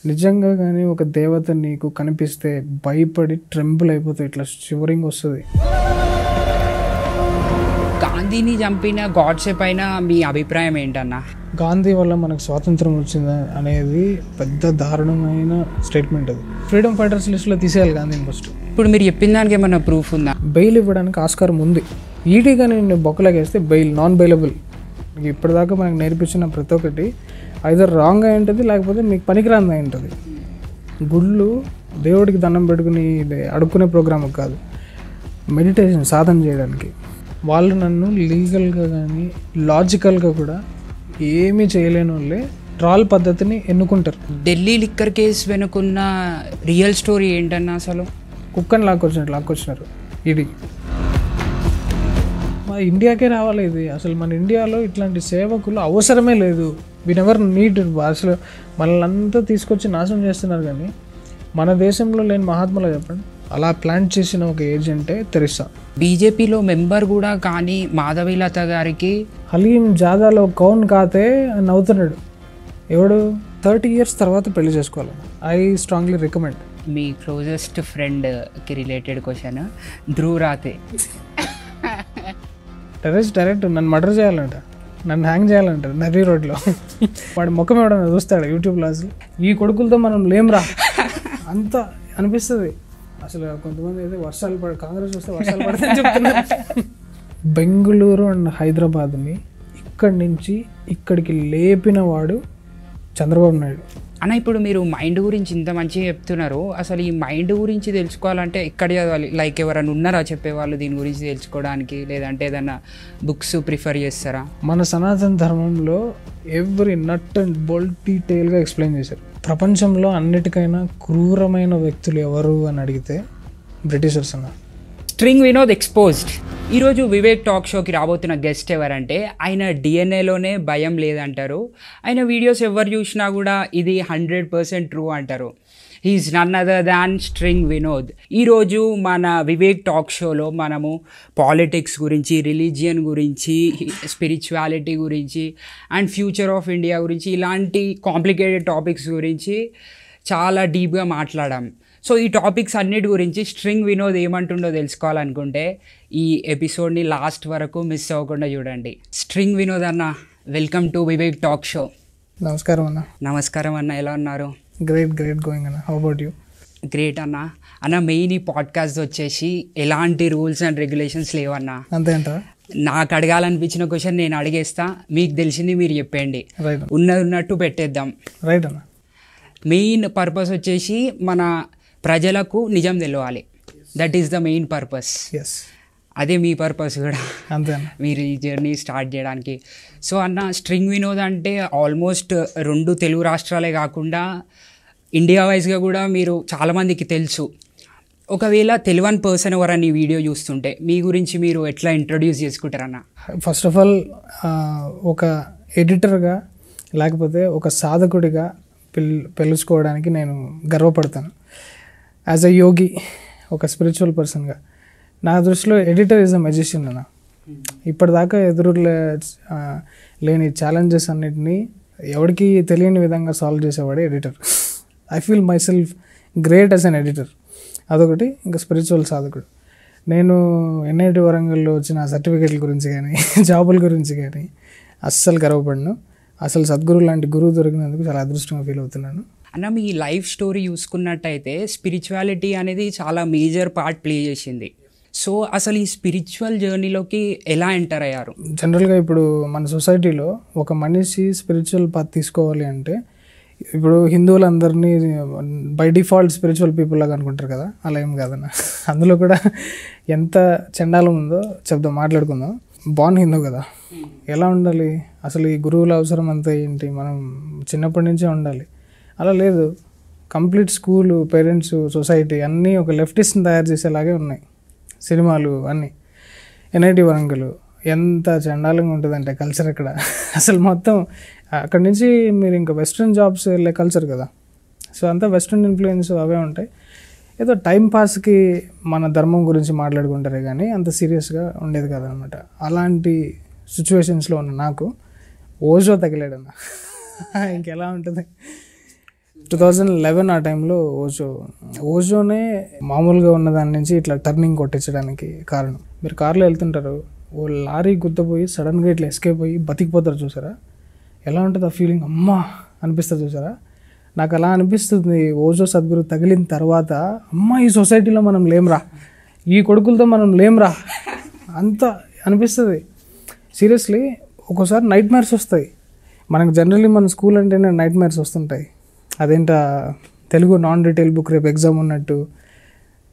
నిజంగా కానీ ఒక దేవత నీకు కనిపిస్తే భయపడి ట్రెంబుల్ అయిపోతాయి, ఇట్లా షివరింగ్ వస్తుంది. గాంధీని చంపిన గాడ్సే పైన మీ అభిప్రాయం ఏంటన్నా? గాంధీ వల్ల మనకు స్వాతంత్రం వచ్చింది అనేది పెద్ద దారుణమైన స్టేట్మెంట్. అది ఫ్రీడమ్ ఫైటర్స్ లిస్ట్లో తీసేయాలి గాంధీని ఫస్ట్. ఇప్పుడు మీరు చెప్పిన దానికి ఏమన్నా ప్రూఫ్ ఉందా? బెయిల్ ఇవ్వడానికి ఆస్కారం ఉంది. ఈడీగా నేను బొక్కలాగేస్తే బెయిల్ నాన్ బెయిలబుల్. ఇప్పటిదాకా మనకు నేర్పించిన ప్రతి ఒక్కటి ఐదర్ రాంగ్ అయి ఉంటుంది, లేకపోతే మీకు పనికిరాంది అయి ఉంటుంది. గుళ్ళు దేవుడికి దండం పెట్టుకుని అడుక్కునే ప్రోగ్రామ్ కాదు, మెడిటేషన్ సాధన చేయడానికి. వాళ్ళు నన్ను లీగల్గా కానీ లాజికల్గా కూడా ఏమీ చేయలేని వాళ్ళే ట్రాల్ పద్ధతిని ఎన్నుకుంటారు. ఢిల్లీ లిక్కర్ కేసు వెనుకున్న రియల్ స్టోరీ ఏంటన్నా? అసలు కుక్కని లాక్కొచ్చినారు ఇది. మా ఇండియాకే రావాలి ఇది. అసలు మన ఇండియాలో ఇట్లాంటి సేవకులు అవసరమే లేదు. We never need. అసలు మనల్ని అంతా తీసుకొచ్చి నాశనం చేస్తున్నారు. కానీ మన దేశంలో లేని మహాత్ములు చెప్పండి. అలా ప్లాన్ చేసిన ఒక ఏజెంటే తెరిసా. బీజేపీలో మెంబర్ కూడా కానీ మాధవీలత గారికి హలీం జాదాలో కౌన్ కాతే అని అవుతున్నాడు. ఎవడు 30 years తర్వాత పెళ్లి చేసుకోవాలి. I strongly recommend. Me closest ఫ్రెండ్కి రిలేటెడ్ క్వశ్చన్, ధ్రువ్ రాతే డైరెక్ట్ నన్ను మర్డర్ చేయాలంట, నన్ను హ్యాంగ్ చేయాలంట నది రోడ్లో. వాడి ముఖం ఎవడన్నా చూస్తాడు యూట్యూబ్లో. అసలు ఈ కొడుకులతో మనం లేమ్రా అంత అనిపిస్తుంది. అసలు కొంతమంది అయితే వర్షాలు కాంగ్రెస్ వస్తే వర్షాలు పడతాయని చెప్తున్నారు. బెంగళూరు అండ్ హైదరాబాద్ని ఇక్కడి నుంచి ఇక్కడికి లేపిన వాడు చంద్రబాబు నాయుడు అన్న. ఇప్పుడు మీరు మైండ్ గురించి ఇంత మంచిగా చెప్తున్నారు. అసలు ఈ మైండ్ గురించి తెలుసుకోవాలంటే ఎక్కడ చదవాలి? లైక్ ఎవరైనా ఉన్నారా చెప్పేవాళ్ళు దీని గురించి తెలుసుకోవడానికి? లేదంటే ఏదైనా బుక్స్ ప్రిఫర్ చేస్తారా? మన సనాతన ధర్మంలో ఎవ్రీ నట్ అండ్ బోల్ట్ డీటెయిల్గా ఎక్స్ప్లెయిన్ చేశారు. ప్రపంచంలో అన్నిటికైనా క్రూరమైన వ్యక్తులు ఎవరు అని అడిగితే బ్రిటిషర్స్ అన్నారు. String Vinod exposed. ఈరోజు వివేక్ టాక్ షోకి రాబోతున్న గెస్ట్ ఎవరంటే, ఆయన డిఎన్ఏలోనే భయం లేదంటారు. ఆయన వీడియోస్ ఎవరు చూసినా కూడా ఇది 100% ట్రూ అంటారు. He's none other than string Vinod. ఈరోజు మన వివేక్ టాక్ షోలో మనము పాలిటిక్స్ గురించి, రిలీజియన్ గురించి, స్పిరిచువాలిటీ గురించి అండ్ ఫ్యూచర్ ఆఫ్ ఇండియా గురించి, ఇలాంటి కాంప్లికేటెడ్ టాపిక్స్ గురించి చాలా డీప్గా మాట్లాడాం. సో ఈ టాపిక్స్ అన్నిటి గురించి స్ట్రింగ్ వినోద్ ఏమంటుండో తెలుసుకోవాలనుకుంటే ఈ ఎపిసోడ్ని లాస్ట్ వరకు మిస్ అవ్వకుండా చూడండి. స్ట్రింగ్ వినోద్ అన్న, welcome to Vivek talk show. నమస్కారం అన్న. నమస్కారం అన్న, ఎలా ఉన్నారు? గ్రేట్ గోయింగ్ అన్న. How about you? గ్రేట్ అన్న. అన్న, మెయిన్ ఈ పాడ్కాస్ట్ వచ్చేసి ఎలాంటి రూల్స్ అండ్ రెగ్యులేషన్స్ లేవన్నా. అంతే అంటారా? నాకు అడగాలనిపించిన క్వశ్చన్ నేను అడిగేస్తా, మీకు తెలిసింది మీరు చెప్పండి. ఉన్నట్టు పెట్టేద్దాం. రైట్ అన్న. మెయిన్ పర్పస్ వచ్చేసి మన ప్రజలకు నిజం తెలియాలి. That is the main purpose. అదే మీ పర్పస్ కూడా. అంతే మీరు ఈ జర్నీ స్టార్ట్ చేయడానికి. సో అన్న, స్ట్రింగ్ వినోద్ అంటే ఆల్మోస్ట్ 2 తెలుగు రాష్ట్రాలే కాకుండా ఇండియా వైజ్గా కూడా మీరు చాలామందికి తెలుసు. ఒకవేళ తెలియని పర్సన్ ఎవరన్నా ఈ వీడియో చూస్తుంటే మీ గురించి మీరు ఎట్లా ఇంట్రడ్యూస్ చేసుకుంటారన్న? ఫస్ట్ ఆఫ్ ఆల్ ఒక ఎడిటర్గా లేకపోతే ఒక సాధకుడిగా పిలుచుకోవడానికి నేను గర్వపడతాను. యాజ్ అ యోగి, ఒక స్పిరిచువల్ పర్సన్గా నా దృష్టిలో ఎడిటర్ ఈజ్ అ మెజిషియన్ అన్న. ఇప్పటిదాకా లేని ఛాలెంజెస్ అన్నిటినీ ఎవరికి తెలియని విధంగా సాల్వ్ చేసేవాడే editor. I feel myself great as an editor. అదొకటి. ఇంకా స్పిరిచువల్ సాధకుడు. నేను ఎన్ఐటి వరంగల్లో వచ్చిన సర్టిఫికేట్ల గురించి కానీ జాబుల గురించి కానీ అస్సలు గర్వపడను. అసలు సద్గురు లాంటి గురువు దొరికినందుకు చాలా అదృష్టంగా ఫీల్ అవుతున్నాను. అన్న, మీ లైఫ్ స్టోరీ చూసుకున్నట్టయితే స్పిరిచువాలిటీ అనేది చాలా మేజర్ పార్ట్ ప్లే చేసింది. సో అసలు ఈ స్పిరిచువల్ జర్నీలోకి ఎలా ఎంటర్ అయ్యారు? జనరల్గా ఇప్పుడు మన సొసైటీలో ఒక మనిషి స్పిరిచువల్ పాత్ తీసుకోవాలి అంటే, ఇప్పుడు హిందువులందరినీ బై డిఫాల్ట్ స్పిరిచువల్ పీపుల్ లాగా అనుకుంటారు కదా. అలా ఏం కాదన్న. అందులో కూడా ఎంత చండాలం ఉందో మాట్లాడుకుందాం. బాన్ హిందూ కదా, ఎలా ఉండాలి అసలు? ఈ గురువుల అవసరం అంతా ఏంటి? మనం చిన్నప్పటి నుంచే ఉండాలి. అలా లేదు. కంప్లీట్ స్కూలు, పేరెంట్స్, సొసైటీ అన్నీ ఒక లెఫ్టిస్ట్ని తయారు చేసేలాగే ఉన్నాయి. సినిమాలు అన్నీ. ఎన్ఐటి వరంగల్ ఎంత చండాలంగా ఉంటుందంటే కల్చర్ అక్కడ. అసలు మొత్తం అక్కడి నుంచి మీరు ఇంకా వెస్ట్రన్ జాబ్స్ వెళ్ళే కల్చర్ కదా. సో అంతా వెస్ట్రన్ ఇన్ఫ్లుయెన్స్ అవే ఉంటాయి. ఏదో టైం పాస్కి మన ధర్మం గురించి మాట్లాడుకుంటారే కానీ అంత సీరియస్గా ఉండేది కాదనమాట. అలాంటి సిచ్యువేషన్స్లో ఉన్న నాకు ఓజో తగిలాడన్న. ఇంకెలా ఉంటుంది? 2011 ఆ టైంలో ఓజోనే మామూలుగా ఉన్న దాని నుంచి ఇట్లా టర్నింగ్ కొట్టించడానికి కారణం. మీరు కార్లో వెళ్తుంటారు, ఓ లారీ గుద్దపోయి సడన్గా ఇట్లా ఎస్కేప్ అయ్యి బతికిపోతారు చూసారా, ఎలా ఉంటుంది ఆ ఫీలింగ్, అమ్మా అనిపిస్తుంది చూసారా. నాకు అలా అనిపిస్తుంది ఓజో సద్గురు తగిలిన తర్వాత, అమ్మ ఈ సొసైటీలో మనం లేమ్రా, ఈ కొడుకులతో మనం లేమ్రా అంత అనిపిస్తుంది. సీరియస్లీ ఒక్కోసారి నైట్ మ్యార్స్ వస్తాయి మనకు. జనరల్లీ మన స్కూల్ అంటేనే నైట్ మ్యార్స్ వస్తుంటాయి. అదేంట తెలుగు నాన్ డీటెయిల్ బుక్ రేపు ఎగ్జామ్ ఉన్నట్టు,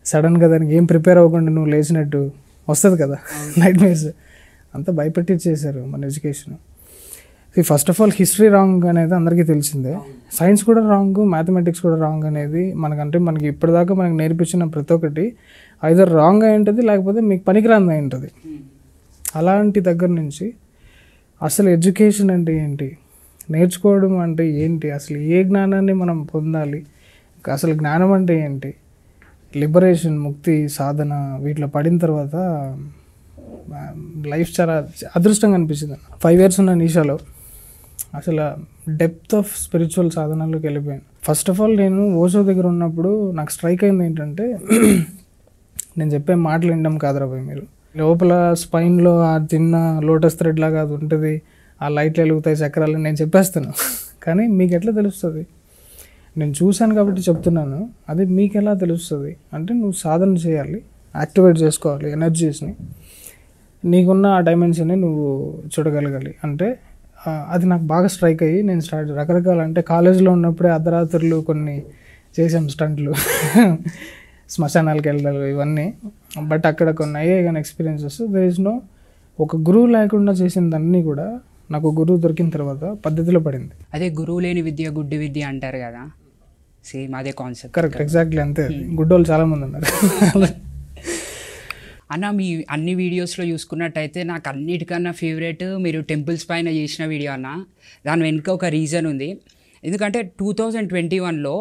సడన్గా దానికి ఏం ప్రిపేర్ అవ్వకుండా నువ్వు లేచినట్టు వస్తుంది కదా నైట్ మ్యార్స్. అంతా భయపెట్టించేశారు మన education. First of all history wrong అనేది అందరికీ తెలిసిందే, సైన్స్ కూడా రాంగ్, మ్యాథమెటిక్స్ కూడా రాంగ్ అనేది మనకి ఇప్పటిదాకా మనకు నేర్పించిన ప్రతి ఒక్కటి ఐదర్ రాంగ్ అయి ఉంటుంది, లేకపోతే మీకు పనికిరాంది అయి ఉంటుంది. అలాంటి దగ్గర నుంచి అసలు ఎడ్యుకేషన్ అంటే ఏంటి, నేర్చుకోవడం అంటే ఏంటి, అసలు ఏ జ్ఞానాన్ని మనం పొందాలి, అసలు జ్ఞానం అంటే ఏంటి, లిబరేషన్, ముక్తి, సాధన, వీటిలో పడిన తర్వాత లైఫ్ చాలా అదృష్టంగా అనిపించింది. 5 years ఉన్న నిషాలో అసలు డెప్త్ ఆఫ్ స్పిరిచువల్ సాధనలోకి వెళ్ళిపోయాను. ఫస్ట్ ఆఫ్ ఆల్ నేను ఓషో దగ్గర ఉన్నప్పుడు నాకు స్ట్రైక్ అయింది ఏంటంటే, నేను చెప్పే మాటలు వినడం కాదురా పోయి, మీరు లోపల స్పైన్లో ఆ చిన్న లోటస్ థ్రెడ్ లాగా అది ఉంటుంది, ఆ లైట్లు వెలుగుతాయి చక్రాలు, నేను చెప్పేస్తాను, కానీ మీకు ఎట్లా తెలుస్తుంది, నేను చూశాను కాబట్టి చెప్తున్నాను, అది మీకు ఎలా తెలుస్తుంది అంటే నువ్వు సాధన చేయాలి, యాక్టివేట్ చేసుకోవాలి ఎనర్జీస్ని, నీకున్న ఆ డైమెన్షన్ని నువ్వు చూడగలగాలి అంటే. అది నాకు బాగా స్ట్రైక్ అయ్యి నేను రకరకాల అంటే కాలేజీలో ఉన్నప్పుడే అర్ధరాత్రులు కొన్ని చేసాం స్టంట్లు శ్మశానాలకు వెళ్ళాలి ఇవన్నీ. బట్ అక్కడ కొన్ని అయ్యాయి కానీ ఎక్స్పీరియన్సెస్. దేర్ ఇస్ నో, ఒక గురువు లేకుండా చేసిందన్నీ కూడా నాకు గురువు దొరికిన తర్వాత పద్ధతిలో పడింది. అదే గురువు లేని విద్య గుడ్డి విద్య అంటారు కదా, సేమ్ అదే కాన్సెప్ట్. కరెక్ట్, ఎగ్జాక్ట్లీ అంతే. గుడ్డోళ్ళు చాలామంది ఉన్నారు. అన్న మీ అన్ని వీడియోస్లో చూసుకున్నట్టయితే నాకు అన్నిటికన్నా ఫేవరెట్ మీరు టెంపుల్స్ పైన చేసిన వీడియో అన్న. దాని వెనుక ఒక రీజన్ ఉంది. ఎందుకంటే 2021లో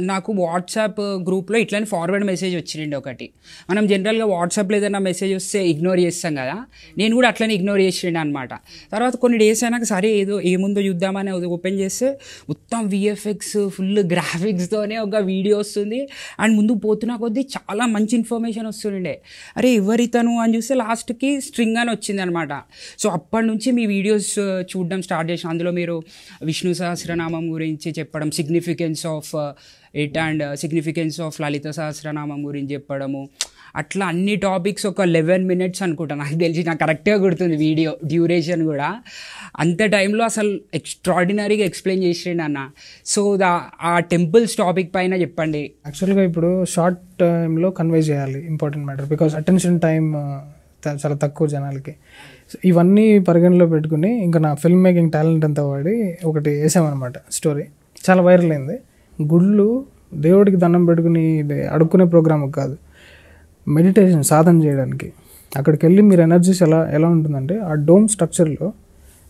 నాకు వాట్సాప్ గ్రూప్లో ఇట్లానే ఫార్వర్డ్ మెసేజ్ వచ్చింది ఒకటి. మనం జనరల్గా వాట్సాప్లో ఏదైనా మెసేజ్ వస్తే ఇగ్నోర్ చేస్తాం కదా, నేను కూడా అట్లనే ఇగ్నోర్ చేసిండే అనమాట. తర్వాత కొన్ని డేస్ అయినాక సరే ఏదో ఏముందో చూద్దామని ఓపెన్ చేస్తే మొత్తం విఎఫ్ఎక్స్ ఫుల్ గ్రాఫిక్స్తోనే ఒక వీడియో వస్తుంది. అండ్ ముందు పోతున్న కొద్దీ చాలా మంచి ఇన్ఫర్మేషన్ వస్తుండే. అరే ఎవరితను అని చూస్తే లాస్ట్కి స్ట్రింగ్ అని వచ్చింది అనమాట. సో అప్పటి నుంచి మీ వీడియోస్ చూడడం స్టార్ట్ చేసిన. అందులో మీరు విష్ణు సహస్రనామం గురించి చెప్పడం, significance of it and significance of Lalitha Sahasranamam గురించి చెప్పడము, అట్లా అన్ని టాపిక్స్ ఒక 11 minutes అనుకుంటా నాకు తెలిసి, నాకు కరెక్ట్గా గుర్తుంది వీడియో డ్యూరేషన్ కూడా. అంత టైంలో అసలు ఎక్స్ట్రాడినరీగా ఎక్స్ప్లెయిన్ చేసిండు అన్న. సో ఆ టెంపుల్స్ టాపిక్ పైన చెప్పండి. యాక్చువల్గా ఇప్పుడు షార్ట్ టైంలో కన్వే చేయాలి important matter, because attention time చాలా తక్కువ జనాలకి. ఇవన్నీ పరిగణలో పెట్టుకుని ఇంకా నా ఫిల్మ్ మేకింగ్ టాలెంట్ అంతా వాడి ఒకటి వేసామన్నమాట. స్టోరీ చాలా వైరల్ అయింది. గుళ్ళు దేవుడికి దండం పెట్టుకుని అడుక్కునే ప్రోగ్రామ్ కాదు, మెడిటేషన్, సాధన చేయడానికి. అక్కడికి వెళ్ళి మీరు ఎనర్జీస్ ఎలా ఉంటుందంటే, ఆ డోమ్ స్ట్రక్చర్లో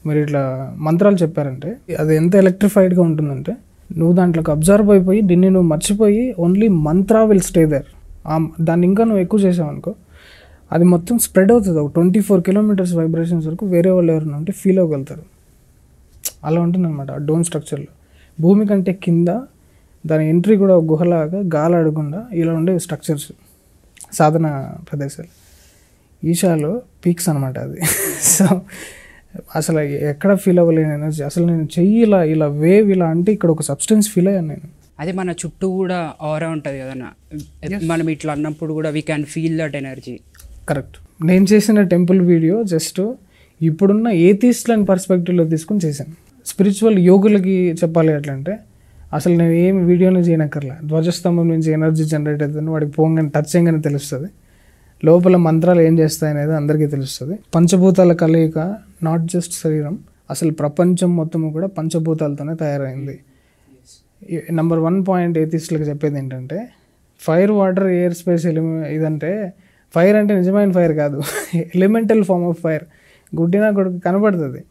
మీరు ఇట్లా మంత్రాలు చెప్పారంటే అది ఎంత ఎలక్ట్రిఫైడ్గా ఉంటుందంటే, నువ్వు దాంట్లోకి అబ్జర్వ్ అయిపోయి దీన్ని నువ్వు మర్చిపోయి only mantra will stay there. దాన్ని ఇంకా నువ్వు ఎక్కువ చేసావనుకో అది మొత్తం స్ప్రెడ్ అవుతుంది. ఒక 24 kilometers వైబ్రేషన్స్ వరకు వేరే వాళ్ళు ఎవరైనా ఉంటే ఫీల్ అవ్వగలుగుతారు. అలా ఉంటుందన్నమాట ఆ డోమ్ స్ట్రక్చర్లో. భూమి కంటే కింద దాని ఎంట్రీ కూడా ఒక గుహలాగా గాలి అడగకుండా ఇలా ఉండే స్ట్రక్చర్స్, సాధన ప్రదేశాలు. ఈషాలో పీక్స్ అనమాట అది. సో అసలు ఎక్కడ ఫీల్ అవ్వలేని ఎనర్జీ. అసలు నేను చెయ్యి ఇలా వేవ్ ఇలా అంటే ఇక్కడ ఒక సబ్స్టెన్స్ ఫీల్ అయ్యాను నేను. అదే మన చుట్టూ కూడా ఆరా ఉంటుంది కదన్నా, మనం ఇట్లా అన్నప్పుడు కూడా we can feel that energy. Correct. నేను చేసిన టెంపుల్ వీడియో జస్ట్ ఇప్పుడున్న ఏథీస్ట్లని పర్స్పెక్టివ్లో తీసుకుని చేశాను. స్పిరిచువల్ యోగులకి చెప్పాలి ఎట్లంటే, అసలు నేను ఏమి వీడియోని చేయనక్కర్లే, ధ్వజస్తంభం నుంచి ఎనర్జీ జనరేట్ అవుతుంది, వాడికి పోగానే టచ్ చేయగానే తెలుస్తుంది, లోపల మంత్రాలు ఏం చేస్తాయి అనేది అందరికీ తెలుస్తుంది. పంచభూతాల కలయిక, నాట్ జస్ట్ శరీరం, అసలు ప్రపంచం మొత్తము కూడా పంచభూతాలతోనే తయారైంది. నెంబర్ 1 పాయింట్ ఏథిస్ట్లకు చెప్పేది ఏంటంటే, ఫైర్, వాటర్, ఎయిర్, స్పేస్ ఇదంటే ఫైర్ అంటే నిజమైన ఫైర్ కాదు, ఎలిమెంటల్ ఫార్మ్ ఆఫ్ ఫైర్. గుడ్డినా కొడుకు కనపడుతుంది.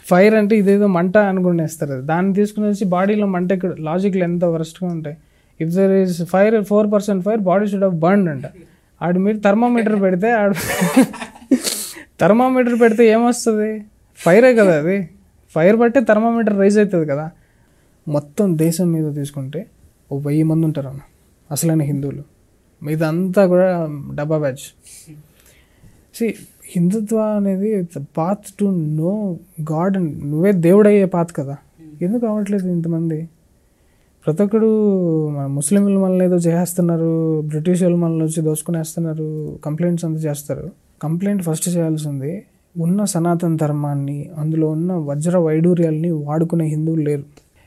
ఫైర్ అంటే ఇదేదో మంట అనుకునేస్తారు. దాన్ని తీసుకుని వచ్చి బాడీలో మంట ఇక్కడ లాజిక్లు ఎంత వరస్ట్గా ఉంటాయి. If there is fire 4% fire, body should have burned అంట. ఆడు మీరు థర్మామీటర్ పెడితే ఏమొస్తుంది? ఫైరే కదా అది. ఫైర్ బట్టే థర్మామీటర్ రైజ్ అవుతుంది కదా. మొత్తం దేశం మీద తీసుకుంటే 1000 మంది ఉంటారు అన్న అసలైన హిందువులు. ఇదంతా కూడా డబ్బా బ్యాచ్. హిందుత్వ అనేది path to know God and నువ్వే దేవుడు అయ్యే పాత్ కదా. ఎందుకు అవ్వట్లేదు ఇంతమంది? ప్రతి ఒక్కడు మన ముస్లింలు మనల్ని ఏదో చేస్తున్నారు, బ్రిటిష్ వాళ్ళు మనల్ని వచ్చి దోచుకునేస్తున్నారు, కంప్లైంట్స్ అంతా చేస్తారు. కంప్లైంట్ ఫస్ట్ చేయాల్సింది ఉన్న సనాతన ధర్మాన్ని, అందులో ఉన్న వజ్ర వైడూర్యాలని వాడుకునే హిందువులు లేరు.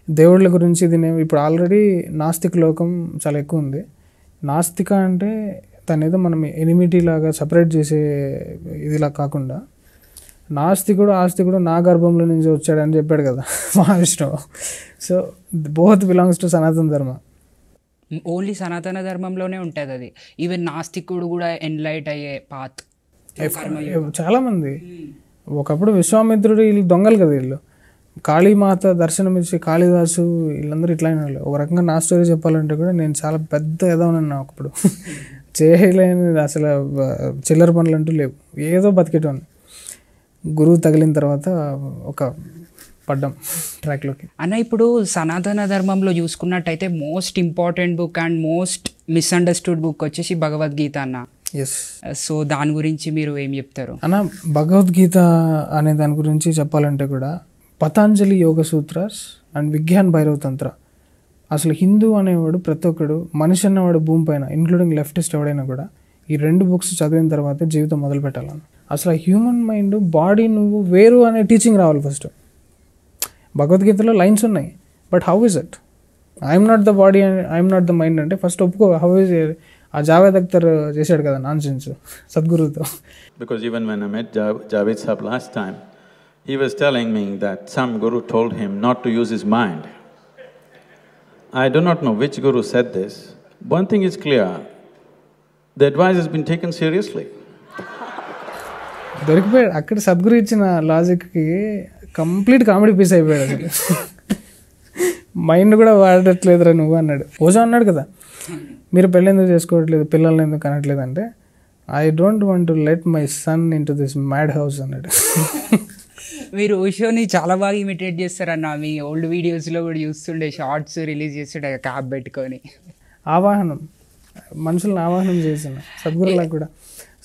దేవుళ్ళ గురించి ఇప్పుడు ఆల్రెడీ నాస్తిక లోకం చాలా ఎక్కువ ఉంది. నాస్తిక అంటే తనేదో మనం ఎనిమిటీ లాగా సపరేట్ చేసే ఇదిలా కాకుండా నాస్తికుడు ఆస్తికుడు నా గర్భంలో నుంచి వచ్చాడని చెప్పాడు కదా మహావిష్ణువు. సో బోత్ బిలాంగ్స్ టు సనాతన ధర్మ. ఓన్లీ సనాతన ధర్మంలోనే ఉంటుంది అది. ఈవెన్ నాస్తికుడు కూడా ఎన్లైట్ అయ్యే పాత్. చాలామంది ఒకప్పుడు విశ్వామిత్రుడు వీళ్ళు దొంగలు కదా, వీళ్ళు కాళీమాత దర్శనమిచ్చి కాళిదాసు వీళ్ళందరూ ఇట్లా అయిన వాళ్ళు. ఒక రకంగా నా స్టోరీ చెప్పాలంటే కూడా నేను చాలా పెద్ద ఎదవనన్నా ఒకప్పుడు. చేయలేని అసలు చిల్లర పనులు అంటూ లేవు, ఏదో బతికేటోని. గురువు తగిలిన తర్వాత ఒక పడ్డం ట్రాక్లోకి. అన్న ఇప్పుడు సనాతన ధర్మంలో చూసుకున్నట్టయితే most important book and most misunderstood book వచ్చేసి భగవద్గీత అన్న. ఎస్. సో దాని గురించి మీరు ఏం చెప్తారు అన్న? భగవద్గీత అనే దాని గురించి చెప్పాలంటే కూడా పతాంజలి యోగ సూత్రాస్ అండ్ విజ్ఞాన్ భైరవ తంత్ర. అసలు హిందూ అనేవాడు ప్రతి ఒక్కడు, మనిషి అన్నవాడు భూమి పైన ఇంక్లూడింగ్ లెఫ్టిస్ట్ ఎవడైనా కూడా ఈ 2 బుక్స్ చదివిన తర్వాత జీవితం మొదలు పెట్టాలని. అసలు హ్యూమన్ మైండ్ బాడీ నువ్వు వేరు అనే టీచింగ్ రావాలి ఫస్ట్. భగవద్గీతలో లైన్స్ ఉన్నాయి, but how is it? I'm not the body and I'm not the mind అంటే ఫస్ట్ ఒప్పుకో. How is? ఆ జావేద్ అఖ్తర్ చేశాడు కదా నాన్ సెన్స్ సద్గురుతో. Because even when I met Javed Sahab last time, he was telling me that some guru told him not to use his mind. I do not know which guru said this. One thing is clear, the advice has been taken seriously. దొరికిపోయాడు అక్కడ. సద్గురు ఇచ్చిన లాజిక్కి complete comedy piece అయిపోయాడు అసలు. Mind కూడా వాడట్లేదురా నువ్వు అన్నాడు. ఓజో అన్నాడు కదా, మీరు పెళ్ళి ఎందుకు చేసుకోవట్లేదు, పిల్లల్ని ఎందుకు కనట్లేదు అంటే, I don't want to let my son in to this mad house అన్నాడు. మీరు ఓషోని చాలా బాగా ఇమిటేట్ చేస్తారన్న. మీ ఓల్డ్ వీడియోస్లో కూడా చూస్తుండే, షార్ట్స్ రిలీజ్ చేస్తుండే క్యాప్ పెట్టుకొని. ఆవాహనం, మనుషులను ఆవాహనం చేసిన సద్గురులా కూడా.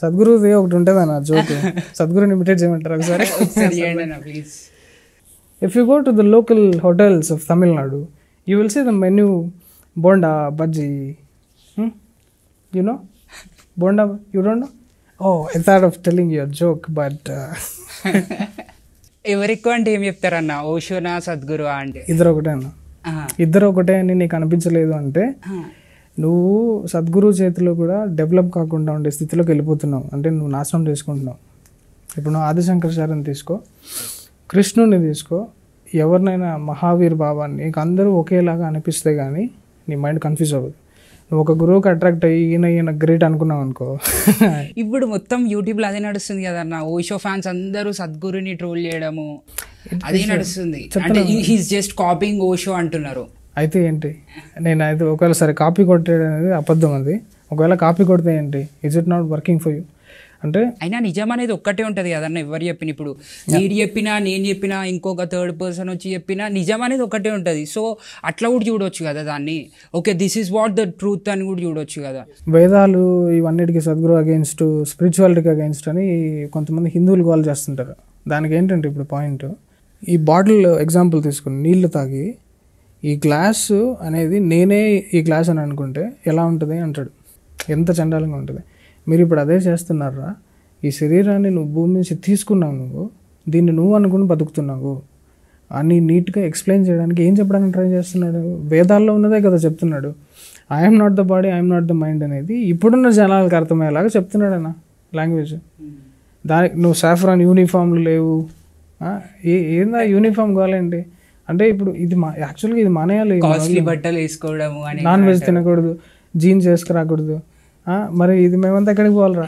సద్గురుది ఒకటి ఉంటుంది అన్న జోక్, సద్గురుని ఇమిటేట్ చేయమంటారు ఒకసారి? Please. If you go to the local hotels of Tamil Nadu, you will see the menu bonda, bhaji. You know? Bonda, you don't know? Oh, I thought of telling you a joke, but... ఎవరెక్కువ అంటే ఏం చెప్తారన్న? ఓషోనా సద్గురు అంటే? ఇద్దరు ఒకటే అన్న. ఇద్దరు ఒకటే అని నీకు అనిపించలేదు అంటే నువ్వు సద్గురు చేతిలో కూడా డెవలప్ కాకుండా ఉండే స్థితిలోకి వెళ్ళిపోతున్నావు, అంటే నువ్వు నాశనం చేసుకుంటున్నావు. ఇప్పుడు నువ్వు ఆదిశంకరాచార్యని తీసుకో, కృష్ణుని తీసుకో, ఎవరినైనా మహావీర్ బాబాని, నీకు అందరూ ఒకేలాగా అనిపిస్తే కానీ నీ మైండ్ కన్ఫ్యూజ్ అవ్వదు. నువ్వు ఒక గురువుకి అట్రాక్ట్ అయ్యి ఈయన గ్రేట్ అనుకున్నావు అనుకో. ఇప్పుడు మొత్తం యూట్యూబ్లో అదే నడుస్తుంది కదన్న. ఓషో ఫ్యాన్స్ అందరూ సద్గురుని ట్రోల్ చేయడము అదే నడుస్తుంది. అంటే హీస్ జస్ట్ కాపీయింగ్ ఓషో అంటున్నారు. అయితే ఏంటి, నేను అయితే ఒకవేళ సరే కాపీ కొట్టాడు అనేది అబద్ధం. అది ఒకవేళ కాపీ కొడితే ఏంటి, is it not working for you అంటే? అయినా నిజం అనేది ఒక్కటే ఉంటుంది కదన్న. ఎవరు చెప్పిన, ఇప్పుడు మీరు చెప్పినా, నేను చెప్పినా, ఇంకొక థర్డ్ పర్సన్ వచ్చి చెప్పినా నిజం అనేది ఒకటే ఉంటుంది. సో అట్లా కూడా చూడవచ్చు కదా దాన్ని. Okay, this is what the truth అని కూడా చూడవచ్చు కదా. వేదాలు ఇవన్నిటికీ సద్గురు అగెయిన్స్ట్, స్పిరిచువాలిటీకి అగెయిన్స్ట్ అని కొంతమంది హిందువులు కాల్ చేస్తుంటారు. దానికి ఏంటంటే ఇప్పుడు పాయింట్, ఈ బాటిల్ ఎగ్జాంపుల్ తీసుకుని నీళ్లు తాగి ఈ గ్లాసు అనేది నేనే ఈ గ్లాస్ అని అనుకుంటే ఎలా ఉంటుంది అంటాడు. ఎంత చండాలంగా ఉంటుంది. మీరు ఇప్పుడు అదే చేస్తున్నారా? ఈ శరీరాన్ని నువ్వు భూమి నుంచి తీసుకున్నావు, నువ్వు దీన్ని నువ్వు అనుకుని బతుకుతున్నావు అని నీట్గా ఎక్స్ప్లెయిన్ చేయడానికి ఏం చెప్పడానికి ట్రై చేస్తున్నాడు? వేదాల్లో ఉన్నదే కదా చెప్తున్నాడు. I'm not the body, I'm not the mind అనేది ఇప్పుడున్న జనాలకు అర్థమయ్యేలాగా చెప్తున్నాడు అన్న లాంగ్వేజ్. దానికి నువ్వు సాఫ్రాన్ యూనిఫామ్లు లేవు, ఏందా యూనిఫామ్ కావాలండి అంటే ఇప్పుడు ఇది యాక్చువల్గా ఇది మానేయాలి. బట్టలు వేసుకోవడము, నాన్ వెజ్ తినకూడదు, జీన్స్ వేసుకురాకూడదు, మరి ఇది మేమంతా ఎక్కడికి పోవాలరా?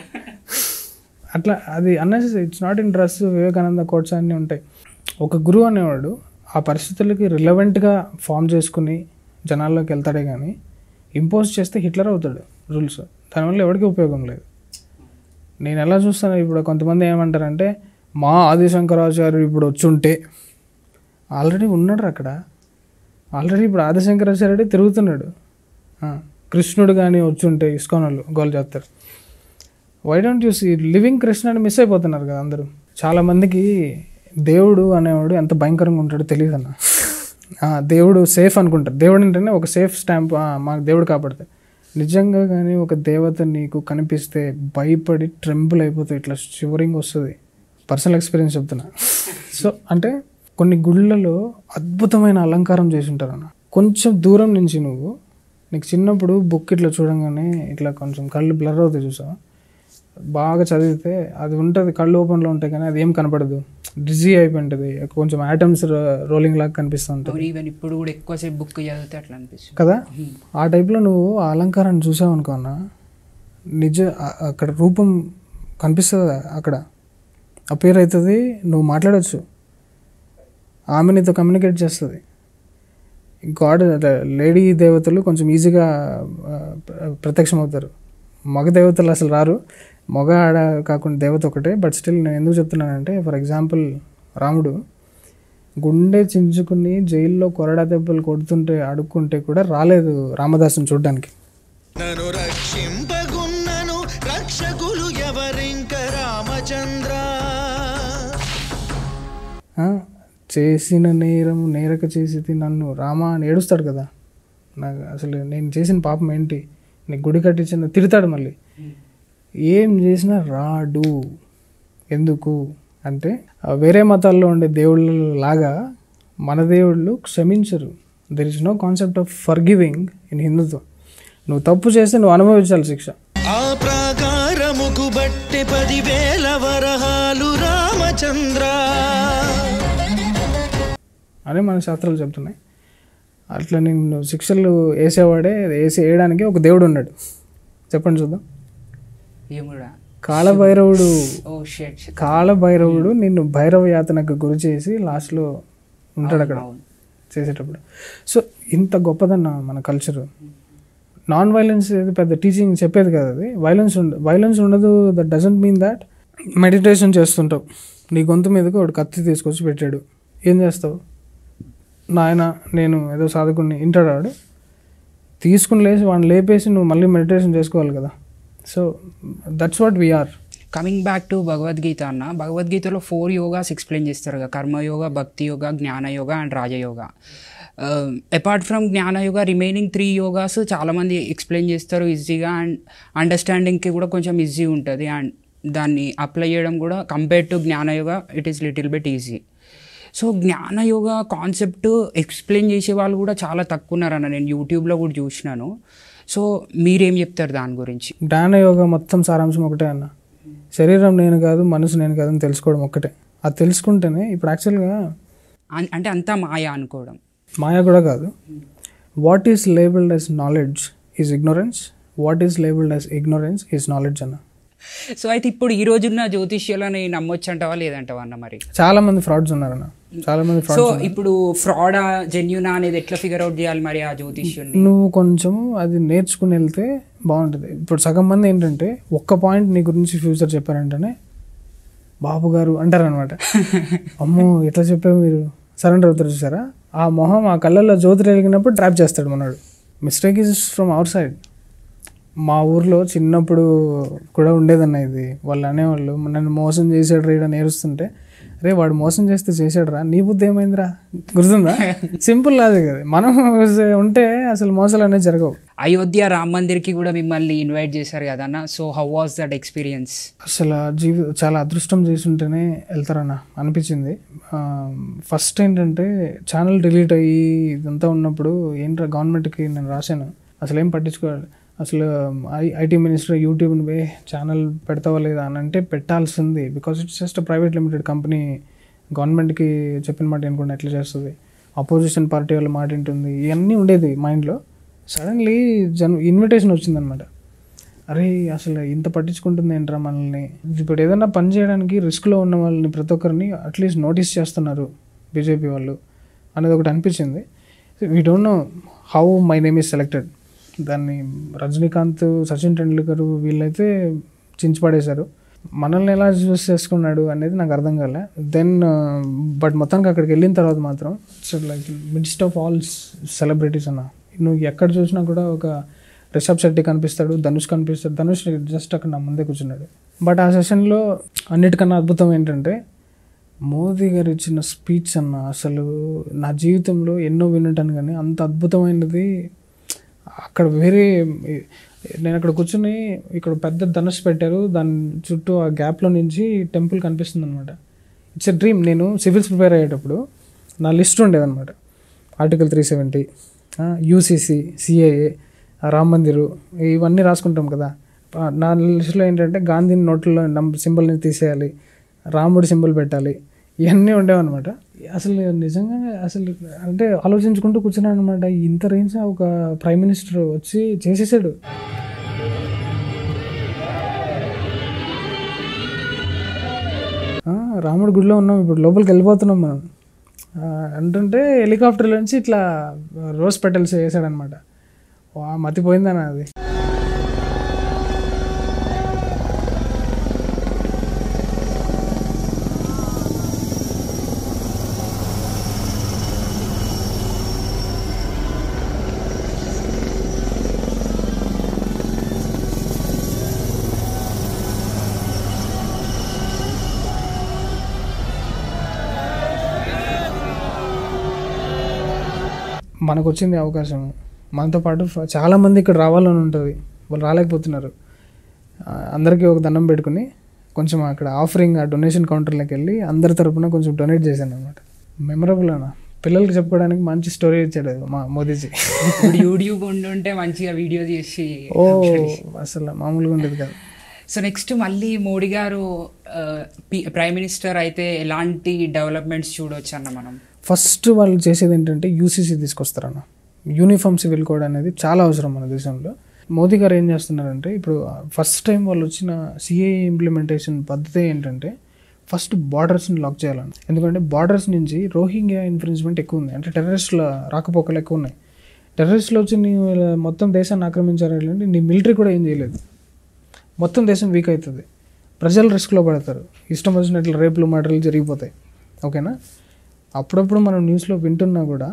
అట్లా అది unnecessary. It's not in dress, Vivekananda quotes అన్నీ ఉంటాయి. ఒక గురువు అనేవాడు ఆ పరిస్థితులకి రిలవెంట్గా ఫామ్ చేసుకుని జనాల్లోకి వెళ్తాడే కానీ ఇంపోజ్ చేస్తే హిట్లర్ అవుతాడు రూల్స్. దానివల్ల ఎవరికి ఉపయోగం లేదు. నేను ఎలా చూస్తాను, ఇప్పుడు కొంతమంది ఏమంటారంటే మా ఆదిశంకరాచార్యుడు ఇప్పుడు వచ్చుంటే, ఆల్రెడీ ఉన్నాడు అక్కడ. ఆల్రెడీ ఇప్పుడు ఆదిశంకరాచార్యుడే తిరుగుతున్నాడు. కృష్ణుడు కానీ వచ్చుంటే ఇస్కాన్ వాళ్ళు గోల్ చేస్తారు. Why don't you see living కృష్ణని మిస్ అయిపోతున్నారు కదా అందరూ. చాలామందికి దేవుడు అనేవాడు ఎంత భయంకరంగా ఉంటాడో తెలియదు అన్న. దేవుడు సేఫ్ అనుకుంటారు. దేవుడు అంటేనే ఒక సేఫ్ స్టాంప్, మాకు దేవుడు కాపాడతాడు. నిజంగా కానీ ఒక దేవత నీకు కనిపిస్తే భయపడి ట్రెంబుల్ అయిపోతుంది, ఇట్లా షివరింగ్ వస్తుంది. పర్సనల్ ఎక్స్పీరియన్స్ చెప్తున్నా. సో అంటే కొన్ని గుళ్ళలో అద్భుతమైన అలంకారం చేసి ఉంటారు అన్న. కొంచెం దూరం నుంచి నీకు చిన్నప్పుడు బుక్ ఇట్లా చూడంగానే ఇట్లా కొంచెం కళ్ళు బ్లర్ అవుతాయి చూసావా, బాగా చదివితే అది ఉంటుంది, కళ్ళు ఓపెన్లో ఉంటాయి కానీ అది ఏం కనపడదు, డిజీ అయిపోయింటుంది, కొంచెం ఆటమ్స్ రోలింగ్ లాగా కనిపిస్తూ ఉంటుంది. ఈవెన్ ఇప్పుడు కూడా ఎక్కువసేపు బుక్ చదివితే అట్లా అనిపిస్తుంది కదా. ఆ టైప్లో నువ్వు ఆ అలంకారాన్ని చూసావు అనుకోన్నా, అక్కడ రూపం కనిపిస్తుంది, అక్కడ అపేర్ అవుతుంది, నువ్వు మాట్లాడచ్చు, ఆమె నీతో కమ్యూనికేట్ చేస్తుంది. గాడ్ లేడీ దేవతలు కొంచెం ఈజీగా ప్రత్యక్షం అవుతారు, మగ దేవతలు అసలు రారు. మగ ఆడ కాకుండా దేవత ఒకటే. బట్ స్టిల్ నేను ఎందుకు చెప్తున్నానంటే, ఫర్ ఎగ్జాంపుల్ రాముడు గుండె చించుకుని జైల్లో కొరడా దెబ్బలు కొడుతుంటే అడుక్కుంటే కూడా రాలేదు రామదాసుని చూడ్డానికి. చేసిన నేరం నేరక చేసి నన్ను రామ అని ఏడుస్తాడు కదా. నాకు అసలు నేను చేసిన పాపం ఏంటి, నీకు గుడి కట్టించిన తిడతాడు. మళ్ళీ ఏం చేసినా రాడు. ఎందుకు అంటే వేరే మతాల్లో ఉండే దేవుళ్ళ లాగా మన దేవుళ్ళు క్షమించరు. There is no concept of forgiving in హిందుత్వం. నువ్వు తప్పు చేస్తే నువ్వు అనుభవించాలి శిక్ష. అని మన శాస్త్రాలు చెప్తున్నాయి. అట్లా నేను శిక్షలు వేసేవాడే వేయడానికి ఒక దేవుడు ఉన్నాడు. చెప్పండి చూద్దాం. కాలభైరవుడు. కాలభైరవుడు నిన్ను భైరవ యాతనకు గురి చేసి లాస్ట్లో ఉంటాడు అక్కడ చేసేటప్పుడు. సో ఇంత గొప్పదన్న మన కల్చరు. నాన్ వైలెన్స్ ఏది పెద్ద టీచింగ్ చెప్పేది కదా, అది వైలెన్స్ ఉండదు. That doesn't mean that meditation చేస్తుంటావు, నీ గొంతు మీదకి ఒకటి కత్తి తీసుకొచ్చి పెట్టాడు, ఏం చేస్తావు? నాయన నేను ఏదో సాధకుడిని ఇంటాడు వాడు, తీసుకుని లేచి వాడిని లేపేసి నువ్వు మళ్ళీ మెడిటేషన్ చేసుకోవాలి కదా. So that's what we are. Coming back to Bhagavad Gita అన్న, భగవద్గీతలో 4 యోగాస్ ఎక్స్ప్లెయిన్ చేస్తారు కదా, Karma Yoga, Bhakti Yoga, Jnana Yoga and Raja Yoga. Apart from Jnana Yoga remaining 3 yogas చాలామంది ఎక్స్ప్లెయిన్ చేస్తారు ఈజీగా, అండ్ అండర్స్టాండింగ్కి కూడా కొంచెం ఈజీ ఉంటుంది, అండ్ దాన్ని అప్లై చేయడం కూడా compare to Jnana Yoga it is little bit easy. So Jnana Yoga concept explain చేసే వాళ్ళు కూడా చాలా తక్కువ ఉన్నారన్న, నేను యూట్యూబ్లో కూడా చూసినాను. సో మీరేం చెప్తారు దాని గురించి? జ్ఞానయోగ మొత్తం సారాంశం ఒకటే అన్న, శరీరం నేను కాదు, మనసు నేను కాదు అని తెలుసుకోవడం ఒక్కటే. అది తెలుసుకుంటేనే ఇప్పుడు యాక్చువల్గా అంటే అంతా మాయా అనుకోవడం. మాయా కూడా కాదు. What is labelled as knowledge is ignorance, what is labelled as ignorance is knowledge అన్న. సో అయితే ఇప్పుడు ఈ రోజున్న జ్యోతిష్యాలని నమ్మొచ్చు అంటావా లేదంటావా అన్న? మరి చాలా మంది ఫ్రాడ్స్ ఉన్నారన్న, చాలా మంది ఫ్రాడ్స్. సో ఇప్పుడు ఫ్రాడా జెన్యూనా అనేది ఎట్లా ఫిగర్ అవుట్ చేయాలి మరి ఆ జ్యోతిష్యుని? నువ్వు కొంచెం అది నేర్చుకుని వెళ్తే బాగుంటుంది. ఇప్పుడు సగం మంది ఏంటంటే ఒక్క పాయింట్ నీ గురించి ఫ్యూచర్ చెప్పారంటేనే బాబు గారు అంటారనమాట. అమ్మో ఎట్లా చెప్పావు మీరు, సరెండర్ అవుతారు చూసారా, ఆ మొహం ఆ కళ్ళల్లో జ్యోతి వెలిగినప్పుడు ట్రాప్ చేస్తాడు మనోడు. Mistake is from our side. మా ఊర్లో చిన్నప్పుడు కూడా ఉండేదన్న ఇది. వాళ్ళు అనేవాళ్ళు నన్ను మోసం చేసాడు రా అని ఏడుస్తుంటే, రే వాడు మోసం చేస్తే చేసాడు రా, నీ బుద్ధి ఏమైందిరా, గుర్తుందా? సింపుల్ లాజిక్ అది. మనం ఉంటే అసలు మోసాలు అనేది జరగవు. అయోధ్య రామ్ మందిర్కి కూడా మిమ్మల్ని ఇన్వైట్ చేశారు కదన్న, so how was that experience? అసలు చాలా అదృష్టం చేసి ఉంటేనే వెళ్తారన్న అనిపించింది. ఫస్ట్ ఏంటంటే ఛానల్ డిలీట్ అయ్యి ఇదంతా ఉన్నప్పుడు ఏంట్రా గవర్నమెంట్కి నేను రాశాను, అసలు ఏం పట్టించుకోవాలి, అసలు ఐటీ మినిస్టర్ యూట్యూబ్ని పోయి ఛానల్ పెడతావా లేదా అని అంటే పెట్టాల్సింది. Because it's just private limited company. గవర్నమెంట్కి చెప్పిన మాట అనుకుంటే ఎట్లా చేస్తుంది, అపోజిషన్ పార్టీ వాళ్ళ మాట ఉంటుంది, ఇవన్నీ ఉండేది మైండ్లో. సడన్లీ ఇన్విటేషన్ వచ్చిందనమాట. అరే అసలు ఇంత పట్టించుకుంటుంది ఏంట్రా మనల్ని, ఇప్పుడు ఏదైనా పని చేయడానికి రిస్క్లో ఉన్న వాళ్ళని ప్రతి ఒక్కరిని అట్లీస్ట్ నోటీస్ చేస్తున్నారు బీజేపీ వాళ్ళు అనేది ఒకటి అనిపించింది. We don't know how my name is selected. దాన్ని రజనీకాంత్, సచిన్ టెండూల్కర్ వీళ్ళైతే చించిపడేశారు. మనల్ని ఎలా చూస్ చేసుకున్నాడు అనేది నాకు అర్థం కాలే. దెన్ బట్ మొత్తానికి అక్కడికి వెళ్ళిన తర్వాత మాత్రం like midst of all celebrities అన్న, నువ్వు ఎక్కడ చూసినా కూడా ఒక రిషబ్ శెట్టి కనిపిస్తాడు, ధనుష్ కనిపిస్తాడు. ధనుష్ జస్ట్ అక్కడ నా ముందే కూర్చున్నాడు. బట్ ఆ సెషన్లో అన్నిటికన్నా అద్భుతం ఏంటంటే మోదీ గారు ఇచ్చిన స్పీచ్ అన్న, అసలు నా జీవితంలో ఎన్నో వినుంటాను కానీ అంత అద్భుతమైనది అక్కడ వేరే. నేను అక్కడ కూర్చొని ఇక్కడ పెద్ద ధనుష్ పెట్టారు, దాని చుట్టూ ఆ గ్యాప్లో నుంచి టెంపుల్ కనిపిస్తుంది అనమాట. It's a dream. నేను సివిల్స్ ప్రిపేర్ అయ్యేటప్పుడు నా లిస్ట్ ఉండేదన్నమాట. ఆర్టికల్ 370, యూసీసీ, సిఏఏ, రామ్ మందిరు, ఇవన్నీ రాసుకుంటాం కదా. నా లిస్టులో ఏంటంటే గాంధీ నోట్లో సింబల్ని తీసేయాలి, రాముడి సింబల్ పెట్టాలి, ఇవన్నీ ఉండేవన్నమాట. అసలు నిజంగా అసలు అంటే ఆలోచించుకుంటూ కూర్చున్నాను అనమాట. ఇంత రేంజ్ ఒక ప్రైమ్ మినిస్టర్ వచ్చి చేసేసాడు. రాముడి గుడిలో ఉన్నాం, ఇప్పుడు లోపలికి వెళ్ళిపోతున్నాం మనం అంటుంటే హెలికాప్టర్లో నుంచి ఇట్లా రోజ్ పెటల్స్ వేసాడనమాట. మతిపోయిందన్న అది. మనకు వచ్చింది అవకాశం, మనతో పాటు చాలామంది ఇక్కడ రావాలని ఉంటుంది, వాళ్ళు రాలేకపోతున్నారు. అందరికీ ఒక దండం పెట్టుకుని కొంచెం అక్కడ ఆఫరింగ్ ఆ డొనేషన్ కౌంటర్లోకి వెళ్ళి అందరి తరపున కొంచెం డొనేట్ చేశాను అనమాట. మెమరబుల్ అన్న, పిల్లలకి చెప్పుకోవడానికి మంచి స్టోరీ ఇచ్చాడు మా మోదీజీ. యూట్యూబ్ ఉండుంటే మంచిగా వీడియో చేసి అసలు మామూలుగా ఉండేది కాదు. సో నెక్స్ట్ మళ్ళీ మోడీ గారు ప్రైమ్ మినిస్టర్ అయితే ఎలాంటి డెవలప్మెంట్స్ చూడవచ్చు అన్న మనం? ఫస్ట్ వాళ్ళు చేసేది ఏంటంటే యూసీసీ తీసుకొస్తారన్న. యూనిఫామ్ సివిల్ కోడ్ అనేది చాలా అవసరం మన దేశంలో. మోదీ గారు ఏం చేస్తున్నారంటే ఇప్పుడు ఫస్ట్ టైం వాళ్ళు వచ్చిన సిఏఏ ఇంప్లిమెంటేషన్ పద్ధతి ఏంటంటే ఫస్ట్ బార్డర్స్ని లాక్ చేయాలని. ఎందుకంటే బార్డర్స్ నుంచి రోహింగ్యా ఇన్ఫ్రిన్స్మెంట్ ఎక్కువ ఉంది, అంటే టెర్రరిస్టుల రాకపోకలు ఎక్కువ ఉన్నాయి. టెర్రరిస్టులు వచ్చి నీ మొత్తం దేశాన్ని ఆక్రమించారంటే నీ మిలిటరీ కూడా ఏం చేయలేదు, మొత్తం దేశం వీక్ అవుతుంది, ప్రజలు రిస్క్లో పడతారు, ఇష్టం వచ్చినట్లు రేపులు మర్డర్లు జరిగిపోతాయి. ఓకేనా? అప్పుడప్పుడు మనం న్యూస్లో వింటున్నా కూడా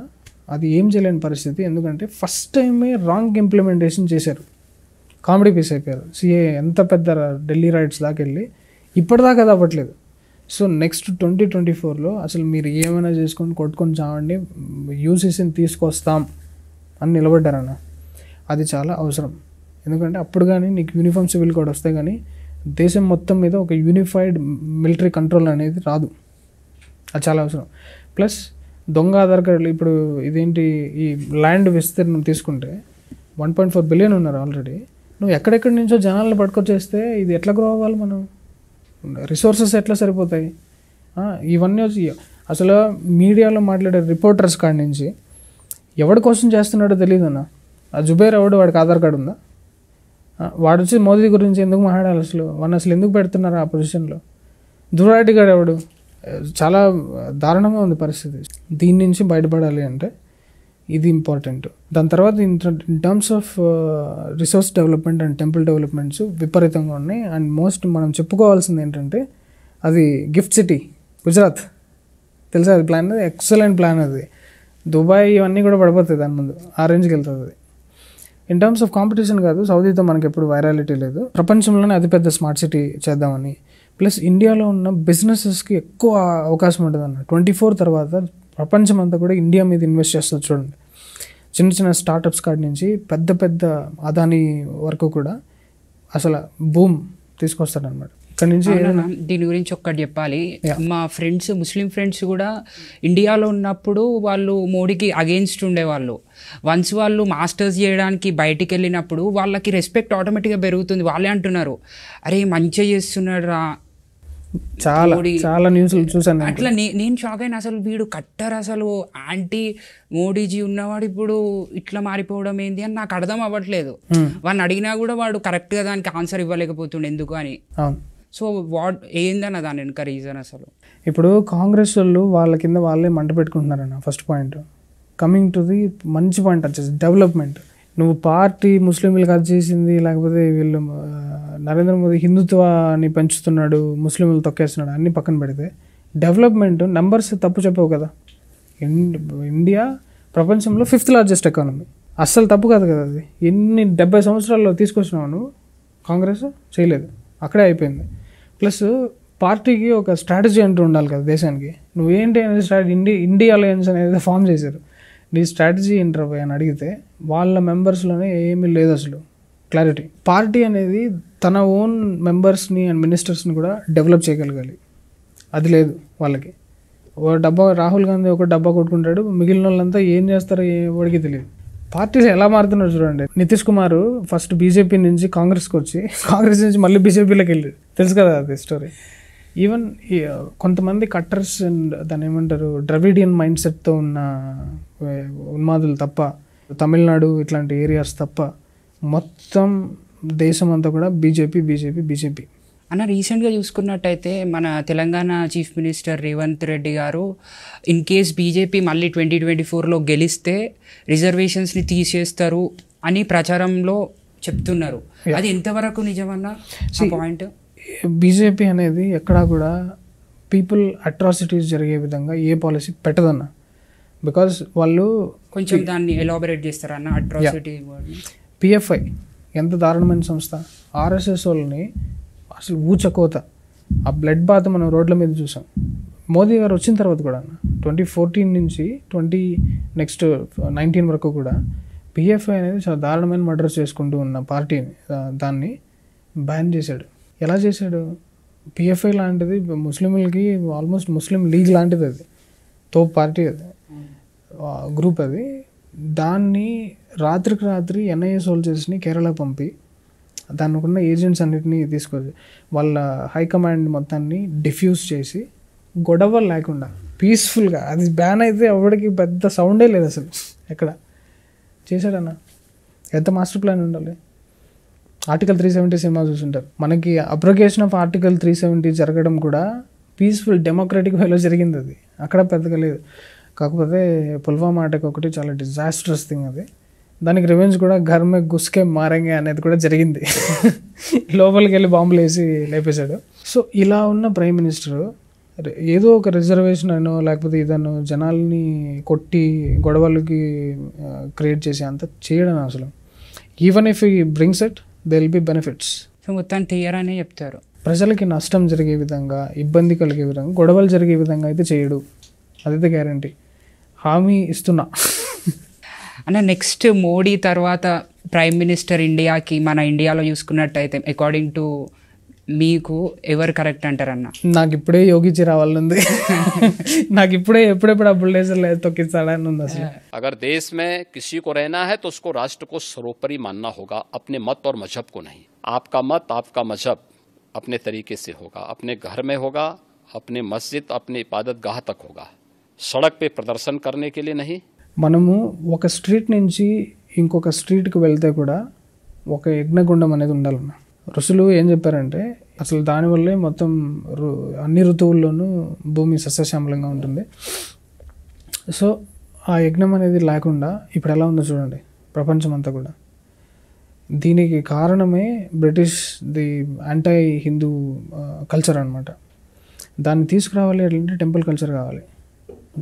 అది ఏం చేయలేని పరిస్థితి. ఎందుకంటే ఫస్ట్ టైమే రాంగ్ ఇంప్లిమెంటేషన్ చేశారు, కామెడీ పీస్ అయిపోయారు. సిఏ ఎంత పెద్ద ఢిల్లీ రైట్స్ దాకా వెళ్ళి ఇప్పటిదాకా అది అవ్వట్లేదు. సో నెక్స్ట్ 2024లో అసలు మీరు ఏమైనా చేసుకొని కొట్టుకొని చావండి, యూసీసీని తీసుకొస్తాం అని నిలబడ్డారన్న. అది చాలా అవసరం. ఎందుకంటే అప్పుడు కానీ నీకు యూనిఫామ్ సివిల్ కోడ్ వస్తే కానీ దేశం మొత్తం మీద ఒక యూనిఫైడ్ మిలిటరీ కంట్రోల్ అనేది రాదు. అది చాలా అవసరం. ప్లస్ దొంగ ఆధార్ కార్డులు, ఇప్పుడు ఇదేంటి ఈ ల్యాండ్ విస్తీర్ణం తీసుకుంటే 1.4 బిలియన్ ఉన్నారు ఆల్రెడీ. నువ్వు ఎక్కడెక్కడి నుంచో జనాలను పట్టుకొచ్చేస్తే ఇది ఎట్లా గ్రో అవ్వాలి? మనం రిసోర్సెస్ ఎట్లా సరిపోతాయి? ఇవన్నీ వచ్చి అసలు మీడియాలో మాట్లాడే రిపోర్టర్స్ కాడి నుంచి ఎవరి కోసం చేస్తున్నాడో తెలియదు అన్న. ఆ జుబేర్ ఎవడు, వాడికి ఆధార్ కార్డు ఉందా? వాడు వచ్చి మోదీ గురించి ఎందుకు మాట్లాడాలి? వాడిని అసలు ఎందుకు పెడుతున్నారు ఆ పొజిషన్లో? దురాటి గారు ఎవడు? చాలా దారుణంగా ఉంది పరిస్థితి. దీని నుంచి బయటపడాలి అంటే ఇది ఇంపార్టెంట్. దాని తర్వాత in terms of resource development and temple developments విపరీతంగా ఉన్నాయి. అండ్ మోస్ట్ మనం చెప్పుకోవాల్సింది ఏంటంటే అది గిఫ్ట్ సిటీ గుజరాత్, తెలుసా? అది ప్లాన్, అది ఎక్సలెంట్ ప్లాన్. అది దుబాయ్ ఇవన్నీ కూడా పడిపోతాయి దాని ముందు, ఆ రేంజ్కి వెళ్తుంది అది. ఇన్ టర్మ్స్ ఆఫ్ కాంపిటీషన్ కాదు, సౌదీతో మనకి ఎప్పుడు వైరాలిటీ లేదు. ప్రపంచంలోనే అతిపెద్ద స్మార్ట్ సిటీ చేద్దామని, ప్లస్ ఇండియాలో ఉన్న బిజినెసెస్కి ఎక్కువ అవకాశం ఉంటుంది అన్న. 24 తర్వాత ప్రపంచం అంతా కూడా ఇండియా మీద ఇన్వెస్ట్ చేస్తుంది. చూడండి, చిన్న చిన్న స్టార్టప్స్ కాడి నుంచి పెద్ద పెద్ద అదానీ వరకు కూడా అసలు బూమ్ తీసుకొస్తాడనమాట. ఇక్కడ నుంచి దీని గురించి ఒక్కటి చెప్పాలి. మా ఫ్రెండ్స్, ముస్లిం ఫ్రెండ్స్ కూడా ఇండియాలో ఉన్నప్పుడు వాళ్ళు మోడీకి అగెయిన్స్ట్ ఉండేవాళ్ళు. వన్స్ వాళ్ళు మాస్టర్స్ చేయడానికి బయటికి వెళ్ళినప్పుడు వాళ్ళకి రెస్పెక్ట్ ఆటోమేటిక్గా పెరుగుతుంది. వాళ్ళే అంటున్నారు, అరే మంచిగా చేస్తున్నాడు రా. చాలా న్యూస్లు చూసాను అట్లా. నేను షాక్ అయినా, అసలు వీడు కట్టర్, అసలు యాంటీ మోడీజీ ఉన్నవాడు ఇప్పుడు ఇట్లా మారిపోవడం ఏంది అని నాకు అర్థం అవ్వట్లేదు. వాడిని అడిగినా కూడా వాడు కరెక్ట్గా దానికి ఆన్సర్ ఇవ్వలేకపోతుండే ఎందుకు అని. సో ఏందన్న దాని వెనుక రీజన్? అసలు ఇప్పుడు కాంగ్రెస్ వాళ్ళు వాళ్ళ కింద వాళ్ళే మంట పెట్టుకుంటున్నారన్న. First point. Coming to the మంచి పాయింట్ వచ్చేసి డెవలప్మెంట్. నువ్వు పార్టీ ముస్లింలకు అది చేసింది, లేకపోతే వీళ్ళు నరేంద్ర మోదీ హిందుత్వాన్ని పెంచుతున్నాడు, ముస్లింలు తొక్కేస్తున్నాడు అన్నీ పక్కన పెడితే డెవలప్మెంట్ నెంబర్స్ తప్పు చెప్పవు కదా. ఇండియా ప్రపంచంలో 5th లార్జెస్ట్ ఎకానమీ, అస్సలు తప్పు కాదు కదా అది. 70 సంవత్సరాల్లో తీసుకొచ్చినావు నువ్వు, కాంగ్రెస్ చేయలేదు, అక్కడే అయిపోయింది. ప్లస్ పార్టీకి ఒక స్ట్రాటజీ అంటూ ఉండాలి కదా దేశానికి. నువ్వేంటి అనేది స్ట్రాటజీ, ఇండియా అలయన్స్ అనేది ఫామ్ చేశారు, నీ స్ట్రాటజీ ఏంటర్ అని అడిగితే వాళ్ళ మెంబర్స్లోనే ఏమీ లేదు అసలు క్లారిటీ. పార్టీ అనేది తన ఓన్ మెంబర్స్ని అండ్ మినిస్టర్స్ని కూడా డెవలప్ చేయగలగాలి, అది లేదు వాళ్ళకి. ఒక డబ్బా రాహుల్ గాంధీ ఒక డబ్బా కొట్టుకుంటాడు, మిగిలిన వాళ్ళంతా ఏం చేస్తారో ఎవరికి తెలియదు. పార్టీలు ఎలా మారుతున్నారు చూడండి. నితీష్ కుమార్ ఫస్ట్ బీజేపీ నుంచి కాంగ్రెస్కి వచ్చి, కాంగ్రెస్ నుంచి మళ్ళీ బీజేపీలోకి వెళ్ళాడు, తెలుసు కదా అది స్టోరీ. ఈవెన్ కొంతమంది కట్టర్స్ అండ్ దాన్ని ఏమంటారు ద్రవిడియన్ మైండ్ సెట్తో ఉన్న ఉన్మాదులు తప్ప, తమిళనాడు ఇట్లాంటి ఏరియాస్ తప్ప మొత్తం దేశం అంతా కూడా బీజేపీ బీజేపీ బీజేపీ. అన్న రీసెంట్గా చూసుకున్నట్టయితే మన తెలంగాణ చీఫ్ మినిస్టర్ రేవంత్ రెడ్డి గారు ఇన్ కేస్ బీజేపీ మళ్ళీ 2024లో గెలిస్తే రిజర్వేషన్స్ని తీసేస్తారు అని ప్రచారంలో చెప్తున్నారు. అది ఎంతవరకు నిజమన్నా పాయింట్? బీజేపీ అనేది ఎక్కడా కూడా పీపుల్ అట్రాసిటీస్ జరిగే విధంగా ఏ పాలసీ పెట్టదన్న. బికాజ్ వాళ్ళు కొంచెం దాన్ని ఎలాబరేట్ చేస్తారన్న అట్రాసిటీ. పిఎఫ్ఐ ఎంత దారుణమైన సంస్థ. ఆర్ఎస్ఎస్ వాళ్ళని అసలు ఊచకోత, ఆ బ్లడ్ బాత్ మనం రోడ్ల మీద చూసాం. మోదీ గారు వచ్చిన తర్వాత కూడా 2014 నుంచి 2019 వరకు కూడా పిఎఫ్ఐ అనేది చాలా దారుణమైన మర్డర్స్ చేసుకుంటూ ఉన్న పార్టీని, దాన్ని బ్యాన్ చేశాడు. ఎలా చేశాడు? పిఎఫ్ఐ లాంటిది ముస్లింలకి ఆల్మోస్ట్ ముస్లిం లీగ్ లాంటిది, అది తోపు పార్టీ, అది గ్రూప్. అది దాన్ని రాత్రికి రాత్రి ఎన్ఐఏ సోల్జర్స్ని కేరళ పంపి దానికి ఉన్న ఏజెంట్స్ అన్నిటినీ తీసుకొచ్చి వాళ్ళ హైకమాండ్ మొత్తాన్ని డిఫ్యూజ్ చేసి గొడవ లేకుండా పీస్ఫుల్గా, అది బ్యాన్ అయితే ఎవరికి పెద్ద సౌండే లేదు అసలు ఎక్కడ చేశాడన్న. ఎంత మాస్టర్ ప్లాన్ ఉండాలి. ఆర్టికల్ 370 సినిమా చూసుంటారు. మనకి అబ్రోగేషన్ ఆఫ్ ఆర్టికల్ 370 జరగడం కూడా పీస్ఫుల్ డెమోక్రటిక్ వేలో జరిగింది, అది అక్కడ పెద్దగా లేదు. కాకపోతే పుల్వామా అటాక్ ఒకటి చాలా డిజాస్టరస్ థింగ్. అది దానికి రివెంజ్ కూడా ఘర్ మే గుస్కే మారంగే అనేది కూడా జరిగింది. లోపలికి వెళ్ళి బాంబులు వేసి లేపేశాడు. సో ఇలా ఉన్న ప్రైమ్ మినిస్టర్ ఏదో ఒక రిజర్వేషన్ అనో లేకపోతే ఇదనో జనాల్ని కొట్టి గొడవలకి క్రియేట్ చేసి అంత చేయడం అసలు. ఈవెన్ ఇఫ్ ఈ brings it they will be benefits. So మొత్తాన్ని తీయరనే చెప్తారు. ప్రజలకి నష్టం జరిగే విధంగా, ఇబ్బంది కలిగే విధంగా, గొడవలు జరిగే విధంగా అయితే చేయడు, అదైతే గ్యారంటీ, హామీ ఇస్తున్నా. అన్న నెక్స్ట్ మోడీ తర్వాత ప్రైమ్ మినిస్టర్ ఇండియాకి మన ఇండియాలో చూసుకున్నట్టయితే అకార్డింగ్ టు మీకు ఎవరు కరెక్ట్ అంటారన్న? నాకు ఇప్పుడే యోగిచి రావాలనుంది. నాకు ఇప్పుడే ఎప్పుడెప్పుడు ఆ బుల్డేజర్ తొక్కిస్తాడని ఉంది అసలు. अगर देश में किसी को रहना है तो उसको राष्ट्र को सर्वोपरि मानना होगा, अपने मत और मजहब को नहीं. आपका मत, आपका मजहब अपने तरीके से होगा, अपने घर में होगा, अपने मस्जिद, अपने इबादत गाह तक होगा. सड़क पे प्रदर्शन करने के लिए नहीं. మనము ఒక స్ట్రీట్ నుంచి ఇంకొక స్ట్రీట్కి వెళ్తే కూడా ఒక యజ్ఞగుండం అనేది ఉండాలన్న. ఋషులు ఏం చెప్పారంటే అసలు దానివల్లే మొత్తం అన్ని ఋతువుల్లోనూ భూమి సస్యశ్యామలంగా ఉంటుంది. సో ఆ యజ్ఞం అనేది లేకుండా ఇప్పుడు ఎలా ఉందో చూడండి ప్రపంచం అంతా కూడా. దీనికి కారణమే British the anti Hindu culture అనమాట. దాన్ని తీసుకురావాలి అంటే టెంపుల్ కల్చర్ కావాలి.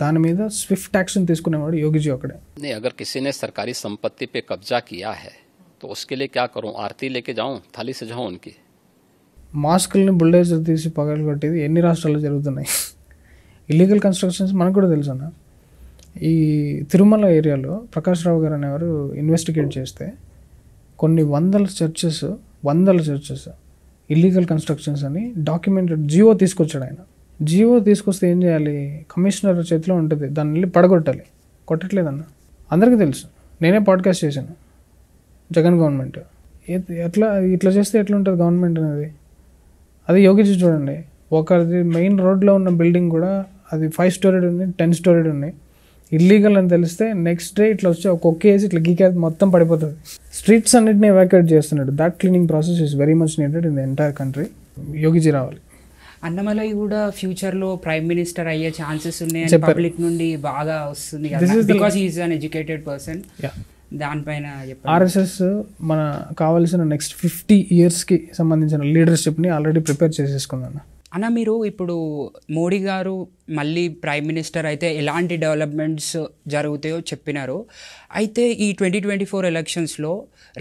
దాని మీద స్విఫ్ట్ యాక్షన్ తీసుకునేవాడు యోగిజీ ఒకడే. अगर किसी ने सरकारी संपत्ति पे कब्जा किया है तो उसके लिए क्या करूं? आरती लेके जाऊं, थाली सजाऊं उनकी. మాస్కుల్ని బుల్డేజర్ తీసి పగలగొట్టేది ఎన్ని రాష్ట్రాల్లో జరుగుతున్నాయి. ఇల్లీగల్ కన్స్ట్రక్షన్స్ మనకు కూడా తెలుసు అన్న. ఈ తిరుమల ఏరియాలో ప్రకాష్ రావు గారు అనేవారు ఇన్వెస్టిగేట్ చేస్తే కొన్ని వందల చర్చెస్ ఇల్లీగల్ కన్స్ట్రక్షన్స్ అని డాక్యుమెంటెడ్ జియో తీసుకొచ్చాడు ఆయన. జియో తీసుకొస్తే ఏం చేయాలి? కమిషనర్ చేతిలో ఉంటుంది, దాన్ని వెళ్ళి పడగొట్టాలి. కొట్టట్లేదన్న, అందరికీ తెలుసు. నేనే పాడ్కాస్ట్ చేశాను. జగన్ గవర్నమెంట్ ఇట్లా చేస్తే ఎట్లా ఉంటుంది గవర్నమెంట్ అనేది. అది యోగిజీ చూడండి, ఒకరిది మెయిన్ రోడ్లో ఉన్న బిల్డింగ్ కూడా అది 5 స్టోరీడ్ ఉంది, 10 స్టోరీడ్ ఉన్నాయి. ఇల్లీగల్ అని తెలిస్తే నెక్స్ట్ డే ఇట్లా వచ్చి ఒక్కొక్క వేసి ఇట్లా గీకేది మొత్తం పడిపోతుంది. స్ట్రీట్స్ అన్నిటిని ఎవాక్యుయేట్ చేస్తున్నాడు. That cleaning process is very much needed in the entire country. Yogi ji రావాలి. అన్నమలై కూడా ఫ్యూచర్లో ప్రైమ్ మినిస్టర్ అయ్యే ఛాన్సెస్ ఉన్నాయని పబ్లిక్ నుండి బాగా వస్తుంది కదా, because he is an educated person. దానిపైన చెప్పండి. ఆర్ఎస్ఎస్ మన కావాల్సిన నెక్స్ట్ 50 yearsకి సంబంధించిన లీడర్షిప్ని ఆల్రెడీ ప్రిపేర్ చేసేసుకుందన్న. అన్న మీరు ఇప్పుడు మోడీ గారు మళ్ళీ ప్రైమ్ మినిస్టర్ అయితే ఎలాంటి డెవలప్మెంట్స్ జరుగుతాయో చెప్పినారు. అయితే ఈ 2024 ఎలక్షన్స్లో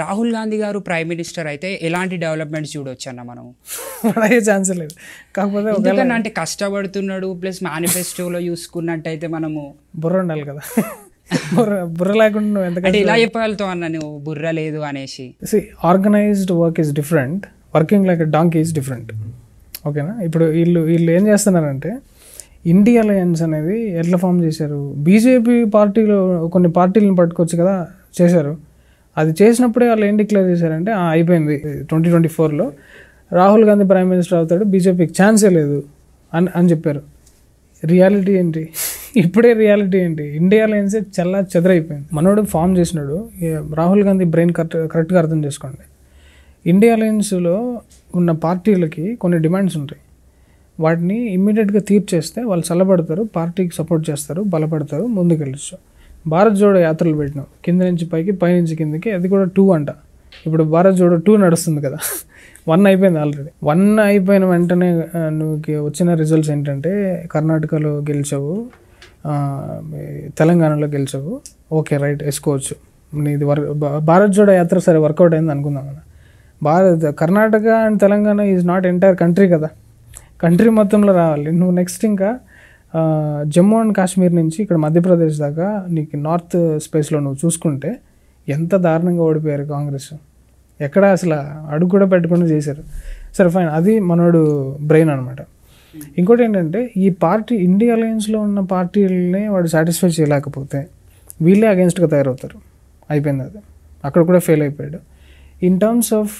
రాహుల్ గాంధీ గారు ప్రైమ్ మినిస్టర్ అయితే ఎలాంటి డెవలప్మెంట్స్ చూడవచ్చు అన్న మనం? అయ్యే ఛాన్స్ లేదు. కాకపోతే ఎందుకన్నా అంటే కష్టపడుతున్నాడు, ప్లస్ మేనిఫెస్టోలో చూసుకున్నట్టయితే మనము బుర్ర ఉండాలి కదా. బుర్ర లేకుండా నువ్వు అంటే ఎంత ఇలా చెప్పగలుగుతావు అన్న నువ్వు బుర్ర లేదు అనేసి. Organised work is different, working like a donkey is different. ఓకేనా? ఇప్పుడు వీళ్ళు ఏం చేస్తున్నారంటే ఇండియా అలయన్స్ అనేది ఎట్లా ఫామ్ చేశారు? బీజేపీ పార్టీలో కొన్ని పార్టీలను పట్టుకొచ్చి కదా చేశారు. అది చేసినప్పుడే వాళ్ళు ఏం డిక్లేర్ చేశారంటే అయిపోయింది 2024లో రాహుల్ గాంధీ ప్రైమ్ మినిస్టర్ అవుతాడు, బీజేపీకి ఛాన్సే లేదు అని చెప్పారు. రియాలిటీ ఏంటి? ఇప్పుడే రియాలిటీ ఏంటి? ఇండియా అలయన్సే చల్లా చెదరైపోయింది. మనోడు ఫామ్ చేసినాడు. రాహుల్ గాంధీ బ్రెయిన్ కరెక్ట్గా అర్థం చేసుకోండి. ఇండియా అలయన్స్లో ఉన్న పార్టీలకి కొన్ని డిమాండ్స్ ఉంటాయి. వాటిని ఇమ్మీడియట్గా తీర్చేస్తే వాళ్ళు చల్లబడతారు, పార్టీకి సపోర్ట్ చేస్తారు, బలపడతారు, ముందుకెళ్ళచ్చు. భారత్ జోడో యాత్రలు పెట్టినాం, కింద నుంచి పైకి, పైనుంచి కిందకి. అది కూడా 2 అంట. ఇప్పుడు భారత్ జోడో 2 నడుస్తుంది కదా. 1 అయిపోయింది ఆల్రెడీ. 1 అయిపోయిన వెంటనే నువ్వు వచ్చిన రిజల్ట్స్ ఏంటంటే కర్ణాటకలో గెలిచావు, తెలంగాణలో గెలిచావు. ఓకే రైట్, వేసుకోవచ్చు. నీది భారత్ జోడో యాత్ర సరే వర్కౌట్ అయింది అనుకుందాం. Karnataka and Telangana is not entire country కదా. కంట్రీ మొత్తంలో రావాలి నువ్వు. నెక్స్ట్ ఇంకా జమ్మూ అండ్ కాశ్మీర్ నుంచి ఇక్కడ మధ్యప్రదేశ్ దాకా నీకు నార్త్ స్పేస్లో నువ్వు చూసుకుంటే ఎంత దారుణంగా ఓడిపోయారు కాంగ్రెస్. ఎక్కడ అసలు అడుగు కూడా పెట్టకుండా చేశారు. సరే ఫైన్, అది మనోడు బ్రెయిన్ అనమాట. ఇంకోటి ఏంటంటే ఈ పార్టీ ఇండియా అలయన్స్లో ఉన్న పార్టీలని వాడు సాటిస్ఫై చేయలేకపోతే వీళ్ళే అగెన్స్ట్గా తయారవుతారు. అయిపోయింది అది. అక్కడ కూడా ఫెయిల్ అయిపోయాడు. ఇన్ టర్మ్స్ ఆఫ్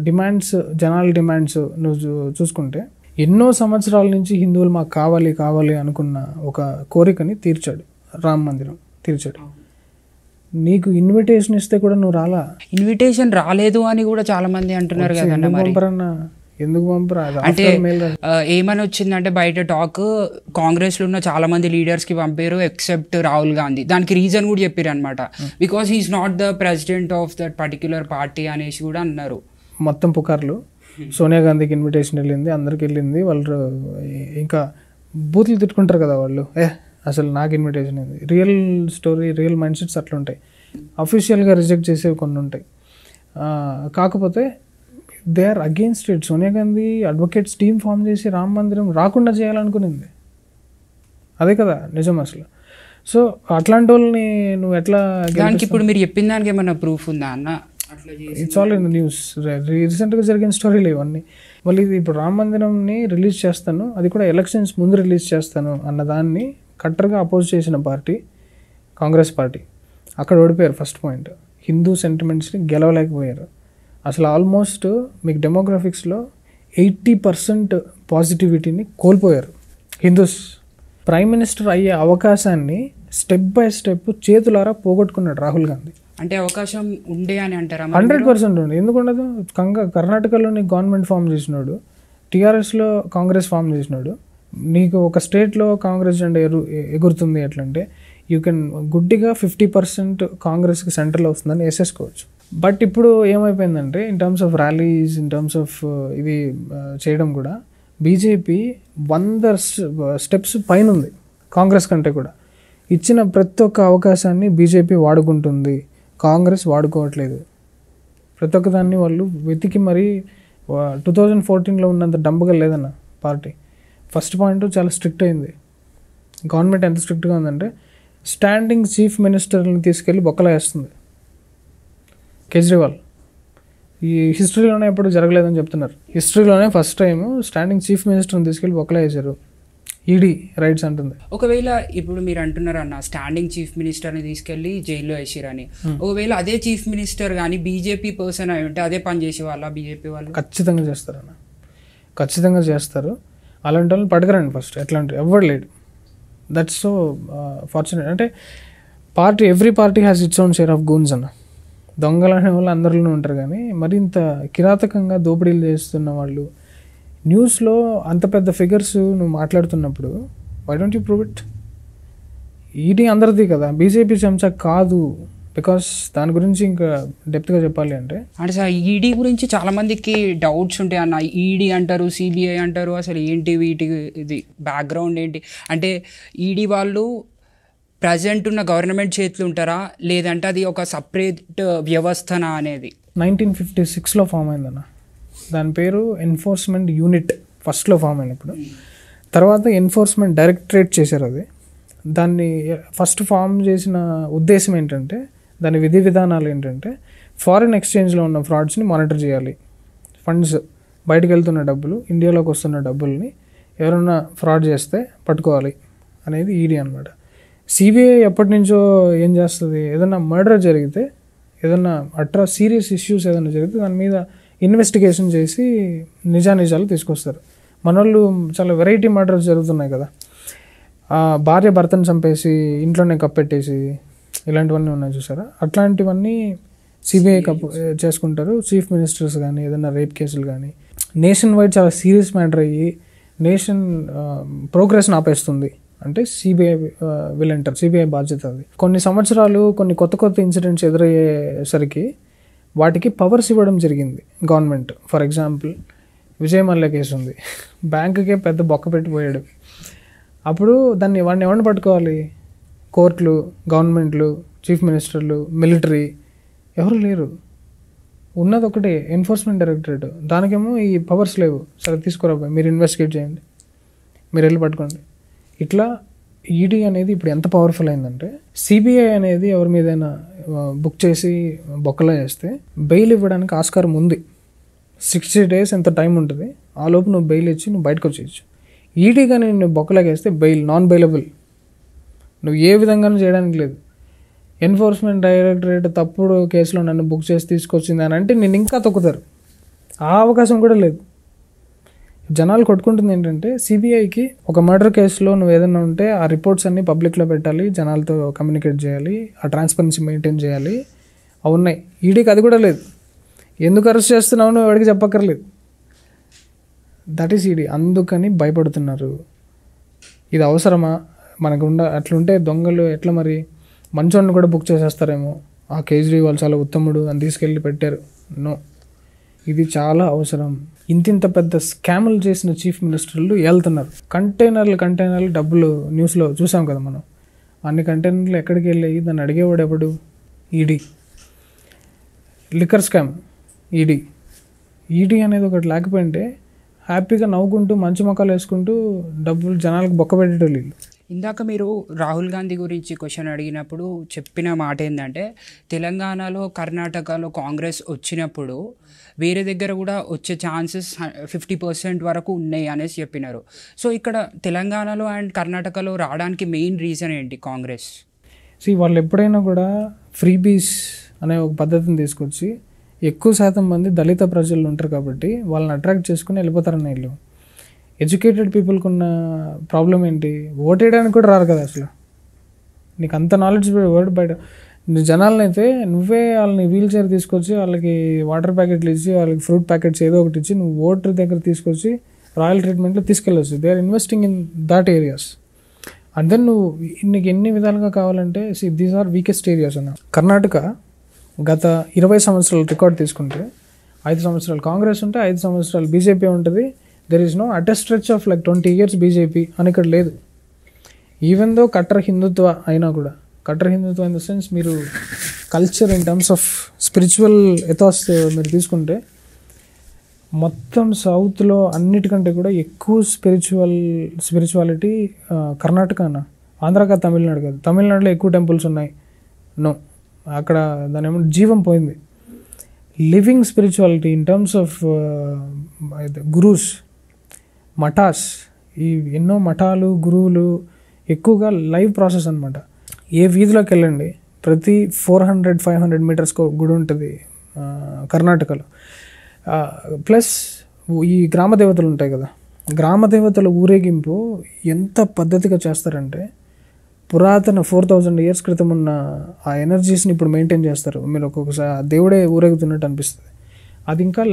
డిమాండ్స్, జనాల డిమాండ్స్ నువ్వు చూసుకుంటే ఎన్నో సంవత్సరాల నుంచి హిందువులు మాకు కావాలి కావాలి అనుకున్న ఒక కోరికని తీర్చాడు, రామ మందిరం తీర్చాడు. నీకు ఇన్విటేషన్ ఇస్తే కూడా నువ్వు రాలా. ఇన్విటేషన్ రాలేదు అని కూడా చాలా మంది అంటున్నారు కదన్నా. ఎందుకు పంపరా? అంటే ఏమని వచ్చిందంటే బయట టాక్, కాంగ్రెస్లో ఉన్న చాలా మంది లీడర్స్కి పంపారు ఎక్సెప్ట్ రాహుల్ గాంధీ. దానికి రీజన్ కూడా చెప్పారు అనమాట, because he's not the president of that particular party అనేసి కూడా అన్నారు. మొత్తం పుకార్లు. సోనియా గాంధీకి ఇన్విటేషన్ వెళ్ళింది, అందరికి వెళ్ళింది. వాళ్ళు ఇంకా బూతులు తిట్టుకుంటారు కదా వాళ్ళు, అసలు నాకు ఇన్విటేషన్ అయింది. Real story, real mind sets అట్లా ఉంటాయి. అఫీషియల్గా రిజెక్ట్ చేసేవి కొన్ని ఉంటాయి. కాకపోతే they are against it. Sonia Gandhi advocates team form చేసి రామ మందిరం రాకుండా చేయాలనుకునింది. అదే కదా నిజం అసలు. సో అట్లాంటి వాళ్ళని నువ్వు ఎట్లా? దానికి ఇప్పుడు మీరు చెప్పిన దానికి ఏమైనా ప్రూఫ్ ఉందా అన్న? It's all in the news. రీసెంట్గా జరిగిన స్టోరీలు ఇవన్నీ. మళ్ళీ ఇది ఇప్పుడు రామ మందిరంని రిలీజ్ చేస్తాను, అది కూడా ఎలక్షన్స్ ముందు రిలీజ్ చేస్తాను అన్నదాన్ని కట్టర్గా అపోజ్ చేసిన పార్టీ కాంగ్రెస్ పార్టీ. అక్కడ ఓడిపోయారు. ఫస్ట్ పాయింట్, హిందూ సెంటిమెంట్స్ని గెలవలేకపోయారు. అసలు ఆల్మోస్ట్ మీకు డెమోగ్రఫిక్స్లో 80% పాజిటివిటీని కోల్పోయారు హిందూస్. ప్రైమ్ మినిస్టర్ అయ్యే అవకాశాన్ని స్టెప్ బై స్టెప్ చేతులారా పోగొట్టుకున్నాడు రాహుల్ గాంధీ. అంటే అవకాశం ఉండే అని అంటారా? 100% ఉంది. ఎందుకు ఉండదు? కర్ణాటకలోని గవర్నమెంట్ ఫామ్ చేసినాడు, టీఆర్ఎస్లో కాంగ్రెస్ ఫామ్ చేసినాడు. నీకు ఒక స్టేట్లో కాంగ్రెస్ జెండా ఎగురుతుంది ఎట్లంటే యూ కెన్ గుడ్డిగా 50% కాంగ్రెస్కి సెంటర్లో వస్తుందని వేసేసుకోవచ్చు. బట్ ఇప్పుడు ఏమైపోయిందంటే in terms of rallies, in terms of ఇది చేయడం కూడా బీజేపీ 100 steps పైన ఉంది కాంగ్రెస్ కంటే కూడా. ఇచ్చిన ప్రతి ఒక్క అవకాశాన్ని బీజేపీ వాడుకుంటుంది, కాంగ్రెస్ వాడుకోవట్లేదు. ప్రతి ఒక్కదాన్ని వాళ్ళు వెతికి మరీ 2014లో ఉన్నంత డంబగా లేదన్న పార్టీ. ఫస్ట్ పాయింట్ చాలా స్ట్రిక్ట్ అయింది. గవర్నమెంట్ ఎంత స్ట్రిక్ట్గా ఉందంటే స్టాండింగ్ చీఫ్ మినిస్టర్ని తీసుకెళ్ళి బొక్కలా వేస్తుంది కేజ్రీవాల్. ఈ హిస్టరీలోనే ఎప్పుడు జరగలేదని చెప్తున్నారు. హిస్టరీలోనే ఫస్ట్ టైం స్టాండింగ్ చీఫ్ మినిస్టర్ని తీసుకెళ్ళి బొక్కలా వేశారు. ఈడీ రైట్స్ అంటుంది. ఒకవేళ ఇప్పుడు మీరు అంటున్నారు అన్న స్టాండింగ్ చీఫ్ మినిస్టర్ని తీసుకెళ్ళి జైల్లో వేసిరని, ఒకవేళ అదే చీఫ్ మినిస్టర్ కానీ బీజేపీ పర్సన్ అయి ఉంటే అదే పని చేసే వాళ్ళ బీజేపీ వాళ్ళు? ఖచ్చితంగా చేస్తారన్న, ఖచ్చితంగా చేస్తారు. అలాంటి వాళ్ళని పట్టుకురండి ఫస్ట్. ఎట్లాంటి ఎవరు లేడు. That's so fortunate. అంటే every party has its own share of goons అన్న. దొంగలు అనే వాళ్ళు అందరిలోనూ ఉంటారు, కానీ మరింత కిరాతకంగా దోపిడీలు చేస్తున్న వాళ్ళు న్యూస్లో అంత పెద్ద ఫిగర్స్ నువ్వు మాట్లాడుతున్నప్పుడు why don't you prove it? ED అందరిది కదా, బీజేపీ చెంచా కాదు బికాస్ దాని గురించి ఇంకా డెప్త్గా చెప్పాలి అంటే సార్ ఈడీ గురించి చాలామందికి డౌట్స్ ఉంటాయి అన్న. ఈడీ అంటారు, సిబిఐ అంటారు, అసలు ఏంటి వీటి ఇది బ్యాక్గ్రౌండ్ ఏంటి అంటే ఈడీ వాళ్ళు ప్రజెంట్ ఉన్న గవర్నమెంట్ చేతులు ఉంటారా లేదంటే అది ఒక సపరేట్ వ్యవస్థనా అనేది? 1956లో ఫామ్ అయిందన్న. దాని పేరు ఎన్ఫోర్స్మెంట్ యూనిట్ ఫస్ట్లో ఫామ్ అయినప్పుడు. తర్వాత ఎన్ఫోర్స్మెంట్ డైరెక్టరేట్ చేశారు. అది దాన్ని ఫస్ట్ ఫామ్ చేసిన ఉద్దేశం ఏంటంటే, దాని విధి విధానాలు ఏంటంటే, ఫారిన్ ఎక్స్చేంజ్లో ఉన్న ఫ్రాడ్స్ని మానిటర్ చేయాలి. ఫండ్స్ బయటకు వెళ్తున్న డబ్బులు, ఇండియాలోకి వస్తున్న డబ్బుల్ని ఎవరైనా ఫ్రాడ్ చేస్తే పట్టుకోవాలి అనేది ఈడీ అనమాట. సిబిఐ ఎప్పటి నుంచో ఏం చేస్తుంది, ఏదైనా మర్డర్ జరిగితే, ఏదైనా సీరియస్ ఇష్యూస్ ఏదైనా జరిగితే దాని మీద ఇన్వెస్టిగేషన్ చేసి నిజానిజాలు తీసుకొస్తారు. మన వాళ్ళు చాలా వెరైటీ మర్డర్స్ జరుగుతున్నాయి కదా, భార్య భర్తను చంపేసి ఇంట్లోనే కప్పెట్టేసి ఇలాంటివన్నీ ఉన్నాయి చూసారా, అట్లాంటివన్నీ సిబిఐ చేసుకుంటారు. చీఫ్ మినిస్టర్స్ కానీ ఏదైనా రేప్ కేసులు కానీ నేషన్ వైడ్ చాలా సీరియస్ మ్యాటర్ అయ్యి నేషన్ ప్రోగ్రెస్ని ఆపేస్తుంది అంటే సిబిఐ విల్ ఎంటర్, సిబిఐ బాధ్యత అది. కొన్ని సంవత్సరాలు కొన్ని కొత్త ఇన్సిడెంట్స్ ఎదురయ్యేసరికి వాటికి పవర్స్ ఇవ్వడం జరిగింది government. For example Vijay Mallya case ఉంది, బ్యాంకుకే పెద్ద బొక్క పెట్టిపోయాడు. అప్పుడు వాడిని ఎవరిని పట్టుకోవాలి? కోర్టులు, గవర్నమెంట్లు, చీఫ్ మినిస్టర్లు, మిలిటరీ ఎవరు లేరు. ఉన్నది ఒకటే ఎన్ఫోర్స్మెంట్ డైరెక్టరేట్. దానికేమో ఈ పవర్స్ లేవు. సరే తీసుకురా, మీరు ఇన్వెస్టిగేట్ చేయండి, మీరు వెళ్ళి పట్టుకోండి. ఇట్లా ఈడీ అనేది ఇప్పుడు ఎంత పవర్ఫుల్ అయిందంటే, సిబిఐ అనేది ఎవరి మీదైనా బుక్ చేసి బొక్కలా చేస్తే బెయిల్ ఇవ్వడానికి ఆస్కారం ఉంది. 60 days ఎంత టైం ఉంటుంది, ఆ లోపు నువ్వు బెయిల్ ఇచ్చి నువ్వు బయటకు వచ్చేయచ్చు. ఈడీ కానీ నువ్వు బొక్కలాగేస్తే బెయిల్ నాన్ బెయిలబుల్, నువ్వు ఏ విధంగానూ చేయడానికి లేదు. ఎన్ఫోర్స్మెంట్ డైరెక్టరేట్ తప్పుడు కేసులో నన్ను బుక్ చేసి తీసుకొచ్చింది అని అంటే నేను ఇంకా తొక్కుతారు. ఆ అవకాశం కూడా లేదు. జనాలు కొట్టుకుంటుంది ఏంటంటే, సిబిఐకి ఒక మర్డర్ కేసులో నువ్వు ఏదైనా ఉంటే ఆ రిపోర్ట్స్ అన్నీ పబ్లిక్లో పెట్టాలి, జనాలతో కమ్యూనికేట్ చేయాలి, ఆ ట్రాన్స్పరెన్సీ మెయింటైన్ చేయాలి, అవి ఉన్నాయి. ఈడీకి అది కూడా లేదు. ఎందుకు అరెస్ట్ చేస్తున్నావు నువ్వు ఎవరికి చెప్పక్కర్లేదు. That is ED. అందుకని భయపడుతున్నారు. ఇది అవసరమా మనకు అట్లుంటే దొంగలు ఎట్లా మరి మంచోడిని కూడా బుక్ చేసేస్తారేమో, ఆ కేజ్రీవాల్ చాలా ఉత్తముడు అని తీసుకెళ్ళి పెట్టారు. నో, ఇది చాలా అవసరం. ఇంత పెద్ద స్కాములు చేసిన చీఫ్ మినిస్టర్లు వెళ్తున్నారు. కంటైనర్లు డబ్బులు న్యూస్లో చూసాం కదా మనం. అన్ని కంటైనర్లు ఎక్కడికి వెళ్ళాయి, దాన్ని అడిగేవాడు ఎవడు? ఈడీ. లిక్కర్ స్కామ్ ఈడీ అనేది ఒకటి లేకపోయింటే హ్యాపీగా నవ్వుకుంటూ మంచి మొక్కలు వేసుకుంటూ డబ్బులు జనాలకు బొక్క పెట్టేటోళ్ళు వీళ్ళు. ఇందాక మీరు రాహుల్ గాంధీ గురించి క్వశ్చన్ అడిగినప్పుడు చెప్పిన మాట ఏంటంటే, తెలంగాణలో కర్ణాటకలో కాంగ్రెస్ వచ్చినప్పుడు వేరే దగ్గర కూడా వచ్చే ఛాన్సెస్ 50% వరకు ఉన్నాయి అనేసి చెప్పినారు. సో ఇక్కడ తెలంగాణలో అండ్ కర్ణాటకలో రావడానికి మెయిన్ రీజన్ ఏంటి కాంగ్రెస్? వాళ్ళు ఎప్పుడైనా కూడా ఫ్రీబీస్ అనే ఒక పద్ధతిని తీసుకొచ్చి ఎక్కువ శాతం మంది దళిత ప్రజలు ఉంటారు కాబట్టి వాళ్ళని అట్రాక్ట్ చేసుకుని వెళ్ళిపోతారని వీళ్ళు. ఎడ్యుకేటెడ్ పీపుల్కి ఉన్న ప్రాబ్లం ఏంటి, ఓటేయడానికి కూడా రారు కదా అసలు. నీకు అంత నాలెడ్జ్ వర్డ్ బయట జనాలను అయితే నువ్వే వాళ్ళని వీల్ చైర్ తీసుకొచ్చి వాళ్ళకి వాటర్ ప్యాకెట్లు ఇచ్చి వాళ్ళకి ఫ్రూట్ ప్యాకెట్స్ ఏదో ఒకటి ఇచ్చి నువ్వు ఓటర్ దగ్గర తీసుకొచ్చి రాయల్ ట్రీట్మెంట్లో తీసుకెళ్ళచ్చు. They are investing in that areas. And then నువ్వు నీకు ఎన్ని విధాలుగా కావాలంటే దీస్ ఆర్ వీకెస్ట్ ఏరియాస్ అన్న. కర్ణాటక గత 20 సంవత్సరాల రికార్డ్ తీసుకుంటే 5 సంవత్సరాలు కాంగ్రెస్ ఉంటే 5 సంవత్సరాలు బీజేపీ ఉంటుంది. There is no at a stretch of like 20 years BJP అని ఇక్కడ లేదు. ఈవెన్ దో కట్టర్ హిందుత్వ అయినా కూడా, కట్టర్ హిందుత్వ ఇన్ ద సెన్స్ మీరు culture in terms of spiritual ethos మీరు తీసుకుంటే మొత్తం సౌత్లో అన్నిటికంటే కూడా ఎక్కువ స్పిరిచువాలిటీ కర్ణాటక అన్న. ఆంధ్ర కాదు, తమిళనాడు కాదు. తమిళనాడులో ఎక్కువ టెంపుల్స్ ఉన్నాయి. నో, అక్కడ దాని ఏమో జీవం పోయింది. Living spirituality in terms of gurus, mathas, ఈ ఎన్నో మఠాలు, గురువులు ఎక్కువగా లైవ్ ప్రాసెస్ అనమాట. ఏ వీధిలోకి వెళ్ళండి ప్రతి 400-500 meters గుడి ఉంటుంది కర్ణాటకలో. ప్లస్ ఈ గ్రామ దేవతలు ఉంటాయి కదా, గ్రామ దేవతల ఊరేగింపు ఎంత పద్ధతిగా చేస్తారంటే పురాతన 4000 years క్రితం ఉన్న ఆ ఎనర్జీస్ని ఇప్పుడు మెయింటైన్ చేస్తారు. మీరు ఒక్కొక్కసారి దేవుడే ఊరేగుతున్నట్టు అనిపిస్తుంది. అది ఇంకా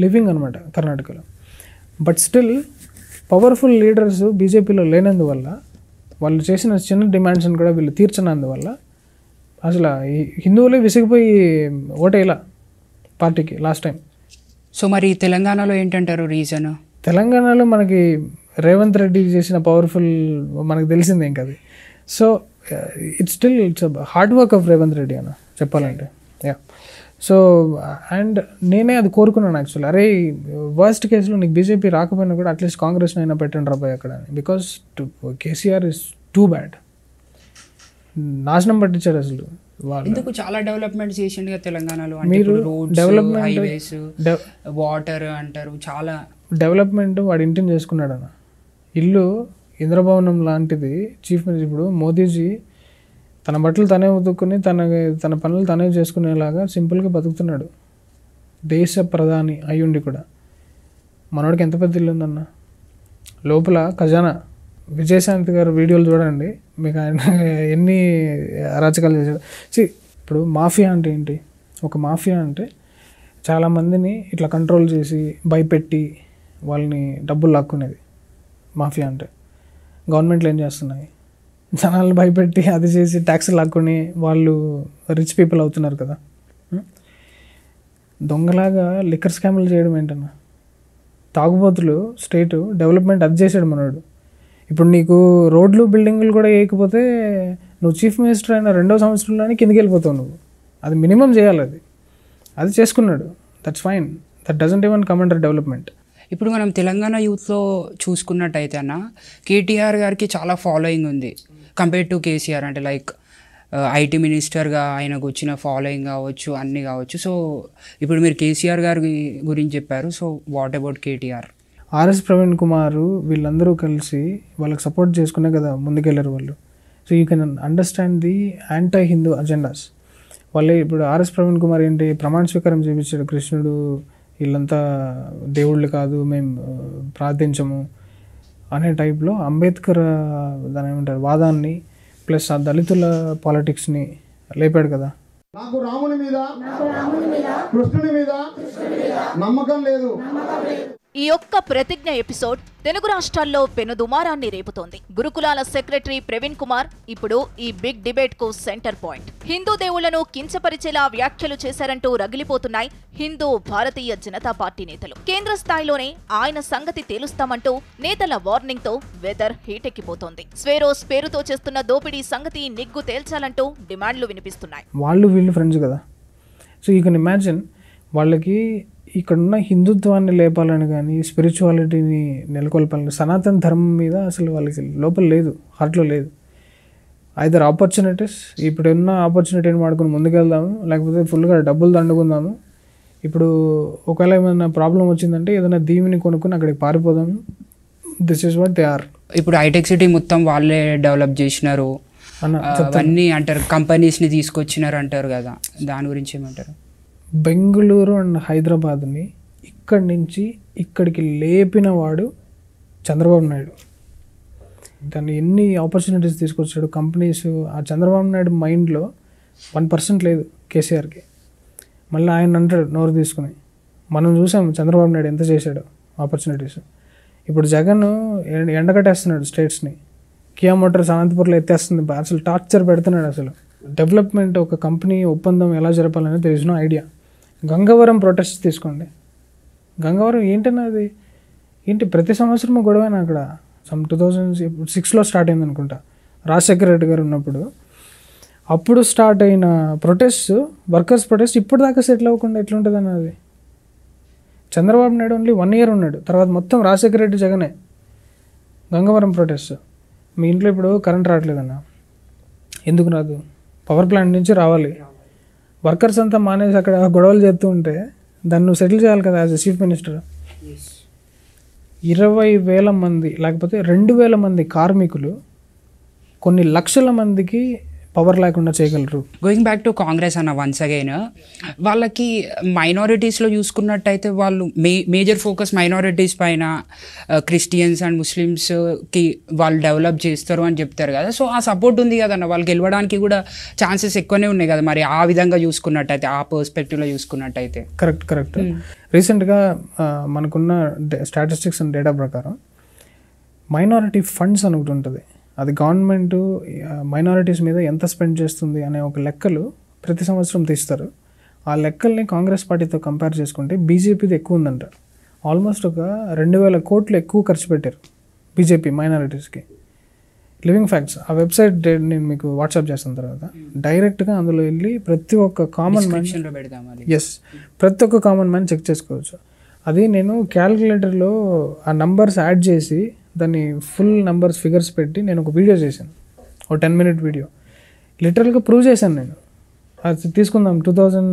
లివింగ్ అనమాట కర్ణాటకలో. బట్ స్టిల్ పవర్ఫుల్ లీడర్స్ బీజేపీలో లేనందువల్ల, వాళ్ళు చేసిన చిన్న డిమాండ్స్ని కూడా వీళ్ళు తీర్చనందువల్ల అసలు ఈ హిందువులే విసిగిపోయి ఓటేలా పార్టీకి లాస్ట్ టైం. సో మరి తెలంగాణలో ఏంటంటారు రీజన్? తెలంగాణలో మనకి రేవంత్ రెడ్డి చేసిన పవర్ఫుల్ మనకు తెలిసిందే ఇంకా అది. So it's hard work of Revanth Reddy అన్న చెప్పాలంటే. యా. సో అండ్ నేనే అది కోరుకున్నాను యాక్చువల్లీ. అరే వర్స్ట్ కేసులో నీకు బీజేపీ రాకపోయినా కూడా అట్లీస్ట్ కాంగ్రెస్ని అయినా పెట్టండి రాబోయే అక్కడ, because KCR is too bad. నాశనం పట్టించారు అసలు వాళ్ళు. ఎందుకు చాలా డెవలప్మెంట్ చేసిండుగా తెలంగాణలో. మీరు డెవలప్మెంట్, హైవేస్, వాటర్ అంటారు, చాలా డెవలప్మెంట్ వాడి ఇంటిని చేసుకున్నాడు అన్న. ఇల్లు ఇంద్రభవనం లాంటిది చీఫ్ మినిస్టర్. ఇప్పుడు మోదీజీ తన బట్టలు తనే ఉతుక్కుని తన పనులు తనే చేసుకునేలాగా సింపుల్గా బతుకుతున్నాడు, దేశ ప్రధాని అయ్యుండి కూడా. మనోడికి ఎంత పెద్ద ఇల్లు ఉందన్న. లోపల ఖజానా. విజయశాంతి గారు వీడియోలు చూడండి, మీకు ఆయన ఎన్ని అరాచకాలు చేశాడు. ఇప్పుడు మాఫియా అంటే ఏంటి? ఒక మాఫియా అంటే చాలామందిని ఇట్లా కంట్రోల్ చేసి భయపెట్టి వాళ్ళని డబ్బులు లాక్కునేది మాఫియా అంటే. గవర్నమెంట్లు ఏం చేస్తున్నాయి? జనాలను భయపెట్టి అది చేసి ట్యాక్స్ లాక్కొని వాళ్ళు రిచ్ పీపుల్ అవుతున్నారు కదా. దొంగలాగా లిక్కర్ స్కామ్లు చేయడం ఏంటన్నా? తాగుబోతులు స్టేట్ డెవలప్మెంట్ అది చేశాడు మనోడు. ఇప్పుడు నీకు రోడ్లు బిల్డింగులు కూడా వేయకపోతే నువ్వు చీఫ్ మినిస్టర్ అయిన 2వ సంవత్సరంలోనే కిందకి వెళ్ళిపోతావు నువ్వు. అది మినిమం చేయాలి. అది చేసుకున్నాడు. That's fine. That doesn't even come under development. ఇప్పుడు మనం తెలంగాణ యూత్లో చూసుకున్నట్టయితే అన్న, కేటీఆర్ గారికి చాలా ఫాలోయింగ్ ఉంది కంపేర్ టు కేసీఆర్. అంటే లైక్ ఐటీ మినిస్టర్గా ఆయనకు వచ్చిన ఫాలోయింగ్ కావచ్చు, అన్నీ కావచ్చు. సో ఇప్పుడు మీరు కేసీఆర్ గారి గురించి చెప్పారు. So what about KTR? RS Praveen Kumar వీళ్ళందరూ కలిసి వాళ్ళకి సపోర్ట్ చేసుకునే కదా ముందుకెళ్ళారు వాళ్ళు. So you can understand the anti Hindu agendas. వాళ్ళే ఇప్పుడు ఆర్ఎస్ ప్రవీణ్ కుమార్ ఏంటి ప్రమాణ స్వీకారం చేయించాడు. కృష్ణుడు వీళ్ళంతా దేవుళ్ళు కాదు, మేము ప్రార్థించము అనే టైప్లో అంబేద్కర్ దాని ఏమంటారు వాదాన్ని ప్లస్ ఆ దళితుల పాలిటిక్స్ని లేపాడు కదా. నాకు రాముని మీద కృష్ణుని మీద నమ్మకం లేదు. ఈ ఒక్క ప్రతిజ్ఞ ఎపిసోడ్ తెలుగు రాష్ట్రాల్లో పెనుదుమారాన్ని రేపుతోంది. గురుకులాల సెక్రటరీ ప్రవీణ్ కుమార్ ఇప్పుడు ఈ బిగ్ డిబేట్ కు సెంటర్ పాయింట్. హిందూ దేవుళ్లను కించపరిచేలా వ్యాఖ్యలు చేశారంటూ రగిలిపోతున్నాయి హిందూ భారతీయ జనతా పార్టీ నేతలు. కేంద్ర స్థాయిలోనే ఆయన సంగతి తేలుస్తామంటూ నేతల వార్నింగ్ తో వెదర్ హీటెక్కిపోతోంది. స్వేరోస్ పేరుతో చేస్తున్న దోపిడీ సంగతి నిగ్గు తేల్చాలంటూ డిమాండ్లు వినిపిస్తున్నాయి. వాళ్ళు వీళ్ళు ఫ్రెండ్స్ కదా. సో యూ కెన్ ఇమాజిన్ వాళ్ళకి ఇక్కడున్న హిందుత్వాన్ని లేపాలని కానీ స్పిరిచువాలిటీని నెలకొల్పాలని సనాతన ధర్మం మీద అసలు వాళ్ళకి లోపల లేదు, హార్ట్లో లేదు. ఐదర్ ఆపర్చునిటీస్ ఇప్పుడున్న ఆపర్చునిటీని వాడుకుని ముందుకెళ్దాము, లేకపోతే ఫుల్గా డబ్బులు దండుకుందాము. ఇప్పుడు ఒకవేళ ఏమైనా ప్రాబ్లం వచ్చిందంటే ఏదైనా దీవిని కొనుక్కుని అక్కడికి పారిపోదాము. This is what they are. ఇప్పుడు హైటెక్ సిటీ మొత్తం వాళ్ళే డెవలప్ చేసినారు అవన్నీ అంటారు, కంపెనీస్ని తీసుకొచ్చినారు అంటారు కదా, దాని గురించి ఏమంటారు? బెంగళూరు అండ్ హైదరాబాద్ని ఇక్కడి నుంచి ఇక్కడికి లేపిన వాడు చంద్రబాబు నాయుడు. దాన్ని ఎన్ని ఆపర్చునిటీస్ తీసుకొచ్చాడు కంపెనీస్. ఆ చంద్రబాబు నాయుడు మైండ్లో 1% లేదు కేసీఆర్కి. మళ్ళీ ఆయన అంటాడు నోరు తీసుకుని. మనం చూసాం చంద్రబాబు నాయుడు ఎంత చేశాడు ఆపర్చునిటీస్. ఇప్పుడు జగన్ ఎండకట్టేస్తున్నాడు స్టేట్స్ని. కియా మోటార్స్ అనంతపురంలో ఎత్తేస్తుంది, అసలు టార్చర్ పెడుతున్నాడు. అసలు డెవలప్మెంట్ ఒక కంపెనీ ఒప్పందం ఎలా జరపాలని తెలిసిన ఐడియా. గంగవరం ప్రొటెస్ట్ తీసుకోండి. గంగవరం ఏంటన్నా అది ఏంటి ప్రతి సంవత్సరం గొడవైనా అక్కడ. 2006లో స్టార్ట్ అయింది అనుకుంటా రాజశేఖర రెడ్డి గారు ఉన్నప్పుడు. అప్పుడు స్టార్ట్ అయిన ప్రొటెస్ట్, వర్కర్స్ ప్రొటెస్ట్ ఇప్పటిదాకా సెటిల్ అవ్వకుండా ఎట్లుంటుంది అన్నది. చంద్రబాబు నాయుడు ఓన్లీ 1 year ఉన్నాడు, తర్వాత మొత్తం రాజశేఖర రెడ్డి జగనే. గంగవరం ప్రొటెస్ట్. మీ ఇంట్లో ఇప్పుడు కరెంట్ రావట్లేదన్న, ఎందుకు రాదు? పవర్ ప్లాంట్ నుంచి రావాలి. వర్కర్స్ అంతా మానేసి అక్కడ గొడవలు చేస్తూ ఉంటే దాన్ని నువ్వు సెటిల్ చేయాలి కదా యాజ్ ఎ చీఫ్ మినిస్టర్. 20,000 మంది లేకపోతే 2,000 మంది కార్మికులు కొన్ని లక్షల మందికి పవర్ లేకుండా చేయగలరు. గోయింగ్ బ్యాక్ టు కాంగ్రెస్ అన్న వన్స్ అగైన్, వాళ్ళకి మైనారిటీస్లో చూసుకున్నట్టయితే వాళ్ళు మేజర్ ఫోకస్ మైనారిటీస్ పైన, క్రిస్టియన్స్ అండ్ ముస్లిమ్స్కి వాళ్ళు డెవలప్ చేస్తారు అని చెప్తారు కదా. సో ఆ సపోర్ట్ ఉంది కదన్న, వాళ్ళు గెలవడానికి కూడా ఛాన్సెస్ ఎక్కువనే ఉన్నాయి కదా. మరి ఆ విధంగా చూసుకున్నట్టయితే, ఆ పర్స్పెక్టివ్లో చూసుకున్నట్టయితే కరెక్ట్. రీసెంట్గా మనకున్న స్టాటిస్టిక్స్ అండ్ డేటా ప్రకారం మైనారిటీ ఫండ్స్ అని ఒకటి ఉంటుంది. అది గవర్నమెంట్ మైనారిటీస్ మీద ఎంత స్పెండ్ చేస్తుంది అనే ఒక లెక్కలు ప్రతి సంవత్సరం తీస్తారు. ఆ లెక్కల్ని కాంగ్రెస్ పార్టీతో కంపేర్ చేసుకుంటే బీజేపీది ఎక్కువ ఉందంట. ఆల్మోస్ట్ ఒక 2,000 కోట్లు ఎక్కువ ఖర్చు పెట్టారు బీజేపీ మైనారిటీస్కి. లివింగ్ ఫ్యాక్ట్స్ ఆ వెబ్సైట్ నేను మీకు వాట్సాప్ చేసిన తర్వాత డైరెక్ట్గా అందులో వెళ్ళి ప్రతి ఒక్క కామన్ మ్యాన్ ప్రతి ఒక్క కామన్ మ్యాన్ చెక్ చేసుకోవచ్చు. అది నేను క్యాల్కులేటర్లో ఆ నంబర్స్ యాడ్ చేసి దాన్ని ఫుల్ నంబర్స్ ఫిగర్స్ పెట్టి నేను ఒక వీడియో చేశాను, ఒక 10 minute వీడియో. లిటరల్గా ప్రూవ్ చేశాను నేను. అది తీసుకుందాం 2000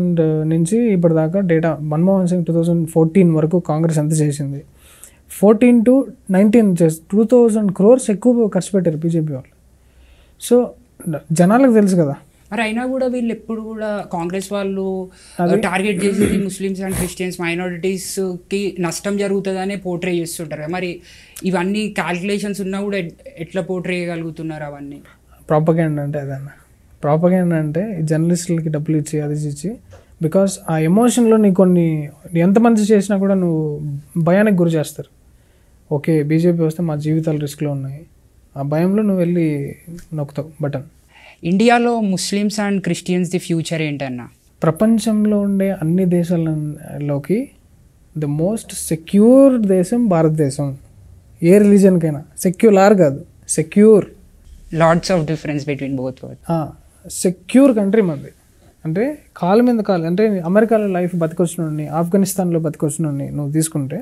నుంచి ఇప్పటిదాకా డేటా. మన్మోహన్ సింగ్ 2014 వరకు కాంగ్రెస్ ఎంత చేసింది, 14 to 19 2000 crores ఎక్కువ ఖర్చు పెట్టారు బీజేపీ వాళ్ళు. సో జనాలకు తెలుసు కదా. మరి అయినా కూడా వీళ్ళు ఎప్పుడు కూడా కాంగ్రెస్ వాళ్ళు టార్గెట్ చేసేది ముస్లిమ్స్ అండ్ క్రిస్టియన్స్ మైనారిటీస్కి నష్టం జరుగుతుందనే పోర్ట్రే చేస్తుంటారు. మరి ఇవన్నీ క్యాల్కులేషన్స్ ఉన్నా కూడా ఎట్లా పోర్ట్రే చేయగలుగుతున్నారు అవన్నీ? ప్రాపగెండా అంటే అదన్న. ప్రాపగెండా అంటే జర్నలిస్టులకి డబ్బులు ఇచ్చి అది ఇచ్చి, బికాస్ ఆ ఎమోషన్లో నీ కొన్ని ఎంతమంది చేసినా కూడా నువ్వు భయానికి గురి చేస్తారు. ఓకే బీజేపీ వస్తే మా జీవితాలు రిస్క్లో ఉన్నాయి, ఆ భయంలో నువ్వు వెళ్ళి నొక్కుతావు బటన్. ఇండియాలో ముస్లిమ్స్ అండ్ క్రిస్టియన్స్ది ఫ్యూచర్ ఏంటన్నా? ప్రపంచంలో ఉండే అన్ని దేశాలలోకి ద మోస్ట్ సెక్యూర్ దేశం భారతదేశం. ఏ రిలీజన్కైనా సెక్యులర్ కాదు, secure. Lots of difference between both. Secure country మనది. అంటే కాలు మీద కాలు. అంటే అమెరికాలో లైఫ్ బతికొచ్చినోడిని, ఆఫ్ఘనిస్తాన్లో బతికొచ్చినోడిని నువ్వు తీసుకుంటే,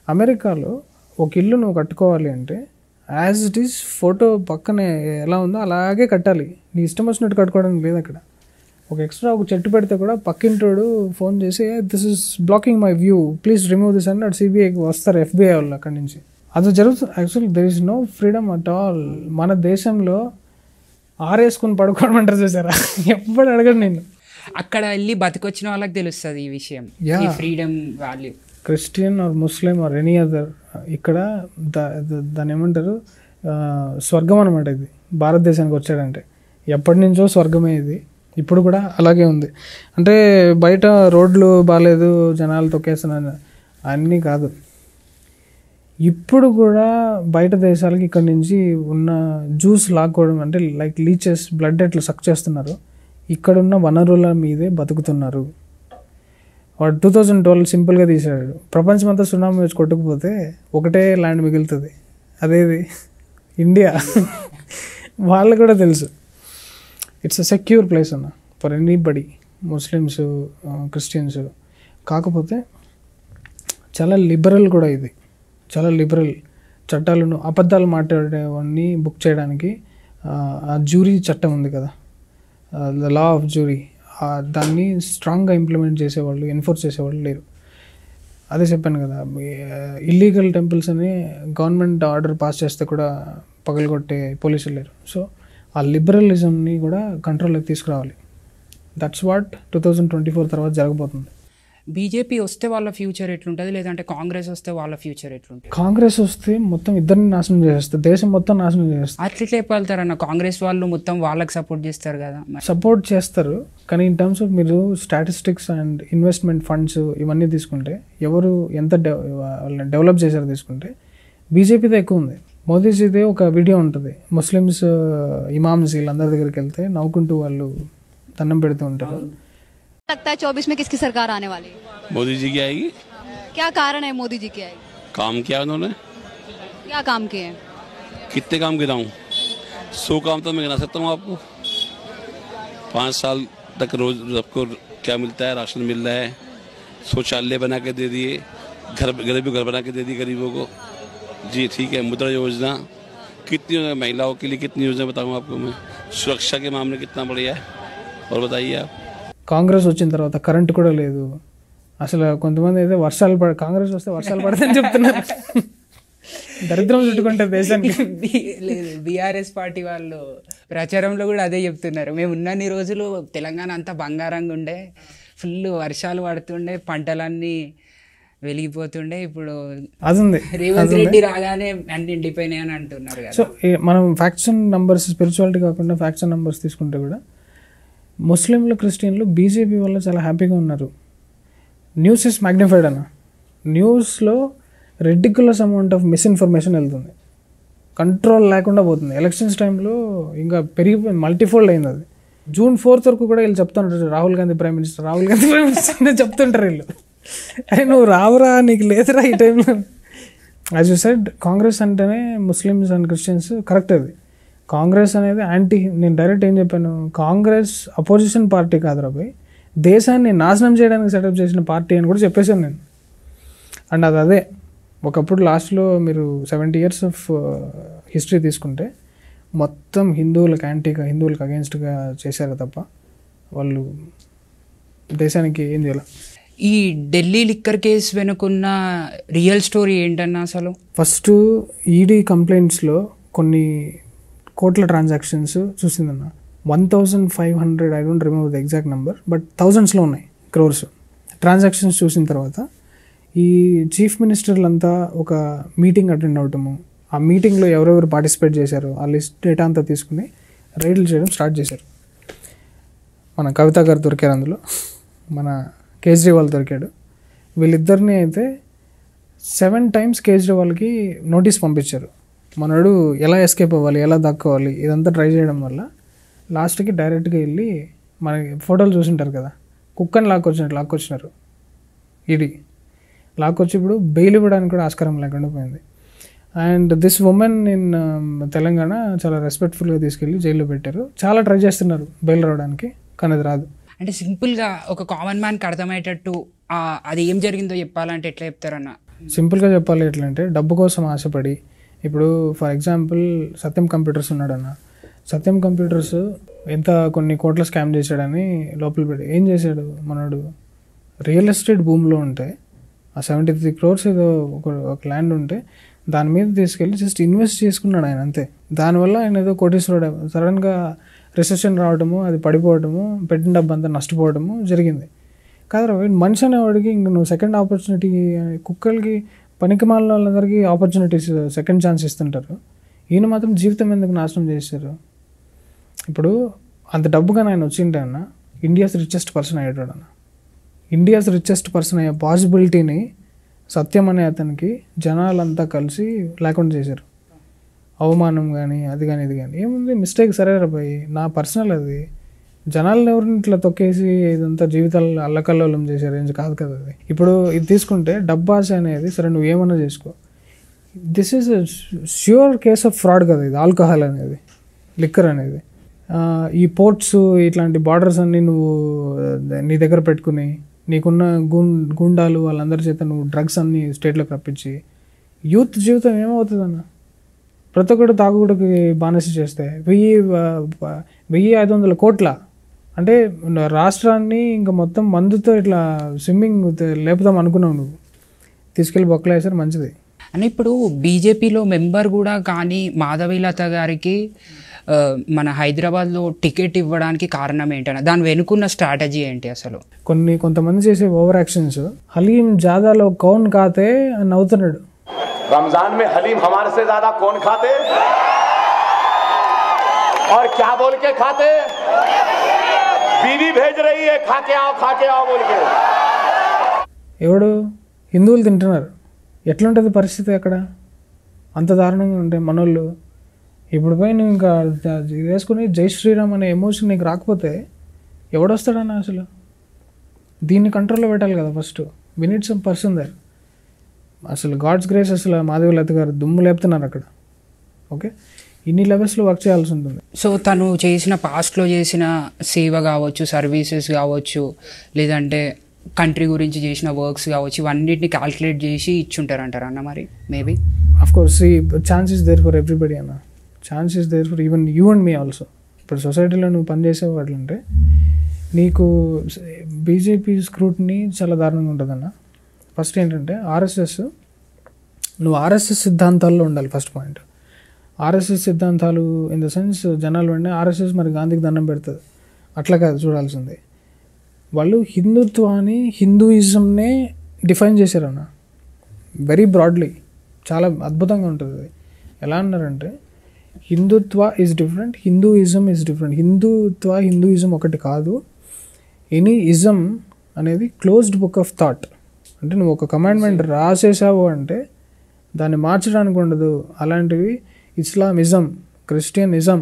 అమెరికాలో ఒక ఇల్లు నువ్వు కట్టుకోవాలి అంటే యాజ్ ఇట్ ఈస్ ఫోటో పక్కనే ఎలా ఉందో అలాగే కట్టాలి. నీ ఇష్టం వచ్చినట్టు కట్టుకోవడానికి లేదు అక్కడ. ఒక ఎక్స్ట్రా ఒక చెట్టు పెడితే కూడా పక్కింటోడు ఫోన్ చేసి this is blocking my view, please remove this అని అటు సిబిఐకి వస్తారు, ఎఫ్బిఐ వాళ్ళు అక్కడి నుంచి. అది జరుగుతుంది. Actually there is no freedom at all. మన దేశంలో ఆరేసుకుని పడుకోవడం అంటారు చూసారా, ఎప్పుడు అడగడు నేను. అక్కడ వెళ్ళి బతికొచ్చిన వాళ్ళకి తెలుస్తుంది ఈ విషయం, ఈ freedom value. Christian or Muslim or any other, ఇక్కడ దాన్ని ఏమంటారు, స్వర్గం అనమాట. ఇది భారతదేశానికి వచ్చాడంటే ఎప్పటి నుంచో స్వర్గమే ఇది. ఇప్పుడు కూడా అలాగే ఉంది. అంటే బయట రోడ్లు బాగాలేదు, జనాలు తొక్కేస్తున్నారు అన్నీ కాదు. ఇప్పుడు కూడా బయట దేశాలకి ఇక్కడ నుంచి ఉన్న జ్యూస్ లాక్కోవడం, అంటే లైక్ లీచెస్ బ్లడ్ ఎట్లా సక్ చేస్తున్నారు, ఇక్కడున్న వనరుల మీదే బతుకుతున్నారు. వాడు 2012 సింపుల్గా తీశాడు. ప్రపంచమంతా సునామీ వచ్చి కొట్టుకుపోతే ఒకటే ల్యాండ్ మిగులుతుంది, అదేది ఇండియా. వాళ్ళు కూడా తెలుసు ఇట్స్ అ సెక్యూర్ ప్లేస్ అన్న ఫర్ ఎనీబడి, ముస్లిమ్స్ క్రిస్టియన్స్. కాకపోతే చాలా లిబరల్ కూడా ఇది, చాలా లిబరల్. చట్టాలను అబద్ధాలు మాట్లాడేవాడిని బుక్ చేయడానికి ఆ జ్యూరీ చట్టం ఉంది కదా, ద లా ఆఫ్ జ్యూరీ, దాన్ని స్ట్రాంగ్గా ఇంప్లిమెంట్ చేసేవాళ్ళు, ఎన్ఫోర్స్ చేసేవాళ్ళు లేరు. అదే చెప్పాను కదా, ఇల్లీగల్ టెంపుల్స్ అని గవర్నమెంట్ ఆర్డర్ పాస్ చేస్తే కూడా పగలగొట్టే పోలీసులు లేరు. సో ఆ లిబరలిజంని కూడా కంట్రోల్లోకి తీసుకురావాలి. దట్స్ వాట్ 2024 తర్వాత జరగబోతుంది. బీజేపీ వస్తే వాళ్ళ ఫ్యూచర్ ఎట్లుంటుంది, లేదంటే కాంగ్రెస్ వస్తే వాళ్ళ ఫ్యూచర్ ఎట్లుంటుంది? కాంగ్రెస్ వస్తే మొత్తం ఇద్దరిని నాశనం చేసేస్తారు, దేశం మొత్తం నాశనం చేస్తారు. అట్లా చెప్పగలుగుతారన్న, కాంగ్రెస్ వాళ్ళు మొత్తం వాళ్ళకి సపోర్ట్ చేస్తారు కదా. సపోర్ట్ చేస్తారు, కానీ ఇన్ టర్మ్స్ ఆఫ్ మీరు స్టాటిస్టిక్స్ అండ్ ఇన్వెస్ట్మెంట్ ఫండ్స్ ఇవన్నీ తీసుకుంటే, ఎవరు ఎంత డెవలప్ చేశారో తీసుకుంటే బీజేపీదే ఎక్కువ ఉంది. మోదీజీదే ఒక వీడియో ఉంటుంది, ముస్లిమ్స్ ఇమామ్స్ వీళ్ళందరి దగ్గరికి వెళ్తే నవ్వుకుంటూ వాళ్ళు దండం పెడుతూ ఉంటారు. लगता है 24 में किसकी सरकार आने वाली है? मोदी जी की आएगी। क्या कारण है मोदी जी की आएगी? काम किया उन्होंने। क्या काम किए हैं? कितने काम गिनाऊं? 100 काम तो मैं गिना सकता हूँ आपको। 5 साल तक रोज सबको क्या मिलता है, राशन मिल रहा है, शौचालय बना के दे दिए, घर बना के दे दिए गरीबों को। जी ठीक है, मुद्रा योजना कितनी, महिलाओं के लिए कितनी योजना बताऊँ आपको मैं। सुरक्षा के मामले कितना बढ़िया है, और बताइए आप। కాంగ్రెస్ వచ్చిన తర్వాత కరెంట్ కూడా లేదు అసలు. కొంతమంది అయితే కాంగ్రెస్ వస్తే వర్షాలు పడతాయని చెప్తున్నారు. దరిద్రం చుట్టుకుంటే దేశానికి. లేదు, బీఆర్ఎస్ పార్టీ వాళ్ళు ప్రచారంలో కూడా అదే చెప్తున్నారు. మేము ఉన్నన్ని రోజులు తెలంగాణ అంతా బంగారంగా ఉండే, ఫుల్ వర్షాలు పడుతుండే, పంటలన్నీ వెలిగిపోతుండే. ఇప్పుడు అది ఉంది, రేవంత్ రెడ్డి రాగానే అన్ని ఎండిపోయినాయి అని అంటున్నారు కదా. సో మనం ఫ్యాక్ట్స్ అండ్ నంబర్స్, స్పిరిచువాలిటీ కాకుండా ఫ్యాక్ట్స్ అండ్ నంబర్స్ తీసుకుంటే కూడా ముస్లింలు క్రిస్టియన్లు బీజేపీ వల్ల చాలా హ్యాపీగా ఉన్నారు. న్యూస్ ఇస్ మ్యాగ్నిఫైడ్ అన్న. న్యూస్లో రెడిక్యులస్ అమౌంట్ ఆఫ్ మిస్ఇన్ఫర్మేషన్ వెళ్తుంది. కంట్రోల్ లేకుండా పోతుంది. ఎలక్షన్స్ టైంలో ఇంకా పెరిగిపోయింది, మల్టీఫోల్డ్ అయింది అది. June 4th వరకు కూడా వీళ్ళు చెప్తుంటారు రాహుల్ గాంధీ ప్రైమ్ మినిస్టర్ అని చెప్తుంటారు వీళ్ళు. అరే నువ్వు రావురా, నీకు లేదురా ఈ టైంలో. యాజ్ యూ సెడ్, కాంగ్రెస్ అంటేనే ముస్లిమ్స్ అండ్ క్రిస్టియన్స్, కరెక్ట్ అది. కాంగ్రెస్ అనేది నేను డైరెక్ట్ ఏం చెప్పాను, కాంగ్రెస్ అపోజిషన్ పార్టీ కాదురా భయ్, దేశాన్ని నాశనం చేయడానికి సెటప్ చేసిన పార్టీ అని కూడా చెప్పేశాను నేను. అండ్ అదే ఒకప్పుడు లాస్ట్లో మీరు 70 years ఆఫ్ హిస్టరీ తీసుకుంటే మొత్తం హిందువులకు యాంటీగా, హిందువులకు అగెన్స్ట్గా చేశారు తప్ప వాళ్ళు దేశానికి ఏం చేయాలి. ఈ ఢిల్లీ లిక్కర్ కేసు వెనుకున్న రియల్ స్టోరీ ఏంటన్నా అసలు? ఫస్ట్ ఈడీ కంప్లైంట్స్లో కొన్ని కోట్ల ట్రాన్సాక్షన్స్ చూసిందన్న. 1500, I don't remember the exact number, but థౌజండ్స్లో ఉన్నాయి క్రోర్స్ ట్రాన్సాక్షన్స్. చూసిన తర్వాత ఈ చీఫ్ మినిస్టర్లంతా ఒక మీటింగ్ అటెండ్ అవటము, ఆ మీటింగ్లో ఎవరెవరు పార్టిసిపేట్ చేశారో ఆ లిస్ట్ డేటా అంతా తీసుకుని రైడ్లు చేయడం స్టార్ట్ చేశారు. మన కవిత గారు దొరికారు అందులో, మన కేజ్రీవాల్ దొరికాడు. వీళ్ళిద్దరిని అయితే 7 times కేజ్రీవాల్కి నోటీస్ పంపించారు. మనడు ఎలా ఎస్కేప్ అవ్వాలి, ఎలా దక్కోవాలి, ఇదంతా ట్రై చేయడం వల్ల లాస్ట్కి డైరెక్ట్గా వెళ్ళి మనకి ఫోటోలు చూసింటారు కదా, కుక్కని లాక్కొచ్చినారు ఈడీ. లాక్కొచ్చి ఇప్పుడు బెయిల్ ఇవ్వడానికి కూడా ఆస్కారం లేకుండా పోయింది. And this woman in Telangana చాలా రెస్పెక్ట్ఫుల్గా తీసుకెళ్ళి జైల్లో పెట్టారు. చాలా ట్రై చేస్తున్నారు బెయిల్ రావడానికి, కానీ అది రాదు. అంటే సింపుల్గా ఒక కామన్ మ్యాన్కి అర్థమయ్యేటట్టు అది ఏం జరిగిందో చెప్పాలంటే ఎట్లా చెప్తారన్న? సింపుల్గా చెప్పాలి ఎట్లంటే, డబ్బు కోసం ఆశపడి, ఇప్పుడు ఫర్ ఎగ్జాంపుల్ సత్యం కంప్యూటర్స్ ఉన్నాడన్న. సత్యం కంప్యూటర్స్ కొన్ని కోట్ల స్కామ్ చేశాడని లోపల పెట్టి ఏం చేశాడు మనడు, రియల్ ఎస్టేట్ భూమిలో ఉంటే ఆ 73 crores ఏదో ఒక ల్యాండ్ ఉంటే దాని మీద తీసుకెళ్ళి జస్ట్ ఇన్వెస్ట్ చేసుకున్నాడు ఆయన, అంతే. దానివల్ల ఆయన ఏదో కోటీశ్వరుడు. సడన్గా రిసెషన్ రావడము, అది పడిపోవడము, పెట్టిన డబ్బు అంతా నష్టపోవడము జరిగింది. కాదు మనిషి అనేవాడికి ఇంక నువ్వు సెకండ్ ఆపర్చునిటీ, కుక్కలకి పనికిమాలిన వాళ్ళందరికీ ఆపర్చునిటీస్, సెకండ్ ఛాన్స్ ఇస్తుంటారు. ఈయన మాత్రం జీవితం ఎందుకు నాశనం చేశారు? ఇప్పుడు అంత డబ్బుగా ఆయన వచ్చింటే అన్న ఇండియాస్ రిచెస్ట్ పర్సన్ అయ్యాడు అన్న. ఇండియాస్ రిచెస్ట్ పర్సన్ అయ్యే పాసిబిలిటీని సత్యం అనే అతనికి జనాలంతా కలిసి లేకుండా చేశారు. అవమానం కానీ అది కానీ ఇది కానీ ఏముంది, మిస్టేక్ సరే రాబాయి, నా పర్సనల్ అది. జనాలను ఎవరిని ఇట్లా తొక్కేసి ఇదంతా జీవితాలు అల్లకల్లోలం చేసే రేంజ్ కాదు కదా అది. ఇప్పుడు ఇది తీసుకుంటే డబ్బాస్ అనేది సరే నువ్వు ఏమన్నా చేసుకో, this is sure case of fraud కదా ఇది. ఆల్కహాల్ అనేది, లిక్కర్ అనేది, ఈ పోర్ట్స్ ఇట్లాంటి బార్డర్స్ అన్నీ నువ్వు నీ దగ్గర పెట్టుకుని నీకున్న గుండాలు వాళ్ళందరి చేత నువ్వు డ్రగ్స్ అన్నీ స్టేట్లోకి రప్పించి యూత్ జీవితం ఏమవుతుందన్న? ప్రతి ఒక్కటి తాగుడుకి బానిస చేస్తే 1,500 కోట్ల అంటే రాష్ట్రాన్ని ఇంకా మొత్తం మందుతో ఇట్లా స్విమ్మింగ్ లేపుదాం అనుకున్నావు నువ్వు, తీసుకెళ్ళి బొక్కలేసారు. మంచిది అని ఇప్పుడు బీజేపీలో మెంబర్ కూడా కానీ మాధవీలత గారికి మన హైదరాబాద్లో టికెట్ ఇవ్వడానికి కారణం ఏంటన్నా, దాని వెనుకున్న స్ట్రాటజీ ఏంటి అసలు? కొంతమంది చేసే ఓవర్ యాక్షన్స్. హలీం జాదాలో కౌన్ కాతే అని నవ్వుతున్నాడు. रमजान में हलीम हमारे से ज्यादा कौन खाते और क्या बोल के खाते? बीवी भेज रही है खा के आओ बोल के. ఎవడు హిందువులు తింటున్నారు. ఎట్లుంటుంది పరిస్థితి అక్కడ? అంత దారుణంగా ఉంటాయి మనోళ్ళు. ఇప్పుడు పోయి నువ్వు ఇంకా వేసుకుని జై శ్రీరామ్ అనే ఎమోషన్ నీకు రాకపోతే ఎవడొస్తాడన్నా అసలు? దీన్ని కంట్రోల్లో పెట్టాలి కదా first. We need some person there. అసలు గాడ్స్ గ్రేస్, అసలు మాధవీలత గారు దుమ్ము లేపుతున్నారు అక్కడ. ఓకే, ఇన్ని లెవెల్స్లో వర్క్ చేయాల్సి ఉంటుంది. సో తను చేసిన పాస్ట్లో చేసిన సేవ కావచ్చు, సర్వీసెస్ కావచ్చు, లేదంటే కంట్రీ గురించి చేసిన వర్క్స్ కావచ్చు, ఇవన్నిటిని క్యాల్కులేట్ చేసి ఇచ్చుంటారంటారు అన్న. మరి maybe of course chance is there for everybody అన్న. Chance is there for even you and me also. ఇప్పుడు సొసైటీలో నువ్వు పనిచేసేవాళ్ళంటే నీకు బీజేపీ స్క్రూట్ని చాలా దారుణంగా ఉంటుందన్న. ఫస్ట్ ఏంటంటే నువ్వు ఆర్ఎస్ఎస్ సిద్ధాంతాల్లో ఉండాలి. ఫస్ట్ పాయింట్ ఆర్ఎస్ఎస్ సిద్ధాంతాలు ఇన్ ద సెన్స్ జనాలు వెంటనే ఆర్ఎస్ఎస్ మరి గాంధీకి దండం పెడుతుంది అట్లా కాదు చూడాల్సింది. వాళ్ళు హిందుత్వాన్ని, హిందూయిజంనే డిఫైన్ చేశారన్న వెరీ బ్రాడ్లీ. చాలా అద్భుతంగా ఉంటుంది. ఎలా అన్నారంటే Hindutva is different, Hinduism is different. Hinduism ఒకటి కాదు. ఎనీ ఇజం అనేది క్లోజ్డ్ బుక్ ఆఫ్ థాట్. అంటే నువ్వు ఒక కమాండ్మెంట్ రాసేసావు అంటే దాన్ని మార్చడానికి ఉండదు. అలాంటివి Islamism, Christianism,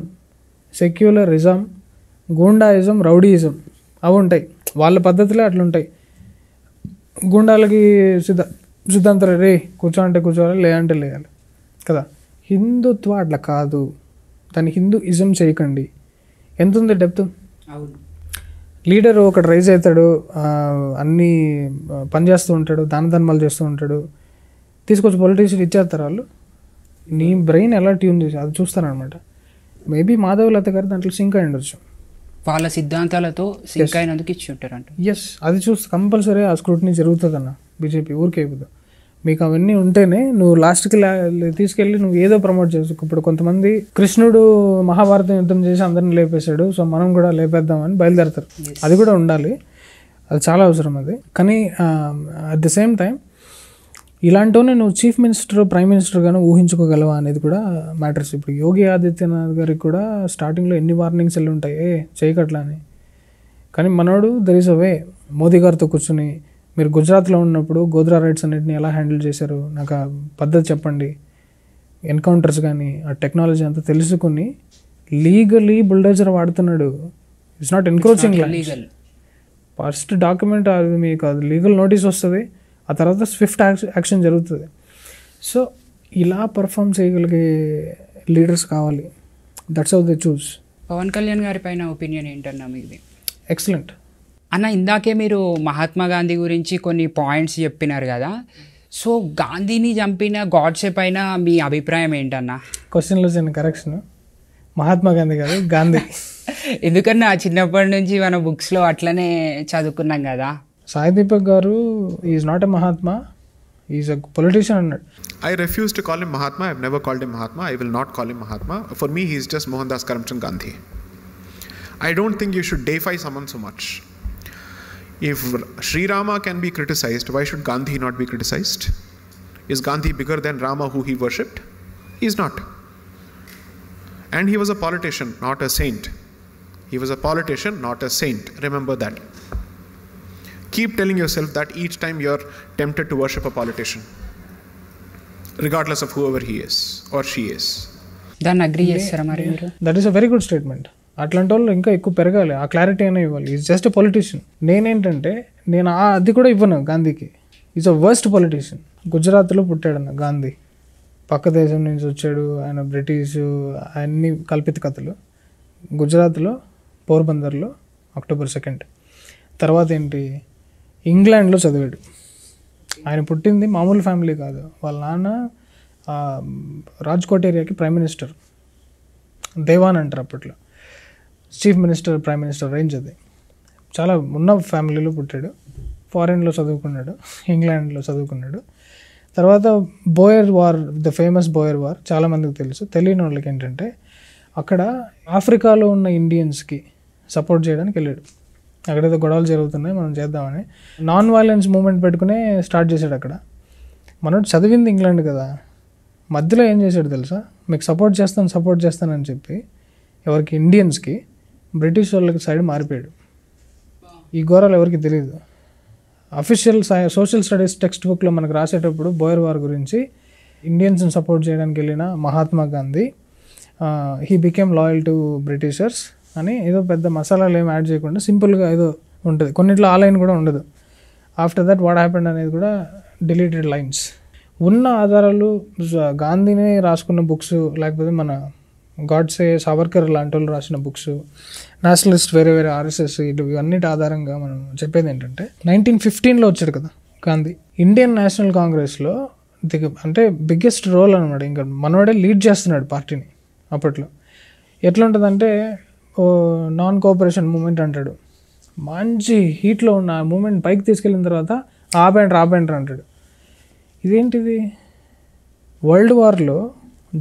secularism, goondaism, rowdyism అవి ఉంటాయి. వాళ్ళ పద్ధతులే అట్లుంటాయి. గూండాలకి సిద్ధాంతం రే కూర్చోంటే కూర్చోవాలి, లేదంటే లేయాలి కదా. హిందుత్వ అట్లా కాదు. దాన్ని హిందూయిజం చేయకండి. ఎంత ఉంది డెప్త్. లీడర్ ఒకటి రైజ్ అవుతాడు, అన్నీ పని చేస్తూ ఉంటాడు, దాన ధర్మాలు చేస్తూ ఉంటాడు, తీసుకొచ్చి పొలిటీషియన్ ఇచ్చేస్తారు. వాళ్ళు నీ బ్రెయిన్ ఎలా ట్యూన్ చేసి అది చూస్తారనమాట. మేబీ మాధవలత గారు దాంట్లో సింక్ అయి ఉండొచ్చు, వాళ్ళ సిద్ధాంతాలతో సింక్ అయినందుకు ఇచ్చి ఉంటారంట. ఎస్, అది చూస్తే కంపల్సరీ ఆ స్క్రూటినీ జరుగుతుంది అన్న. బీజేపీ ఊరికే అయిపోతుంది. మీకు అవన్నీ ఉంటేనే నువ్వు లాస్ట్కి తీసుకెళ్ళి నువ్వు ఏదో ప్రమోట్ చేసుకో. ఇప్పుడు కొంతమంది కృష్ణుడు మహాభారతం యుద్ధం చేసి అందరిని లేపేశాడు, సో మనం కూడా లేపేద్దామని బయలుదేరతారు. అది కూడా ఉండాలి, అది చాలా అవసరం అది. కానీ అట్ ద సేమ్ టైం ఇలాంటివన్నీ నువ్వు చీఫ్ మినిస్టర్, ప్రైమ్ మినిస్టర్గాను ఊహించుకోగలవా అనేది కూడా మ్యాటర్స్. ఇప్పుడు యోగి ఆదిత్యనాథ్ గారికి కూడా స్టార్టింగ్లో ఎన్ని వార్నింగ్స్ వెళ్ళి ఉంటాయి, చేయకట్లా అని. కానీ మనోడు దెర్ ఈస్ అ వే. మోదీ గారితో కూర్చొని మీరు గుజరాత్లో ఉన్నప్పుడు గోద్రా రైట్స్ అన్నింటినీ ఎలా హ్యాండిల్ చేశారు, నాకు ఆ పద్ధతి చెప్పండి, ఎన్కౌంటర్స్ కానీ ఆ టెక్నాలజీ అంతా తెలుసుకుని లీగలీ బుల్డోజర్ వాడుతున్నాడు. It's not encroaching legal. First document అది మీకు అది లీగల్ నోటీస్ వస్తుంది, ఆ తర్వాత స్విఫ్ట్ యాక్షన్ జరుగుతుంది. సో ఇలా పర్ఫామ్ చేయగలిగే లీడర్స్ కావాలి. That's how they choose. Pawan Kalyan గారి పైన ఒపీనియన్ ఏంటన్నా మీది? ఎక్సలెంట్ అన్న. ఇందాకే మీరు మహాత్మా గాంధీ గురించి కొన్ని పాయింట్స్ చెప్పినారు కదా, సో గాంధీని చంపిన గాడ్సే పైన మీ అభిప్రాయం ఏంటన్నా? క్వశ్చన్లో చిన్న కరెక్షన్, మహాత్మా గాంధీ కాదు, గాంధీ. ఎందుకన్నా చిన్నప్పటి నుంచి మన బుక్స్లో అట్లనే చదువుకున్నాం కదా. సాయి దీపక్ గారు is not a Mahatma, is a politician అన్నాడు. I refuse to call him Mahatma. I've never called him Mahatma. I will not call him Mahatma. For me, he's just Mohandas Karamchand Gandhi. I don't think you should deify someone so much. If Sri Rama can be criticized, why should Gandhi not be criticized? Is Gandhi bigger than Rama who he worshipped? He's not. And he was a politician, not a saint. He was a politician, not a saint. Remember that. Keep telling yourself that each time you're tempted to worship a politician, regardless of whoever he is or she is. దాన్ని agree చేస్తారా మరి మీరు? That is a very good statement. అట్లాంటి వాళ్ళు ఇంకా ఎక్కువ పెరగాలి, ఆ క్లారిటీ అయినా ఇవ్వాలి. Is just a politician. నేనేంటంటే నేను అది కూడా ఇవ్వను గాంధీకి. Is a worst politician. గుజరాత్లో పుట్టాడన్న గాంధీ, పక్క దేశం నుంచి వచ్చాడు, ఆయన బ్రిటిషు అన్ని కల్పిత కథలు. గుజరాత్లో పోర్బందర్లో October 2. తర్వాత ఏంటి, ఇంగ్లాండ్లో చదివాడు. ఆయన పుట్టింది మామూలు ఫ్యామిలీ కాదు. వాళ్ళ నాన్న రాజ్కోట్ ఏరియాకి ప్రైమ్ మినిస్టర్, దేవాన్ అంటారు అప్పట్లో, chief minister, prime minister range అది. చాలా ఉన్న ఫ్యామిలీలో పుట్టాడు. ఫారెన్లో చదువుకున్నాడు, ఇంగ్లాండ్లో చదువుకున్నాడు. తర్వాత Boer war, the famous Boer war చాలామందికి తెలుసు. తెలియని వాళ్ళకి ఏంటంటే అక్కడ ఆఫ్రికాలో ఉన్న ఇండియన్స్కి సపోర్ట్ చేయడానికి వెళ్ళాడు. అక్కడేదో గొడవలు జరుగుతున్నాయి, మనం చేద్దామని నాన్ వైలెన్స్ మూమెంట్ పెట్టుకునే స్టార్ట్ చేశాడు అక్కడ. మనోడు చదివింది ఇంగ్లాండ్ కదా. మధ్యలో ఏం చేశాడు తెలుసా, మీకు సపోర్ట్ చేస్తానని చెప్పి ఎవరికి, ఇండియన్స్కి, బ్రిటిష్ వాళ్ళకి సైడ్ మారిపోయాడు. ఈ ఘోరాలు ఎవరికి తెలియదు. అఫీషియల్ సోషల్ స్టడీస్ టెక్స్ట్ బుక్లో మనకు రాసేటప్పుడు బోయర్ వార్ గురించి ఇండియన్స్ని సపోర్ట్ చేయడానికి వెళ్ళిన Mahatma Gandhi he became loyal to Britishers అని ఏదో పెద్ద మసాలాలు ఏం యాడ్ చేయకుండా సింపుల్గా ఏదో ఉంటుంది. కొన్నిట్లో ఆ లైన్ కూడా ఉండదు. ఆఫ్టర్ దట్ వాట్ హ్యాపెండ్ అనేది కూడా డిలీటెడ్ లైన్స్. ఉన్న ఆధారాలు గాంధీనే రాసుకున్న బుక్స్, లేకపోతే మన గాడ్సే, సావర్కర్ లాంటి వాళ్ళు రాసిన బుక్స్, నేషనలిస్ట్ వేరే వేరే RSS ఇవన్నిటి ఆధారంగా మనం చెప్పేది ఏంటంటే 1915లో వచ్చాడు కదా గాంధీ. ఇండియన్ నేషనల్ కాంగ్రెస్లో అంటే బిగ్గెస్ట్ రోల్ అనమాట. ఇంకా మనవాడే లీడ్ చేస్తున్నాడు పార్టీని అప్పట్లో. ఎట్లా ఉంటుందంటే నాన్ కోఆపరేషన్ మూమెంట్ అంటాడు. మంచి హీట్లో ఉన్న ఆ మూమెంట్ పైకి తీసుకెళ్ళిన తర్వాత ఆపేండ్రా అంటాడు. ఇదేంటిది? వరల్డ్ వార్లో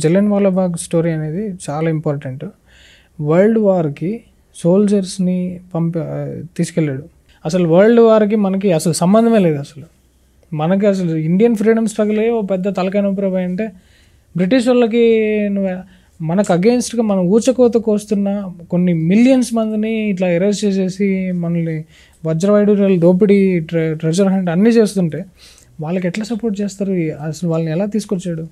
జలియన్ వాలాబాగ్ స్టోరీ అనేది చాలా ఇంపార్టెంట్. వరల్డ్ వార్కి సోల్జర్స్ని తీసుకెళ్ళాడు. అసలు వరల్డ్ వార్కి మనకి అసలు సంబంధమే లేదు. అసలు మనకి అసలు ఇండియన్ ఫ్రీడమ్ స్ట్రగుల్ ఓ పెద్ద తలకాయ నొప్పి అంటే బ్రిటిష్ వాళ్ళకి మనకు అగెయిన్స్ట్గా మనం ఊచకోత కోస్తున్న కొన్ని మిలియన్స్ మందిని ఇట్లా ఎరేజ్ చేసేసి మనల్ని వజ్రవైడూర్యాలు, దోపిడీ, ట్రెజర్ హంట్ అన్నీ చేస్తుంటే వాళ్ళకి ఎట్లా సపోర్ట్ చేస్తారు? అసలు వాళ్ళని ఎలా తీసుకొచ్చాడు?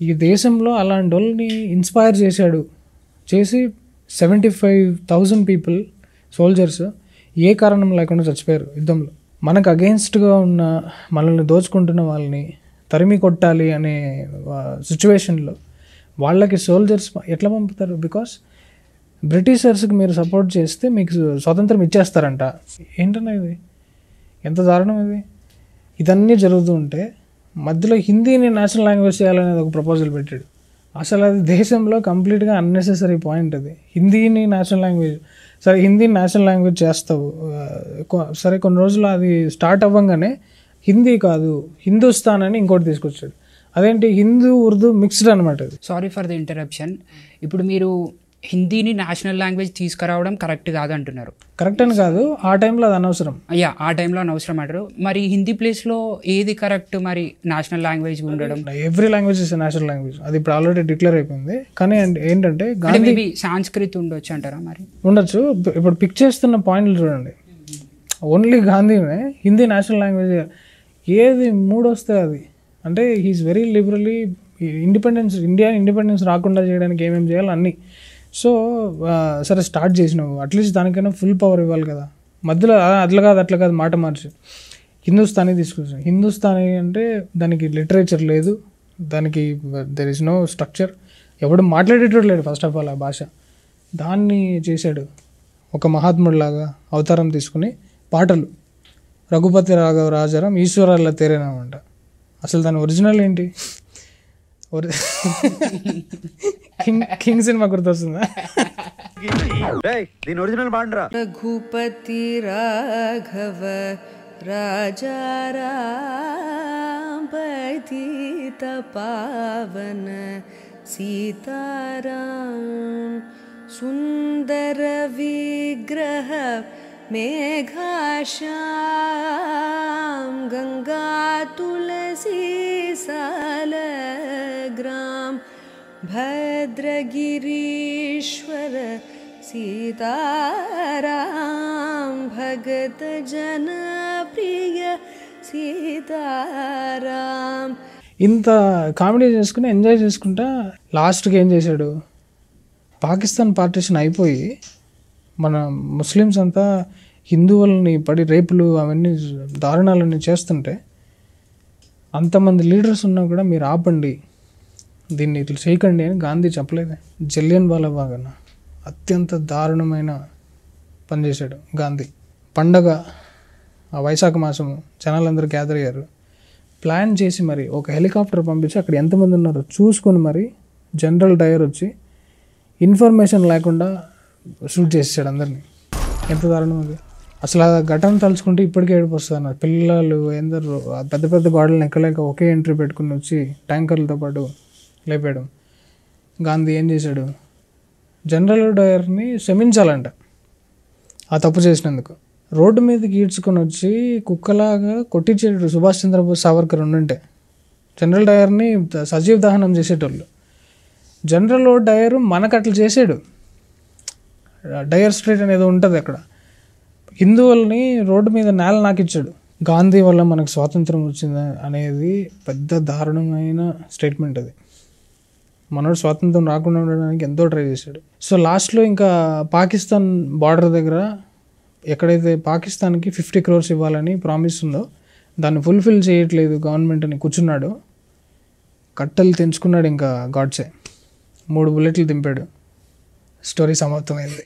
ఈ దేశంలో అలాంటి వాళ్ళని ఇన్స్పైర్ చేసి 75,000 పీపుల్ సోల్జర్స్ ఏ కారణం లేకుండా చచ్చిపోయారు యుద్ధంలో. మనకు అగెయిన్స్ట్గా ఉన్న మనల్ని దోచుకుంటున్న వాళ్ళని తరిమి కొట్టాలి అనే సిచ్యువేషన్లో వాళ్ళకి సోల్జర్స్ ఎట్లా పంపుతారు? బికాస్ బ్రిటిషర్స్కి మీరు సపోర్ట్ చేస్తే మీకు స్వాతంత్రం ఇచ్చేస్తారంట. ఏంటన్నా ఇది, ఎంత దారుణం ఇది. ఇదన్నీ జరుగుతూ ఉంటే మధ్యలో హిందీని నేషనల్ లాంగ్వేజ్ చేయాలనేది ఒక ప్రపోజల్ పెట్టాడు. అసలు అది దేశంలో కంప్లీట్గా అన్నెసెసరీ పాయింట్. అది హిందీని నేషనల్ లాంగ్వేజ్, సరే హిందీని నేషనల్ లాంగ్వేజ్ చేస్తావు సరే, కొన్ని రోజులు అది స్టార్ట్ అవ్వగానే హిందీ కాదు హిందుస్థాన్ అని ఇంకోటి తీసుకొచ్చాడు. అదేంటి, హిందూ ఉర్దూ మిక్స్డ్ అనమాట అది. Sorry for the interruption. ఇప్పుడు మీరు హిందీని నేషనల్ లాంగ్వేజ్ తీసుకురావడం కరెక్ట్ కాదు అంటున్నారు. కరెక్ట్ అని కాదు, ఆ టైంలో అది అనవసరం. అయ్యా, ఆ టైంలో అనవసరం అంటారు. మరి హిందీ ప్లేస్లో ఏది కరెక్ట్? మరి నేషనల్ లాంగ్వేజ్ ఉండడం. Every language is national language, అది ఇప్పుడు ఆల్రెడీ డిక్లేర్ అయిపోయింది. కానీ ఏంటంటే గాంధీ సాంస్క్రిత్ ఉండొచ్చు అంటారా? మరి ఉండొచ్చు. ఇప్పుడు పిక్ చేస్తున్న పాయింట్లు చూడండి, ఓన్లీ గాంధీనే హిందీ నేషనల్ లాంగ్వేజ్ ఏది మూడొస్తే అది. అంటే హీఈస్ వెరీ లిబరలీ ఇండియా ఇండిపెండెన్స్ రాకుండా చేయడానికి ఏమేమి చేయాలో అన్నీ. సో సరే స్టార్ట్ చేసినావు, అట్లీస్ట్ దానికైనా ఫుల్ పవర్ ఇవ్వాలి కదా. మధ్యలో అట్లా కాదు మాట మార్చి హిందుస్థానీ తీసుకొచ్చాను. హిందుస్థానీ అంటే దానికి లిటరేచర్ లేదు, దానికి దెర్ ఇస్ నో స్ట్రక్చర్, ఎవడు మాట్లాడేటోడు లేడు ఫస్ట్ ఆఫ్ ఆల్ ఆ భాష. దాన్ని చేశాడు ఒక మహాత్ముడిలాగా అవతారం తీసుకుని. పాటలు రఘుపతి రాఘవ రాజారాం ఈశ్వరాల తేరేనామంట. అసలు దాని ఒరిజినల్ ఏంటి? కింగ్ సినిమా గుర్తొస్తుందా? రఘుపతి రాఘవ రాజారాం పతిత పావన సీతారాం సుందర విగ్రహ మేఘాశ్యాం గంగా తులసీ సాలగ్రాం భద్రగిరీశ్వర సీతారాం భగత జన ప్రియ సీతారాం. ఇంత కామెడీ చేసుకుని ఎంజాయ్ చేసుకుంటా లాస్ట్కి ఏం చేశాడు? పాకిస్తాన్ పార్టీషన్ అయిపోయి మన ముస్లిమ్స్ అంతా హిందువులని పడి రేపులు అవన్నీ దారుణాలన్నీ చేస్తుంటే అంతమంది లీడర్స్ ఉన్నా కూడా మీరు ఆపండి, దీన్ని ఇట్లా చేయకండి అని గాంధీ చెప్పలేదే. జలియన్ వాలాబాగ్ అన్న అత్యంత దారుణమైన పని చేశాడు గాంధీ. పండగ ఆ వైశాఖ మాసము జనాలందరూ గ్యాదర్ అయ్యారు. ప్లాన్ చేసి మరి ఒక హెలికాప్టర్ పంపించి అక్కడ ఎంతమంది ఉన్నారో చూసుకొని మరి జనరల్ డయర్ వచ్చి ఇన్ఫర్మేషన్ లేకుండా షూట్ చేసాడు అందరినీ. ఎంత దారుణం అది. అసలు ఆ ఘటన తలుచుకుంటే ఇప్పటికే ఏడుపు వస్తుంది అన్నారు. పిల్లలు ఎందరో పెద్ద పెద్ద గోడలను ఎక్కలేక ఒకే ఎంట్రీ పెట్టుకుని వచ్చి ట్యాంకర్లతో పాటు లేపాడు. గాంధీ ఏం చేశాడు? జనరల్ డయర్ని క్షమించాలంట ఆ తప్పు చేసినందుకు. రోడ్డు మీదకి ఈడ్చుకొని వచ్చి కుక్కలాగా కొట్టించేటప్పుడు సుభాష్ చంద్రబోస్ సావర్కర్ ఉండుంటే జనరల్ డయర్ని సజీవ దహనం చేసేటోళ్ళు. జనరల్ డయర్ మనకు అట్లా చేసాడు. డయర్ స్ట్రీట్ అనేది ఉంటుంది అక్కడ. హిందువుల్ని రోడ్డు మీద నేల నాకిచ్చాడు. గాంధీ వల్ల మనకు స్వాతంత్రం వచ్చింది అనేది పెద్ద దారుణమైన స్టేట్మెంట్ అది. మనోడు స్వాతంత్రం రాకుండా ఉండడానికి ఎంతో ట్రై చేశాడు. సో లాస్ట్లో ఇంకా పాకిస్తాన్ బార్డర్ దగ్గర ఎక్కడైతే పాకిస్తాన్కి 50 crores ఇవ్వాలని ప్రామిస్ ఉందో దాన్ని ఫుల్ఫిల్ చేయట్లేదు గవర్నమెంట్ అని కూర్చున్నాడు. కట్టెలు తెంచుకున్నాడు ఇంకా గాడ్సే. 3 bullets దింపాడు. స్టోరీ సమాప్తమైంది.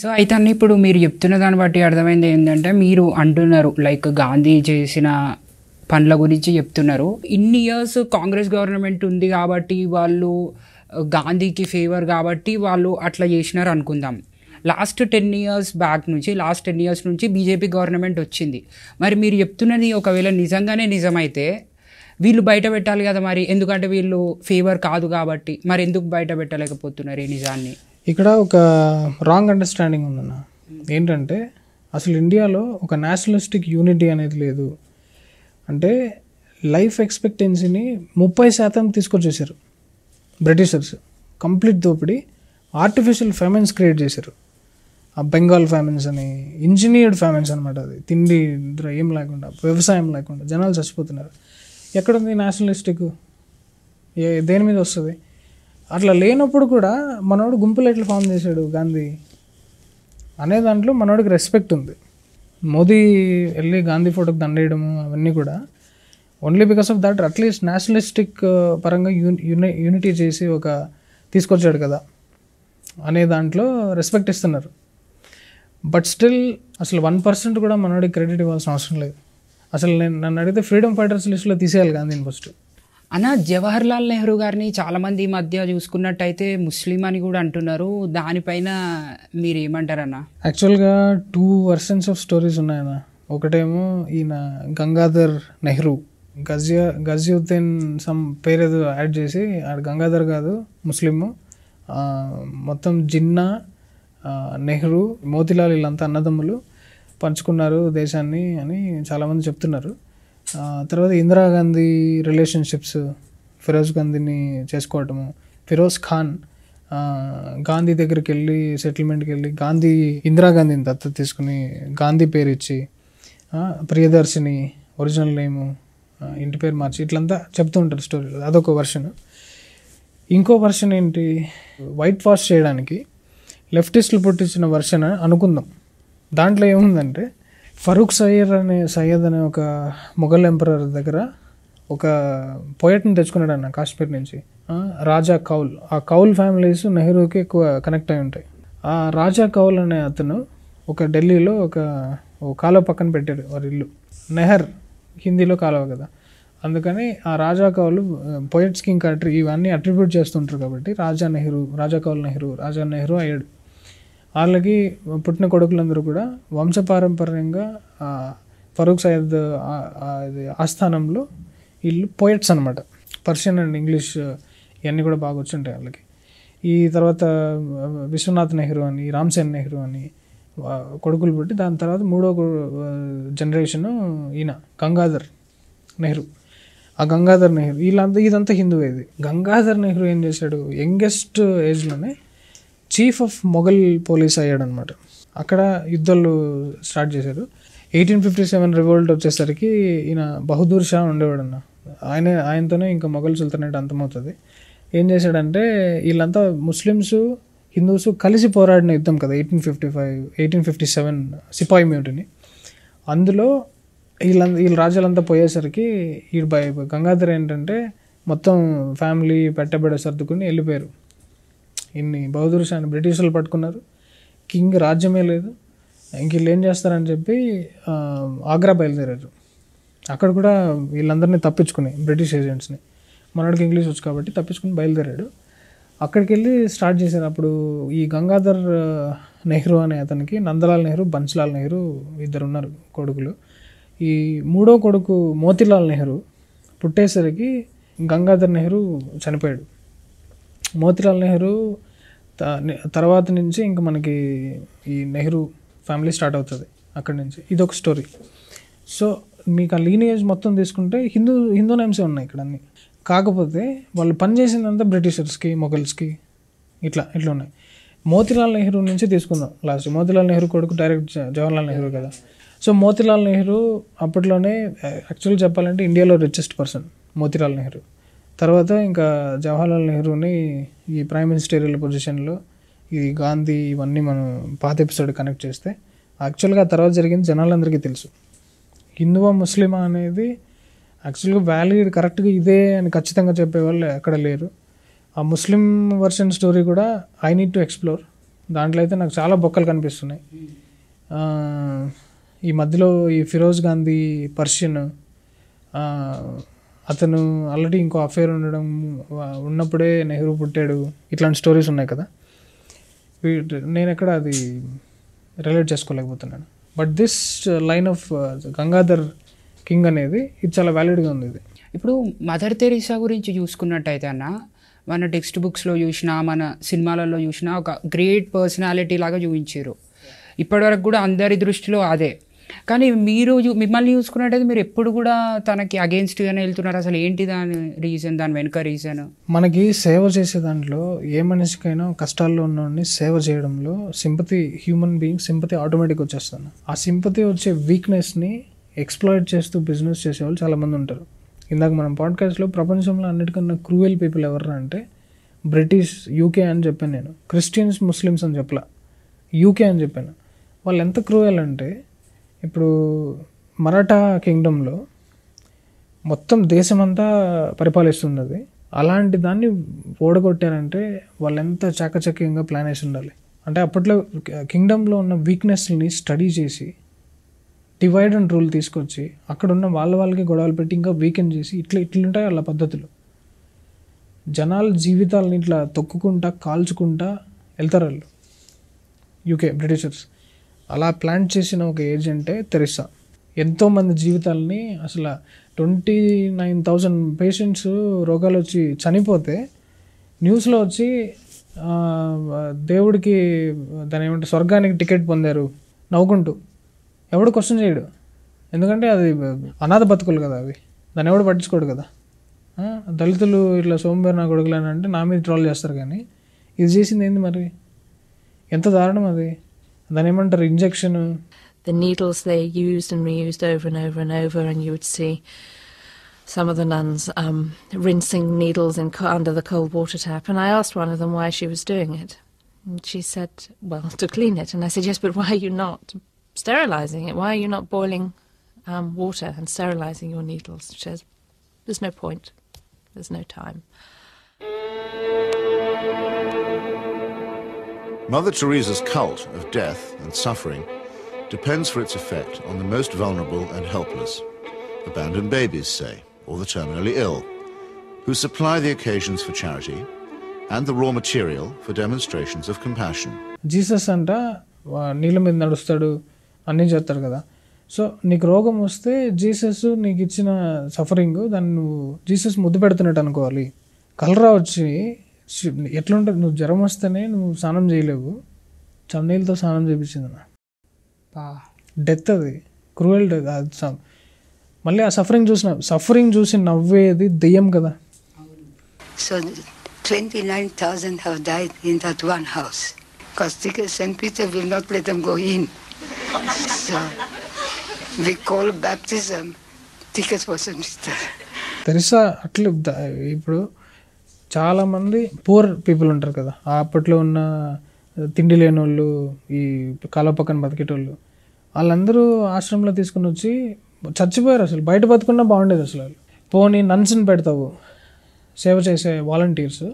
సో అయితే అన్న ఇప్పుడు మీరు చెప్తున్న దాన్ని బట్టి అర్థమైంది ఏంటంటే మీరు అంటున్నారు లైక్ గాంధీ చేసిన పనుల గురించి చెప్తున్నారు. ఇన్ని ఇయర్స్ కాంగ్రెస్ గవర్నమెంట్ ఉంది కాబట్టి వాళ్ళు గాంధీకి ఫేవర్ కాబట్టి వాళ్ళు అట్లా చేసినారు అనుకుందాం. లాస్ట్ 10 years నుంచి బీజేపీ గవర్నమెంట్ వచ్చింది. మరి మీరు చెప్తున్నది ఒకవేళ నిజంగానే నిజమైతే వీళ్ళు బయట పెట్టాలి కదా మరి, ఎందుకంటే వీళ్ళు ఫేవర్ కాదు కాబట్టి. మరి ఎందుకు బయట పెట్టలేకపోతున్నారు ఈ నిజాన్ని? ఇక్కడ ఒక రాంగ్ అండర్స్టాండింగ్ ఉందన్న. ఏంటంటే అసలు ఇండియాలో ఒక నేషనలిస్టిక్ యూనిటీ అనేది లేదు. అంటే లైఫ్ ఎక్స్పెక్టెన్సీని 30% తీసుకొచ్చేసారు బ్రిటిషర్స్. కంప్లీట్ దోపిడీ. ఆర్టిఫిషియల్ ఫ్యామిన్స్ క్రియేట్ చేశారు. ఆ బెంగాల్ ఫ్యామిన్స్ అని, ఇంజనీర్డ్ ఫ్యామిన్స్ అనమాట. అది తిండి ఏం లేకుండా, వ్యవసాయం లేకుండా జనాలు చచ్చిపోతున్నారు. ఎక్కడుంది నేషనలిస్టిక్? దేని మీద వస్తుంది? అట్లా లేనప్పుడు కూడా మనోడు గుంపులు ఎట్లా ఫామ్ చేశాడు గాంధీ అనే దాంట్లో మనోడికి రెస్పెక్ట్ ఉంది. మోదీ వెళ్ళి గాంధీ ఫోటోకి దండేయడము అవన్నీ కూడా only because of that at least nationalistic పరంగా యూనిటీ చేసి ఒక తీసుకొచ్చాడు కదా అనే దాంట్లో రెస్పెక్ట్ ఇస్తున్నారు. బట్ స్టిల్ అసలు 1% కూడా మనోడికి క్రెడిట్ ఇవ్వాల్సిన అవసరం లేదు. అసలు నన్ను అడిగితే ఫ్రీడమ్ ఫైటర్స్ లిస్ట్లో తీసేయాలి గాంధీని ఫస్ట్. అన్న జవహర్ లాల్ నెహ్రూ గారిని చాలామంది ఈ మధ్య చూసుకున్నట్టయితే ముస్లిం అని కూడా అంటున్నారు. దానిపైన మీరు ఏమంటారన్న? యాక్చువల్గా 2 వర్షన్స్ ఆఫ్ స్టోరీస్ ఉన్నాయన్న. ఒకటేమో ఈయన గంగాధర్ నెహ్రూ, గజియుద్దీన్ సమ్ పేరేదో యాడ్ చేసి గంగాధర్ కాదు ముస్లిము, మొత్తం జిన్నా, నెహ్రూ, మోతీలాల్ వీళ్ళంతా అన్నదమ్ములు పంచుకున్నారు దేశాన్ని అని చాలామంది చెప్తున్నారు. తర్వాత ఇందిరాగాంధీ రిలేషన్షిప్స్, ఫిరోజ్ గాంధీని చేసుకోవటము, ఫిరోజ్ ఖాన్ గాంధీ దగ్గరికి వెళ్ళి సెటిల్మెంట్కి వెళ్ళి గాంధీ ఇందిరాగాంధీని దత్తత తీసుకుని గాంధీ పేరు ఇచ్చి, ప్రియదర్శిని ఒరిజినల్ నేము ఇంటి పేరు మార్చి ఇట్లంతా చెప్తూ ఉంటారు స్టోరీలో. అదొక వర్షన్. ఇంకో వర్షన్ ఏంటి, వైట్ వాష్ చేయడానికి లెఫ్టిస్టులు పుట్టించిన వర్షన్ అనుకుందాం. దాంట్లో ఏముందంటే ఫరూక్ సయ్యద్ అనే ఒక మొఘల్ ఎంపరర్ దగ్గర ఒక పోయట్ని తెచ్చుకున్నాడు అన్న కాశ్మీర్ నుంచి, రాజా కౌల్. ఆ కౌల్ ఫ్యామిలీస్ నెహ్రూకి ఎక్కువ కనెక్ట్ అయి ఉంటాయి. ఆ రాజా కౌల్ అనే అతను ఒక ఢిల్లీలో ఒక కాలువ పక్కన పెట్టాడు వారి ఇల్లు. నెహర్ హిందీలో కాలువ కదా, అందుకని ఆ రాజా కౌలు పోయట్స్కి ఇంకా ఇవన్నీ అట్రిబ్యూట్ చేస్తుంటారు కాబట్టి రాజా కౌల్ నెహ్రూ రాజా నెహ్రూ అయ్యాడు. వాళ్ళకి పుట్టిన కొడుకులందరూ కూడా వంశపారంపర్యంగా ఫరూక్ సయ్యద్ ఆస్థానంలో వీళ్ళు పోయట్స్ అనమాట. పర్షియన్ అండ్ ఇంగ్లీష్ ఇవన్నీ కూడా బాగా వచ్చుంటాయి వాళ్ళకి. ఈ తర్వాత విశ్వనాథ్ నెహ్రూ అని, రామ్సేన్ నెహ్రూ అని కొడుకులు పుట్టి దాని తర్వాత 3వ జనరేషను ఈయన గంగాధర్ నెహ్రూ. ఆ గంగాధర్ నెహ్రూ ఇదంతా హిందువే. ఇది గంగాధర్ నెహ్రూ ఏం చేశాడు, యంగెస్ట్ ఏజ్లోనే చీఫ్ ఆఫ్ మొఘల్ పోలీస్ అయ్యాడనమాట. అక్కడ యుద్ధాలు స్టార్ట్ చేశారు. 1857 రివోల్ట్ వచ్చేసరికి ఈయన బహదూర్ షా ఉండేవాడన్న. ఆయనతోనే ఇంకా మొఘల్ సుల్తానేట్ అంతమవుతుంది. ఏం చేశాడంటే వీళ్ళంతా ముస్లిమ్స్ హిందూస్ కలిసి పోరాడిన యుద్ధం కదా 1857 సిపాయి మ్యూటిని. అందులో వీళ్ళ రాజ్యాలంతా పోయేసరికి గంగాధర్ ఏంటంటే మొత్తం ఫ్యామిలీ పెట్టబడే సర్దుకుని వెళ్ళిపోయారు. ఇన్ని బహదూర్ షాని బ్రిటిష్ వాళ్ళు పట్టుకున్నారు. కింగ్ రాజ్యమే లేదు, ఇంక వీళ్ళు ఏం చేస్తారని చెప్పి ఆగ్రా బయలుదేరారు. అక్కడ కూడా వీళ్ళందరినీ తప్పించుకుని బ్రిటిష్ ఏజెంట్స్ని, మనోడికి ఇంగ్లీష్ వచ్చు కాబట్టి తప్పించుకుని బయలుదేరాడు. అక్కడికి వెళ్ళి స్టార్ట్ చేశారు. అప్పుడు ఈ గంగాధర్ నెహ్రూ అనే అతనికి నందలాల్ నెహ్రూ, బన్స్లాల్ నెహ్రూ ఇద్దరు ఉన్నారు కొడుకులు. ఈ 3వ కొడుకు మోతీలాల్ నెహ్రూ పుట్టేసరికి గంగాధర్ నెహ్రూ చనిపోయాడు. మోతీలాల్ నెహ్రూ తర్వాత నుంచి ఇంకా మనకి ఈ నెహ్రూ ఫ్యామిలీ స్టార్ట్ అవుతుంది అక్కడి నుంచి. ఇదొక స్టోరీ. సో మీకు ఆ లీనియేజ్ మొత్తం తీసుకుంటే హిందూ నేమ్సే ఉన్నాయి ఇక్కడ అన్నీ. కాకపోతే వాళ్ళు పనిచేసిందంతా బ్రిటిషర్స్కి, మొఘల్స్కి ఇట్లా ఉన్నాయి. మోతీలాల్ నెహ్రూ నుంచి తీసుకుందాం లాస్ట్. మోతీలాల్ నెహ్రూ కొడుకు డైరెక్ట్ జవహర్లాల్ నెహ్రూ కదా. సో మోతీలాల్ నెహ్రూ అప్పట్లోనే యాక్చువల్గా చెప్పాలంటే ఇండియాలో రిచెస్ట్ పర్సన్ మోతీలాల్ నెహ్రూ. తర్వాత ఇంకా జవహర్లాల్ నెహ్రూని ఈ ప్రైమ్ మినిస్టరియల్ పొజిషన్లో ఈ గాంధీ ఇవన్నీ మనం పాత ఎపిసోడ్ కనెక్ట్ చేస్తే యాక్చువల్గా తర్వాత జరిగింది జనాలందరికీ తెలుసు. హిందువా ముస్లిమా అనేది యాక్చువల్గా వ్యాలిడ్ కరెక్ట్గా ఇదే అని ఖచ్చితంగా చెప్పేవాళ్ళు ఎక్కడ లేరు. ఆ ముస్లిం వర్షన్ స్టోరీ కూడా ఐ నీడ్ టు ఎక్స్ప్లోర్. దాంట్లో అయితే నాకు చాలా బొక్కలు కనిపిస్తున్నాయి. ఈ మధ్యలో ఈ ఫిరోజ్ గాంధీ పర్షియన్, అతను ఆల్రెడీ ఇంకో అఫేర్ ఉన్నప్పుడే నెహ్రూ పుట్టాడు, ఇట్లాంటి స్టోరీస్ ఉన్నాయి కదా. నేను ఎక్కడ అది రిలేట్ చేసుకోలేకపోతున్నాను. But this line of Gangadhar King అనేది ఇది చాలా వ్యాలిడ్గా ఉంది. ఇది ఇప్పుడు మదర్ తెరీసా గురించి చూసుకున్నట్టయితే అన్న, మన టెక్స్ట్ బుక్స్లో చూసినా మన సినిమాలలో చూసినా ఒక గ్రేట్ పర్సనాలిటీ లాగా చూపించారు. ఇప్పటివరకు కూడా అందరి దృష్టిలో అదే. కానీ మిమ్మల్ని చూసుకున్నట్టయితే మీరు ఎప్పుడు కూడా తనకి అగేన్స్ట్గానే వెళ్తున్నారు. అసలు ఏంటి దాని రీజన్, దాని వెనుక రీజన్? మనకి సేవ చేసే దాంట్లో ఏ మనిషికైనా కష్టాల్లో ఉన్నవాడిని సేవ చేయడంలో సింపతి, హ్యూమన్ బీయింగ్ సింపతి ఆటోమేటిక్గా వచ్చేస్తుంది. ఆ సింపతి వచ్చే వీక్నెస్ని ఎక్స్ప్లాయిట్ చేస్తూ బిజినెస్ చేసేవాళ్ళు చాలామంది ఉంటారు. ఇందాక మనం పాడ్కాస్ట్లో ప్రపంచంలో అన్నిటికన్నా క్రూయల్ పీపుల్ ఎవరు అంటే బ్రిటిష్, యూకే అని చెప్పాను నేను. క్రిస్టియన్స్, ముస్లిమ్స్ అని చెప్పలా, యూకే అని చెప్పాను. వాళ్ళు ఎంత క్రూయల్ అంటే ఇప్పుడు మరాఠా కింగ్డమ్లో మొత్తం దేశమంతా పరిపాలిస్తుంది అది. అలాంటి దాన్ని ఓడగొట్టారంటే వాళ్ళు ఎంత చాకచక్యంగా ప్లాన్ వేసి ఉండాలి. అంటే అప్పట్లో కింగ్డమ్లో ఉన్న వీక్నెస్ని స్టడీ చేసి డివైడ్ అండ్ రూల్ తీసుకొచ్చి అక్కడ ఉన్న వాళ్ళకి గొడవలు పెట్టి ఇంకా వీకెండ్ చేసి ఇట్లుంటాయి వాళ్ళ పద్ధతులు. జనాల జీవితాలని ఇట్లా తొక్కుకుంటా కాల్చుకుంటా వెళ్తారు వాళ్ళు, యూకే బ్రిటిషర్స్. అలా ప్లాన్ చేసిన ఒక ఏజెంటే తెరిసా. ఎంతోమంది జీవితాలని అసలు 29,000 పేషెంట్స్ రోగాలు వచ్చి చనిపోతే న్యూస్లో వచ్చి దేవుడికి దాని ఏమంటే స్వర్గానికి టికెట్ పొందారు నవ్వుకుంటూ. ఎవడు క్వశ్చన్ చేయడు, ఎందుకంటే అది అనాథ బతుకులు కదా అవి, దాన్ని ఎవడు పట్టించుకోడు కదా. దళితులు ఇట్లా సోంబేరు నా కొడుకులు అని అంటే నా మీద ట్రోల్ చేస్తారు, కానీ ఇది చేసింది ఏంది మరి, ఎంత దారుణం అది. దాని ఏమంటారు injection. The needles they used and reused over and over and over, and you would see some of the nuns rinsing needles under the cold water tap. And I asked one of them why she was doing it. And she said, well, to clean it. And I said, yes, but why are you not sterilizing it? Why are you not boiling water and sterilizing your needles? She says, there's no point. There's no time. Mother Teresa's cult of death and suffering depends for its effect on the most vulnerable and helpless, abandoned babies, say, or the terminally ill, who supply the occasions for charity and the raw material for demonstrations of compassion. Jesus అంట నీళ్ళ మీద నడుస్తాడు, అన్నీ చేస్తాడు కదా. So నీకు రోగం వస్తే Jesus నీకు ఇచ్చిన సఫరింగ్ దాన్ని నువ్వు జీసస్ ముద్దు పెడుతున్నట్టు అనుకోవాలి. కలరా వచ్చి ఎట్లుంటుంది, నువ్వు జ్వరం వస్తేనే నువ్వు స్నానం చేయలేవు, చన్నీళ్ళతో స్నానం చేయించింది నా డెత్. అది క్రూయల్ డెత్. అది మళ్ళీ ఆ సఫరింగ్ చూసి నవ్వేది దెయ్యం కదా. So 29,000 have died in that one house because St. Peter will not let them go in. So we call baptism tickets for St. Peter. Teresa అట్లా ఇప్పుడు చాలామంది పూర్ పీపుల్ ఉంటారు కదా, అప్పట్లో ఉన్న తిండి లేని వాళ్ళు, ఈ కాలువ పక్కన బతికేటోళ్ళు, వాళ్ళందరూ ఆశ్రమంలో తీసుకుని వచ్చి చచ్చిపోయారు. అసలు బయట బతుకున్నా బాగుండేది అసలు. వాళ్ళు పోనీ నన్స్ని పెడతావు, సేవ చేసే వాలంటీర్స్,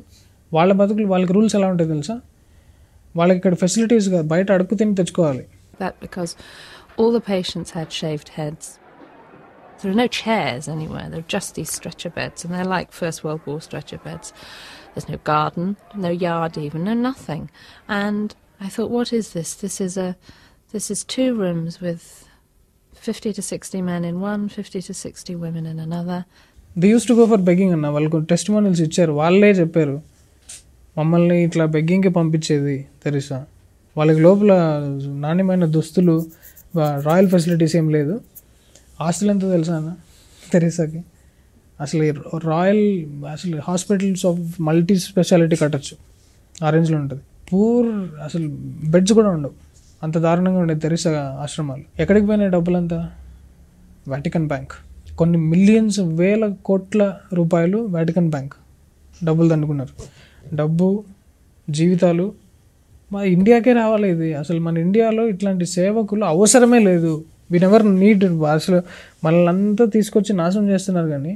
వాళ్ళ బతుకులు వాళ్ళకి రూల్స్ ఎలా ఉంటాయి తెలుసా? వాళ్ళకి ఇక్కడ ఫెసిలిటీస్ కాదు, బయట అడుగు తిని తెచ్చుకోవాలి. That because all the patients had shaved heads. There are no chairs anywhere. There are just these stretcher beds, and they're like First World War stretcher beds. There's no garden, no yard even, no nothing. And I thought, what is this? This is 2 rooms with 50 to 60 men in one, 50 to 60 women in another. They used to go for begging అన్న. వాళ్ళకు testimonials ఇచ్చారు, వాళ్ళే చెప్పారు మమ్మల్ని ఇట్లా బెగ్గింగ్కి పంపించేది Teresa. వాళ్ళకి లోపల నాణ్యమైన దుస్తులు, రాయల్ ఫెసిలిటీస్ ఏం లేదు. ఆస్తులు ఎంతో తెలుసా అన్న తెరిసాకి? అసలు అసలు హాస్పిటల్స్ ఆఫ్ మల్టీ స్పెషాలిటీ కట్టచ్చు, ఆ రేంజ్లో ఉంటుంది. పూర్ అసలు బెడ్స్ కూడా ఉండవు, అంత దారుణంగా ఉండేది తెరిసా ఆశ్రమాలు. ఎక్కడికి పోయినాయి డబ్బులంతా? Vatican bank. కొన్ని మిలియన్స్, వేల కోట్ల రూపాయలు వాటికన్ బ్యాంక్ డబ్బులు దండుకున్నారు. డబ్బు, జీవితాలు మా ఇండియాకే రావాలి ఇది. అసలు మన ఇండియాలో ఇట్లాంటి సేవకులు అవసరమే లేదు. We never need. అసలు మనల్ని తీసుకొచ్చి నాశనం చేస్తున్నారు, కానీ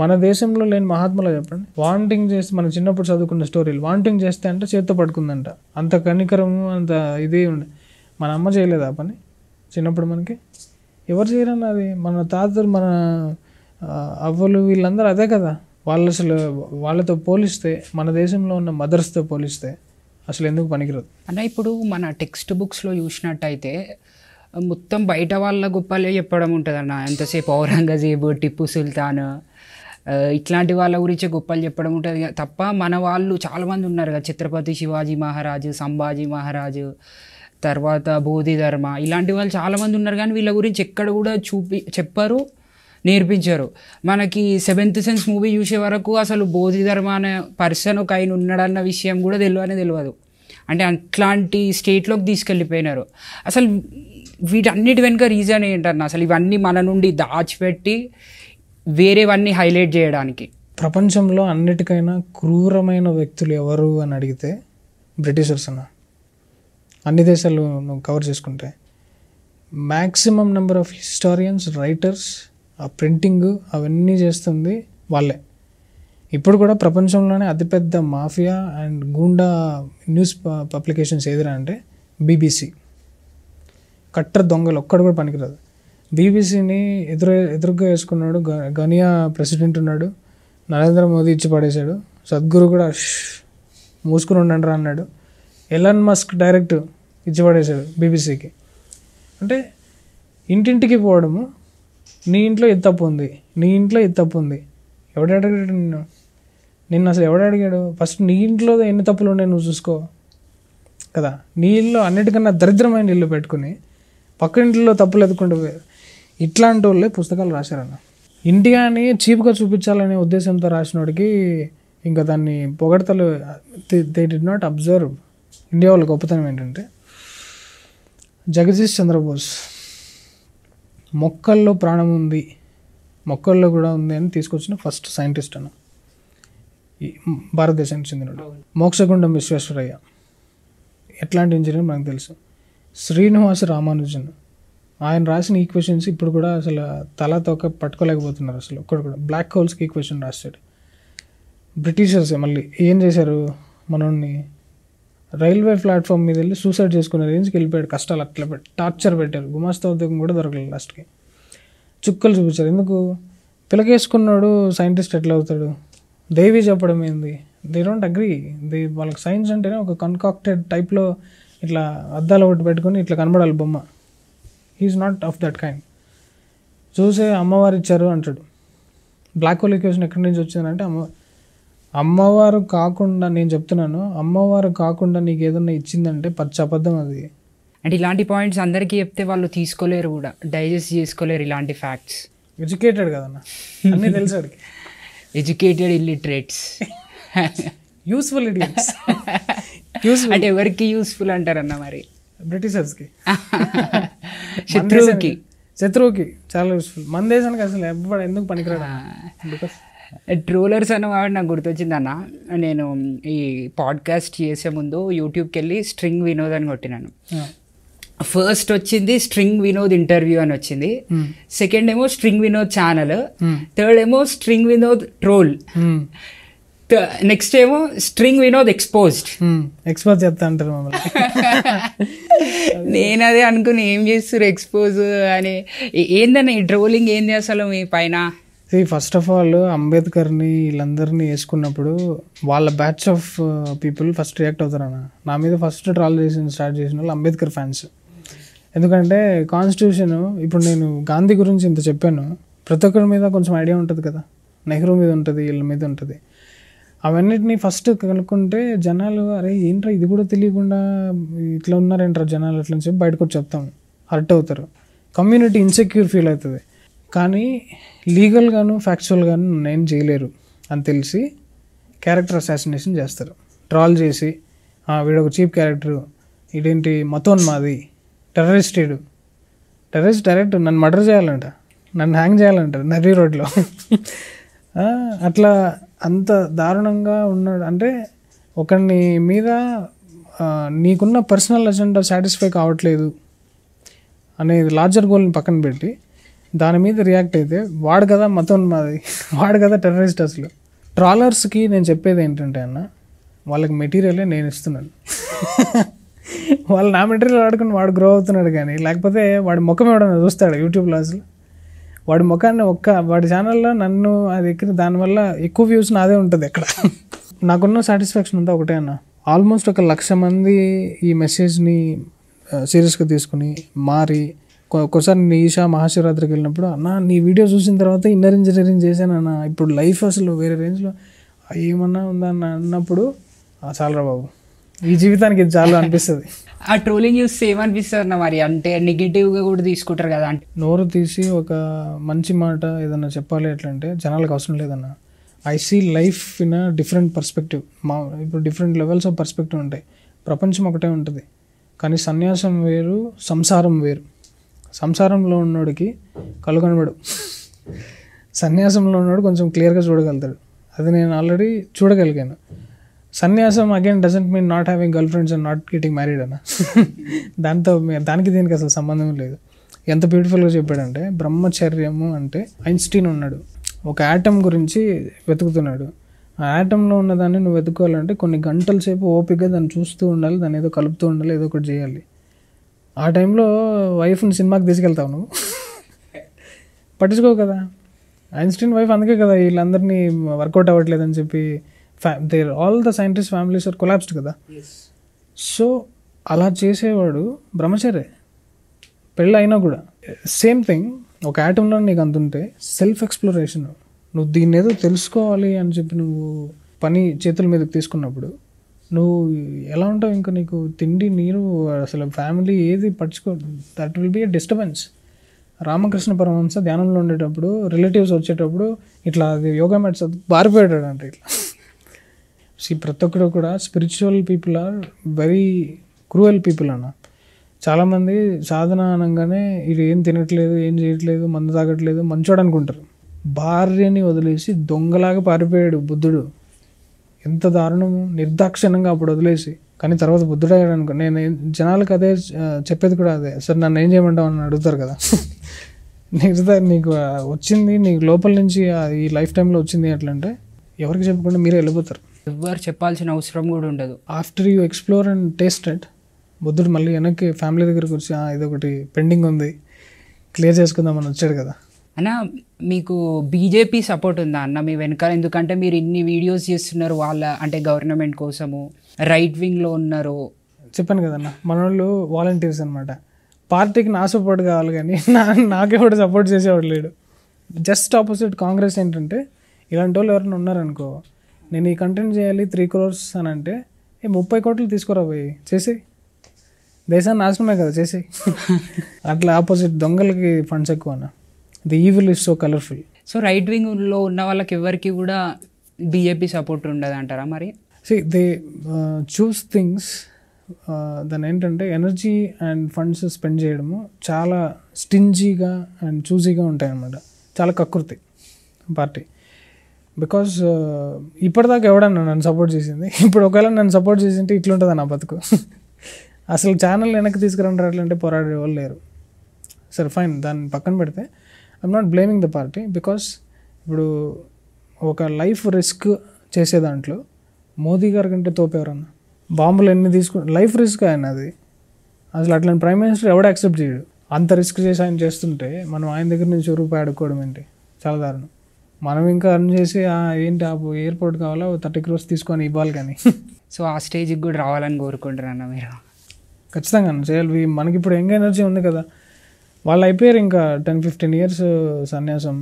మన దేశంలో లేని మహాత్ములు చెప్పండి. వాంటింగ్ చేస్తే, మన చిన్నప్పుడు చదువుకున్న స్టోరీలు, వాంటింగ్ చేస్తే అంటే చేత్తో పట్టుకుందంట. అంత కనికరము, అంత ఇది ఉండే. మన అమ్మ చేయలేదు ఆ పని చిన్నప్పుడు మనకి? ఎవరు చేయరన్న అది? మన తాతలు, మన అవ్వలు, వీళ్ళందరూ అదే కదా. వాళ్ళు అసలు వాళ్ళతో పోలిస్తే, మన దేశంలో ఉన్న మదర్స్తో పోలిస్తే అసలు ఎందుకు పనికిరాదు అన్న. ఇప్పుడు మన టెక్స్ట్ బుక్స్లో చూసినట్టయితే మొత్తం బయట వాళ్ళ గొప్పలే చెప్పడం ఉంటుంది అన్న. ఎంతసేపు ఔరంగజేబు, టిప్పు సుల్తాన్, ఇట్లాంటి వాళ్ళ గురించి గొప్పలు చెప్పడం ఉంటుంది తప్ప మన వాళ్ళు చాలామంది ఉన్నారు కదా, ఛత్రపతి శివాజీ మహారాజు, సంభాజీ మహారాజు, తర్వాత బోధిధర్మ, ఇలాంటి వాళ్ళు చాలామంది ఉన్నారు, కానీ వీళ్ళ గురించి ఎక్కడ కూడా చెప్పరు, నేర్పించారు. మనకి 7th సెన్స్ మూవీ చూసే వరకు అసలు బోధిధర్మ అనే పర్సన్ ఒక ఆయన ఉన్నాడన్న విషయం కూడా తెలియదు. అంటే అట్లాంటి స్టేట్లోకి తీసుకెళ్ళిపోయినారు. అసలు వీటన్నిటి వెనుక రీజన్ ఏంటన్నా? అసలు ఇవన్నీ మన నుండి దాచిపెట్టి వేరేవన్నీ హైలైట్ చేయడానికి. ప్రపంచంలో అన్నిటికైనా క్రూరమైన వ్యక్తులు ఎవరు అని అడిగితే బ్రిటిషర్స్ అన్న. అన్ని దేశాలు నువ్వు కవర్ చేసుకుంటే maximum number of historians, writers, ఆ ప్రింటింగ్ అవన్నీ చేస్తుంది వాళ్ళే. ఇప్పుడు కూడా ప్రపంచంలోనే అతిపెద్ద mafia and goonda news publications ఏదిరా అంటే బీబీసీ. కట్టర్ దొంగలు ఒక్కడు కూడా పనికిరాదు. బీబీసీని ఎదురుగా వేసుకున్నాడు. గనియా ప్రెసిడెంట్ ఉన్నాడు, నరేంద్ర మోదీ ఇచ్చి పడేశాడు. సద్గురు కూడా మూసుకుని ఉండండి అన్నాడు. ఎలాన్ మస్క్ డైరెక్ట్ ఇచ్చి పడేశాడు బీబీసీకి. అంటే ఇంటింటికి పోవడము, నీ ఇంట్లో ఇది తప్పు ఉంది, నీ ఇంట్లో ఇది తప్పు ఉంది. ఎవడు అడిగాడు నిన్ను అసలు ఎవడు అడిగాడు? ఫస్ట్ నీ ఇంట్లో ఎన్ని తప్పులు ఉన్నాయి నువ్వు చూసుకో కదా. నీ ఇల్లు అన్నిటికన్నా దరిద్రమైన ఇల్లు పెట్టుకుని పక్క ఇంట్లో తప్పులు ఎదుర్కొంటూ పోయారు. ఇట్లాంటి వాళ్ళే పుస్తకాలు రాశారన్న. ఇండియాని చీప్గా చూపించాలనే ఉద్దేశంతో రాసినోడికి ఇంకా దాన్ని పొగడతలు. They did not observe India వాళ్ళ గొప్పతనం ఏంటంటే, జగదీష్ చంద్రబోస్ మొక్కల్లో ప్రాణం ఉంది, మొక్కల్లో కూడా ఉంది అని తీసుకొచ్చిన ఫస్ట్ సైంటిస్ట్ అన్న, ఈ భారతదేశానికి చెందినడు. మోక్షగుండం విశ్వేశ్వరయ్య ఎట్లాంటి ఇంజనీర్ మనకు తెలుసు. శ్రీనివాస రామానుజన్ ఆయన రాసిన ఈక్వేషన్స్ ఇప్పుడు కూడా అసలు తల తోక పట్టుకోలేకపోతున్నారు అసలు ఒక్కడు కూడా. బ్లాక్ హోల్స్కి ఈక్వేషన్ రాస్తాడు. బ్రిటిషర్స్ మళ్ళీ ఏం చేశారు, మనోడిని రైల్వే ప్లాట్ఫామ్ మీద వెళ్ళి సూసైడ్ చేసుకునే రేంజ్కి వెళ్ళిపోయాడు. కష్టాలు అట్లా టార్చర్ పెట్టారు. గుమాస్తా ఉద్యోగం కూడా దొరకలేదు లాస్ట్కి. చుక్కలు చూపించారు. ఎందుకు పిలకేసుకున్నాడు సైంటిస్ట్ ఎట్లా అవుతాడు? దేవి చెప్పడం ఏంది? They don't agree. వాళ్ళకి సైన్స్ అంటేనే ఒక కన్కాక్టెడ్ టైప్లో ఇట్లా అద్దాలు ఒకటి పెట్టుకొని ఇట్లా కనబడాలి బొమ్మ. He's not of that kind. చూసే అమ్మవారు ఇచ్చారు అంటాడు. బ్లాక్ హోల్ ఈక్వేషన్ ఎక్కడి నుంచి వచ్చిందంటే అమ్మవారు కాకుండా, నేను చెప్తున్నాను, అమ్మవారు కాకుండా నీకు ఏదన్నా ఇచ్చిందంటే అబద్ధం అది. అంటే ఇలాంటి పాయింట్స్ అందరికీ చెప్తే వాళ్ళు తీసుకోలేరు కూడా, డైజెస్ట్ చేసుకోలేరు ఇలాంటి ఫ్యాక్ట్స్. ఎడ్యుకేటెడ్ కదన్నా, అన్నీ తెలుసాడు. Educated illiterates, useful idiots. అంటే ఎవరికి యూస్ఫుల్ అంటారన్న మరి? బ్రిటిషర్స్కి, శత్రువుకి చాలా యూస్ఫుల్. మన దేశానికి అసలు ఎప్పుడు ఎందుకు పనికిరాడు? బికాస్ ట్రోలర్స్ అన్నవాడు నాకు గుర్తొచ్చిందన్న. నేను ఈ పాడ్కాస్ట్ చేసే ముందు యూట్యూబ్కి వెళ్ళి స్ట్రింగ్ వినోద్ అని కొట్టినాను. ఫస్ట్ వచ్చింది స్ట్రింగ్ వినోద్ ఇంటర్వ్యూ అని వచ్చింది. సెకండ్ ఏమో స్ట్రింగ్ వినోద్ ఛానల్. థర్డ్ ఏమో స్ట్రింగ్ వినోద్ ట్రోల్. నెక్స్ట్ ఏమో స్ట్రింగ్ వినోద్ ఎక్స్పోజ్ చెప్తా అంటారు మమ్మల్ని. నేను అదే అనుకుని ఏం చేస్తారు ఎక్స్పోజ్ అని. ఏందని ఈ ట్రోలింగ్ ఏంది అసలు మీ పైన? ఫస్ట్ ఆఫ్ ఆల్ అంబేద్కర్ని వీళ్ళందరినీ వేసుకున్నప్పుడు వాళ్ళ batch of people first react అవుతారన్న. నా మీద ఫస్ట్ ట్రాల్ స్టార్ట్ చేసిన వాళ్ళు అంబేద్కర్ ఫ్యాన్స్. ఎందుకంటే కాన్స్టిట్యూషన్, ఇప్పుడు నేను గాంధీ గురించి ఇంత చెప్పాను, ప్రతి ఒక్కరి మీద కొంచెం ఐడియా ఉంటుంది కదా. నెహ్రూ మీద ఉంటుంది, వీళ్ళ మీద ఉంటుంది. అవన్నిటిని ఫస్ట్ కనుక్కుంటే జనాలు అరే ఏంట్రా ఇది కూడా తెలియకుండా ఇట్లా ఉన్నారేంట్రా జనాలు అట్లా అని చెప్పి బయటకు వచ్చి చెప్తాము, హర్ట్ అవుతారు. కమ్యూనిటీ ఇన్సెక్యూర్ ఫీల్ అవుతుంది. కానీ లీగల్గాను ఫ్యాక్చువల్గాను నేను చేయలేరు అని తెలిసి క్యారెక్టర్ అసాసినేషన్ చేస్తారు. ట్రాల్ చేసి వీడు ఒక చీప్ క్యారెక్టరు, ఇదేంటి మతోన్మాది, టెర్రరిస్ట్, టెర్రరిస్ట్ డైరెక్ట్ నన్ను మర్డర్ చేయాలంట, నన్ను హ్యాంగ్ చేయాలంట నర్రీ రోడ్లో. అట్లా అంత దారుణంగా ఉన్నాడు. అంటే ఒకరిని మీద నీకున్న పర్సనల్ అజెండా సాటిస్ఫై కావట్లేదు అనేది లార్జర్ గోల్ని పక్కన పెట్టి దాని మీద రియాక్ట్ అయితే వాడు కదా మతోన్మాది, వాడు కదా టెర్రరిస్ట్. అసలు ట్రాలర్స్కి నేను చెప్పేది ఏంటంటే అన్న, వాళ్ళకి మెటీరియలే నేను ఇస్తున్నాను. వాళ్ళు నా మెటీరియల్ వాడుకుని వాడు గ్రో అవుతున్నాడు. కానీ లేకపోతే వాడి ముఖం ఎవడన్నా చూస్తాడు యూట్యూబ్లో? అసలు వాడి ముఖాన్ని వాడి ఛానల్లో నన్ను అది ఎక్కిన దానివల్ల ఎక్కువ వ్యూస్ నాదే ఉంటుంది. ఎక్కడ నాకున్న సాటిస్ఫాక్షన్ అంతా ఒకటే అన్న, ఆల్మోస్ట్ 1,00,000 మంది ఈ మెసేజ్ని సీరియస్గా తీసుకుని మారి, ఒక్కోసారి ఈషా మహాశివరాత్రికి వెళ్ళినప్పుడు అన్న నీ వీడియో చూసిన తర్వాత ఇన్నర్ ఇంజనీరింగ్ చేశానన్న, ఇప్పుడు లైఫ్ అసలు వేరే రేంజ్లో ఏమన్నా ఉందన్న అన్నప్పుడు చాలరా బాబు, ఈ జీవితానికి ఇది చాలు అనిపిస్తుంది. ఆ ట్రోలింగ్ చూస్తే ఏమనిపిస్తుంది అన్న మరి? అంటే నెగిటివ్గా కూడా తీసుకుంటారు కదా. అంటే నోరు తీసి ఒక మంచి మాట ఏదన్నా చెప్పాలి ఎట్లంటే జనాలకు అవసరం లేదన్న. I see life in a different perspective. ఇప్పుడు డిఫరెంట్ లెవెల్స్ ఆఫ్ పర్స్పెక్టివ్ ఉంటాయి. ప్రపంచం ఒకటే ఉంటుంది, కానీ సన్యాసం వేరు, సంసారం వేరు. సంసారంలో ఉన్నోడికి కళ్ళు కనబడు, సన్యాసంలో ఉన్నాడు కొంచెం క్లియర్గా చూడగలుగుతాడు. అది నేను ఆల్రెడీ చూడగలిగాను. సన్యాసం again doesn't mean not having girl friends and not getting married అన్న. దానికి దీనికి అసలు సంబంధం లేదు. ఎంత బ్యూటిఫుల్గా చెప్పాడంటే, బ్రహ్మచర్యము అంటే ఐన్స్టీన్ ఉన్నాడు, ఒక యాటమ్ గురించి వెతుకుతున్నాడు. ఆ యాటంలో ఉన్నదాన్ని నువ్వు వెతుక్కోవాలంటే కొన్ని గంటల సేపు ఓపికగా దాన్ని చూస్తూ ఉండాలి, దాన్ని ఏదో కలుపుతూ ఉండాలి, ఏదో ఒకటి చేయాలి. ఆ టైంలో వైఫ్ని సినిమాకి తీసుకెళ్తావు నువ్వు, పట్టించుకోవు కదా. ఐన్స్టీన్ వైఫ్ అందుకే కదా వీళ్ళందరినీ వర్కౌట్ అవ్వట్లేదని చెప్పి there all the scientist families are collapsed కదా. సో అలా చేసేవాడు బ్రహ్మచర్య. పెళ్ళి అయినా కూడా సేమ్ థింగ్. ఒక యాటంలో నీకు అంతుంటే సెల్ఫ్ ఎక్స్ప్లోరేషన్, నువ్వు దీన్ని ఏదో తెలుసుకోవాలి అని చెప్పి నువ్వు పని చేతుల మీదకి తీసుకున్నప్పుడు నువ్వు ఎలా ఉంటావు? ఇంకా నీకు తిండి నీరు అసలు ఫ్యామిలీ ఏది పట్టించుకో, that will be a disturbance. Ramakrishna Paramahamsa ధ్యానంలో ఉండేటప్పుడు రిలేటివ్స్ వచ్చేటప్పుడు ఇట్లా అది యోగా మ్యాట్స్ బారిపోయాడు అంటే ఇట్లా. ప్రతి ఒక్కరు కూడా spiritual people are very cruel people అన్న. చాలామంది సాధన అనగానే ఇది ఏం తినట్లేదు, ఏం చేయట్లేదు, మందు తాగట్లేదు, మంచోడు అనుకుంటారు. భార్యని వదిలేసి దొంగలాగా పారిపోయాడు బుద్ధుడు. ఎంత దారుణము, నిర్దాక్షిణంగా అప్పుడు వదిలేసి. కానీ తర్వాత బుద్ధుడు అయ్యాడు అనుకో. నేను జనాలకు అదే చెప్పేది కూడా అదే, సార్ నన్ను ఏం చేయమంటావు అని అడుగుతారు కదా. నీకు వచ్చింది, నీకు లోపల నుంచి ఈ లైఫ్ టైంలో వచ్చింది ఎట్లంటే ఎవరికి చెప్పకుండా మీరే వెళ్ళిపోతారు. ఎవరు చెప్పాల్సిన అవసరం కూడా ఉండదు. After you explore and taste it, బుద్ధుడు మళ్ళీ వెనక్కి ఫ్యామిలీ దగ్గరికి వచ్చి ఇదొకటి పెండింగ్ ఉంది, క్లియర్ చేసుకుందామని వచ్చాడు కదా. అన్న మీకు బీజేపీ సపోర్ట్ ఉందా అన్న మీ వెనకాల? ఎందుకంటే మీరు ఇన్ని వీడియోస్ చేస్తున్నారు వాళ్ళ అంటే గవర్నమెంట్ కోసము, రైట్ వింగ్లో ఉన్నారు. చెప్పాను కదన్న, మన వాళ్ళు వాలంటీర్స్ అనమాట. పార్టీకి నా సపోర్ట్ కావాలి కానీ నాకెవడు సపోర్ట్ చేసేవాడు లేడు. జస్ట్ ఆపోజిట్ కాంగ్రెస్ ఏంటంటే, ఇలాంటి వాళ్ళు ఎవరైనా ఉన్నారనుకో, నేను ఈ కంటెంట్ చేయాలి 3 crores అని అంటే 30 కోట్లు తీసుకురా పోయి చేసి దేశాన్ని నాశనమే కదా చేసి. అట్లా ఆపోజిట్ దొంగలకి ఫండ్స్ ఎక్కువ అన్న. The evil is so colourful. So right వింగ్లో ఉన్న వాళ్ళకి ఎవరికి కూడా బీజేపీ సపోర్ట్ ఉండదు అంటారా మరి? దే చూస్ థింగ్స్, దాని ఏంటంటే ఎనర్జీ అండ్ ఫండ్స్ స్పెండ్ చేయడము చాలా స్టింజీగా అండ్ చూజీగా ఉంటాయి అన్నమాట. చాలా కకృతి పార్టీ. బికాజ్ ఇప్పటిదాకా ఎవడన్నా నన్ను సపోర్ట్ చేసింది, ఇప్పుడు ఒకవేళ నన్ను సపోర్ట్ చేసింటే ఇట్లుంటుంది నా బతుకు. అసలు ఛానల్ వెనక్కి తీసుకురండి అట్లంటే పోరాడే వాళ్ళు లేరు. సరే ఫైన్, దాన్ని పక్కన పెడితే I'm not blaming the party. Because ఇప్పుడు ఒక లైఫ్ రిస్క్ చేసే దాంట్లో మోదీ గారి కంటే తోపెవరన్నా? బాంబులు ఎన్ని లైఫ్ రిస్క్ ఆయన అది. అసలు అట్లాంటి ప్రైమ్ మినిస్టర్ ఎవడ యాక్సెప్ట్ చేయడు. అంత రిస్క్ చేసి ఆయన చేస్తుంటే మనం ఆయన దగ్గర నుంచి రూపాయి అడుక్కోవడం ఏంటి? చాలా దారుణం. మనం ఇంకా అర్న్ చేసి ఏంటి ఎయిర్పోర్ట్ కావాలా 30 crores తీసుకొని ఇవ్వాలి కానీ. సో ఆ స్టేజ్కి కూడా రావాలని కోరుకుంటారు అన్న మీరు? ఖచ్చితంగా చేయాలి. మనకి ఇప్పుడు యంగ్ ఎనర్జీ ఉంది కదా, వాళ్ళు అయిపోయారు ఇంకా 10-15 years సన్యాసం,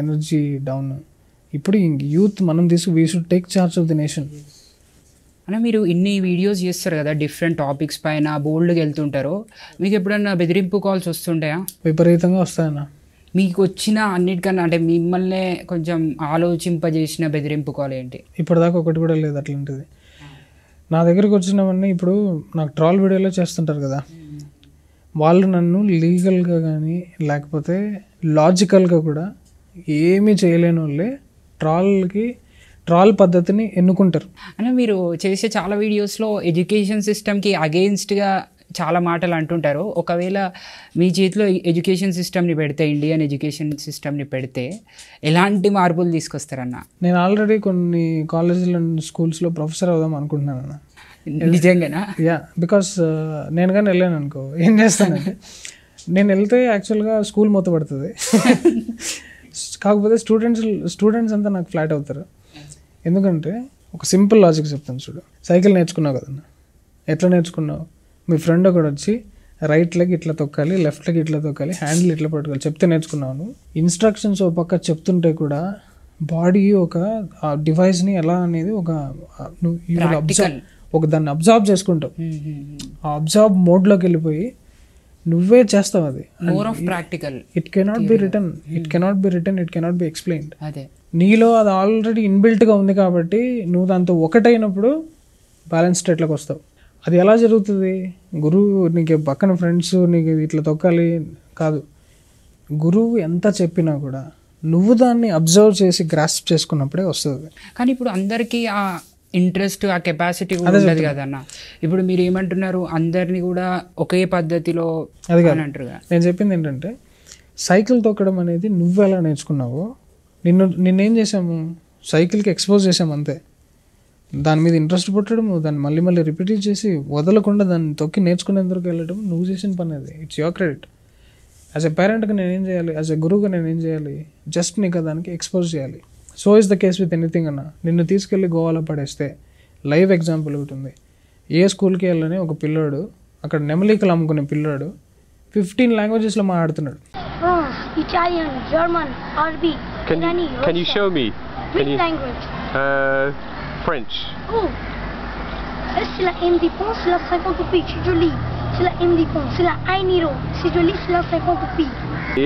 ఎనర్జీ డౌన్. ఇప్పుడు యూత్ మనం we should take charge of the nation. అన్న మీరు ఇన్ని వీడియోస్ చేస్తారు కదా, డిఫరెంట్ టాపిక్స్ పైన బోల్డ్గా వెళ్తుంటారు, మీకు ఎప్పుడన్నా బెదిరింపు కాల్స్ వస్తుంటాయా? విపరీతంగా వస్తాయన్న. మీకు వచ్చిన అన్నిటికన్నా అంటే మిమ్మల్ని కొంచెం ఆలోచింపజేసిన బెదిరింపు కాల్ ఏంటి? ఇప్పటిదాకా ఒకటి కూడా లేదు అట్లాంటిది. నా దగ్గరికి వచ్చినవన్నీ ఇప్పుడు నాకు ట్రాల్ వీడియోలో చేస్తుంటారు కదా, వాళ్ళు నన్ను లీగల్గా కానీ లేకపోతే లాజికల్గా కూడా ఏమీ చేయలేని వాళ్ళే ట్రాల్ పద్ధతిని ఎన్నుకుంటారు. అంటే మీరు చేసే చాలా వీడియోస్లో ఎడ్యుకేషన్ సిస్టమ్కి అగెయిన్స్ట్గా చాలా మాటలు అంటుంటారు. ఒకవేళ మీ చేతిలో ఎడ్యుకేషన్ సిస్టమ్ని పెడితే, ఇండియన్ ఎడ్యుకేషన్ సిస్టమ్ని పెడితే ఎలాంటి మార్పులు తీసుకొస్తారన్న? నేను ఆల్రెడీ కొన్ని కాలేజీలో స్కూల్స్లో ప్రొఫెసర్ అవుదాం అనుకుంటున్నాను అన్న. నిజంగానా? యా, బికాస్ నేను కానీ వెళ్ళాను అనుకో ఏం చేస్తానంటే, నేను వెళ్తే యాక్చువల్గా స్కూల్ మూతపడుతుంది. కాకపోతే స్టూడెంట్స్ అంతా నాకు ఫ్లాట్ అవుతారు. ఎందుకంటే ఒక సింపుల్ లాజిక్ చెప్తాను చూడు. సైకిల్ నేర్చుకున్నావు కదన్నా, ఎట్లా నేర్చుకున్నావు? మీ ఫ్రెండ్ ఒకటి వచ్చి రైట్ లెగ్ ఇట్లా తొక్కాలి, లెఫ్ట్ లెగ్ ఇట్లా తొక్కాలి, హ్యాండిల్ ఇట్లా పట్టుకోవాలి చెప్తే నేర్చుకున్నావు. ఇన్స్ట్రక్షన్స్ ఒక పక్క చెప్తుంటే కూడా బాడీ ఒక డివైస్ని ఎలా అనేది ఒక దాన్ని అబ్జర్వ్ చేసుకుంటావు. ఆ అబ్జర్వ్ మోడ్లోకి వెళ్ళిపోయి నువ్వే చేస్తావు. అది more of practical. It cannot be written, it cannot be explained. అదే నీలో అది ఆల్రెడీ ఇన్బిల్ట్గా ఉంది కాబట్టి నువ్వు దాంతో ఒకటైనప్పుడు బ్యాలెన్స్ స్టేట్లోకి వస్తావు. అది ఎలా జరుగుతుంది? గురువు నీకు పక్కన ఫ్రెండ్స్ నీకు ఇట్లా తొక్కాలి కాదు, గురువు ఎంత చెప్పినా కూడా నువ్వు దాన్ని అబ్జర్వ్ చేసి గ్రాస్ప్ చేసుకున్నప్పుడే వస్తుంది. కానీ ఇప్పుడు అందరికీ ఆ ఇంట్రెస్ట్, ఆ కెపాసిటీ కూడా ఉండదు కదన్న. ఇప్పుడు మీరు ఏమంటున్నారు, అందరినీ కూడా ఒకే పద్ధతిలో అది అని అంటారు. నేను చెప్పింది ఏంటంటే సైకిల్ తొక్కడం అనేది నువ్వు ఎలా నేర్చుకున్నావో, నిన్నేం చేసాము, సైకిల్కి ఎక్స్పోజ్ చేసాము అంతే. దాని మీద ఇంట్రెస్ట్ పుట్టడము, దాన్ని మళ్ళీ మళ్ళీ రిపీట్ చేసి వదలకుండా దాన్ని తొక్కి నేర్చుకునేందుకు వెళ్ళడం నువ్వు చేసిన పని అది. It's your credit. As a పేరెంట్గా నేనేం చేయాలి, యాజ్ ఎ గురువుగా నేనేం చేయాలి, జస్ట్ నీకు దానికి ఎక్స్పోజ్ చేయాలి. So is the case with anything అన్న. నిన్ను తీసుకెళ్ళి గోవాలో పడేస్తే లైవ్ ఎగ్జాంపుల్ ఒకటి ఉంది. ఏ స్కూల్కి వెళ్ళని ఒక పిల్లాడు, అక్కడ నెమలికలు అమ్ముకునే పిల్లాడు 15 లాంగ్వేజెస్లో మాట్లాడుతున్నాడు. Italian, German, Arabic, Irani, Russian. Can you show me? Which language? French. Oh. C'est la M des ponts, c'est la 50 pi, c'est joli. C'est la M des ponts, c'est la 1 euro, c'est joli, c'est la 50 pi.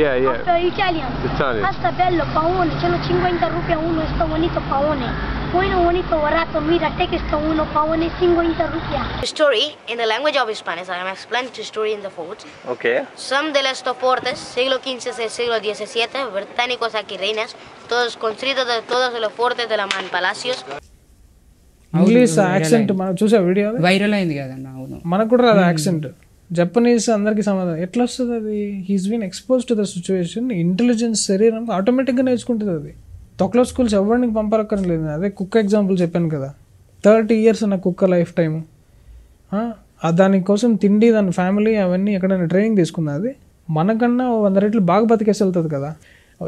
Yeah. After Italian. Italian. Asta bello, paone, c'hanno 50 rupia uno e sta bonito paone. Poi non bonito barato, mira te che sta uno paone 50 rupia. Story in the language of Spanish. I am explaining the story in the forts. Okay. Some de estos fortes, siglo XV, siglo XVII, británicos aquí reinas, todos construidos de todos los fortes de la Man Palacios. English accent మనం చూసే video viral అయింది కదన్న. అవును, మనకు కూడా రాదు accent. Japanese అందరికి సమాధానం ఎట్లా వస్తుంది అది? He's been expose to the situation. Intelligence శరీరం ఆటోమేటిక్గా నేర్చుకుంటుంది అది. తొక్కలో స్కూల్స్ ఎవరికి పంపరక్కర్లేదు. అదే కుక్క ఎగ్జాంపుల్ చెప్పాను కదా, 30 years అన్న కుక్క లైఫ్ టైము. దానికోసం తిండి, దాని ఫ్యామిలీ అవన్నీ ఎక్కడైనా ట్రైనింగ్ తీసుకున్నది. మనకన్నా 100 రెట్లు బాగా బతికేసి వెళ్తుంది కదా.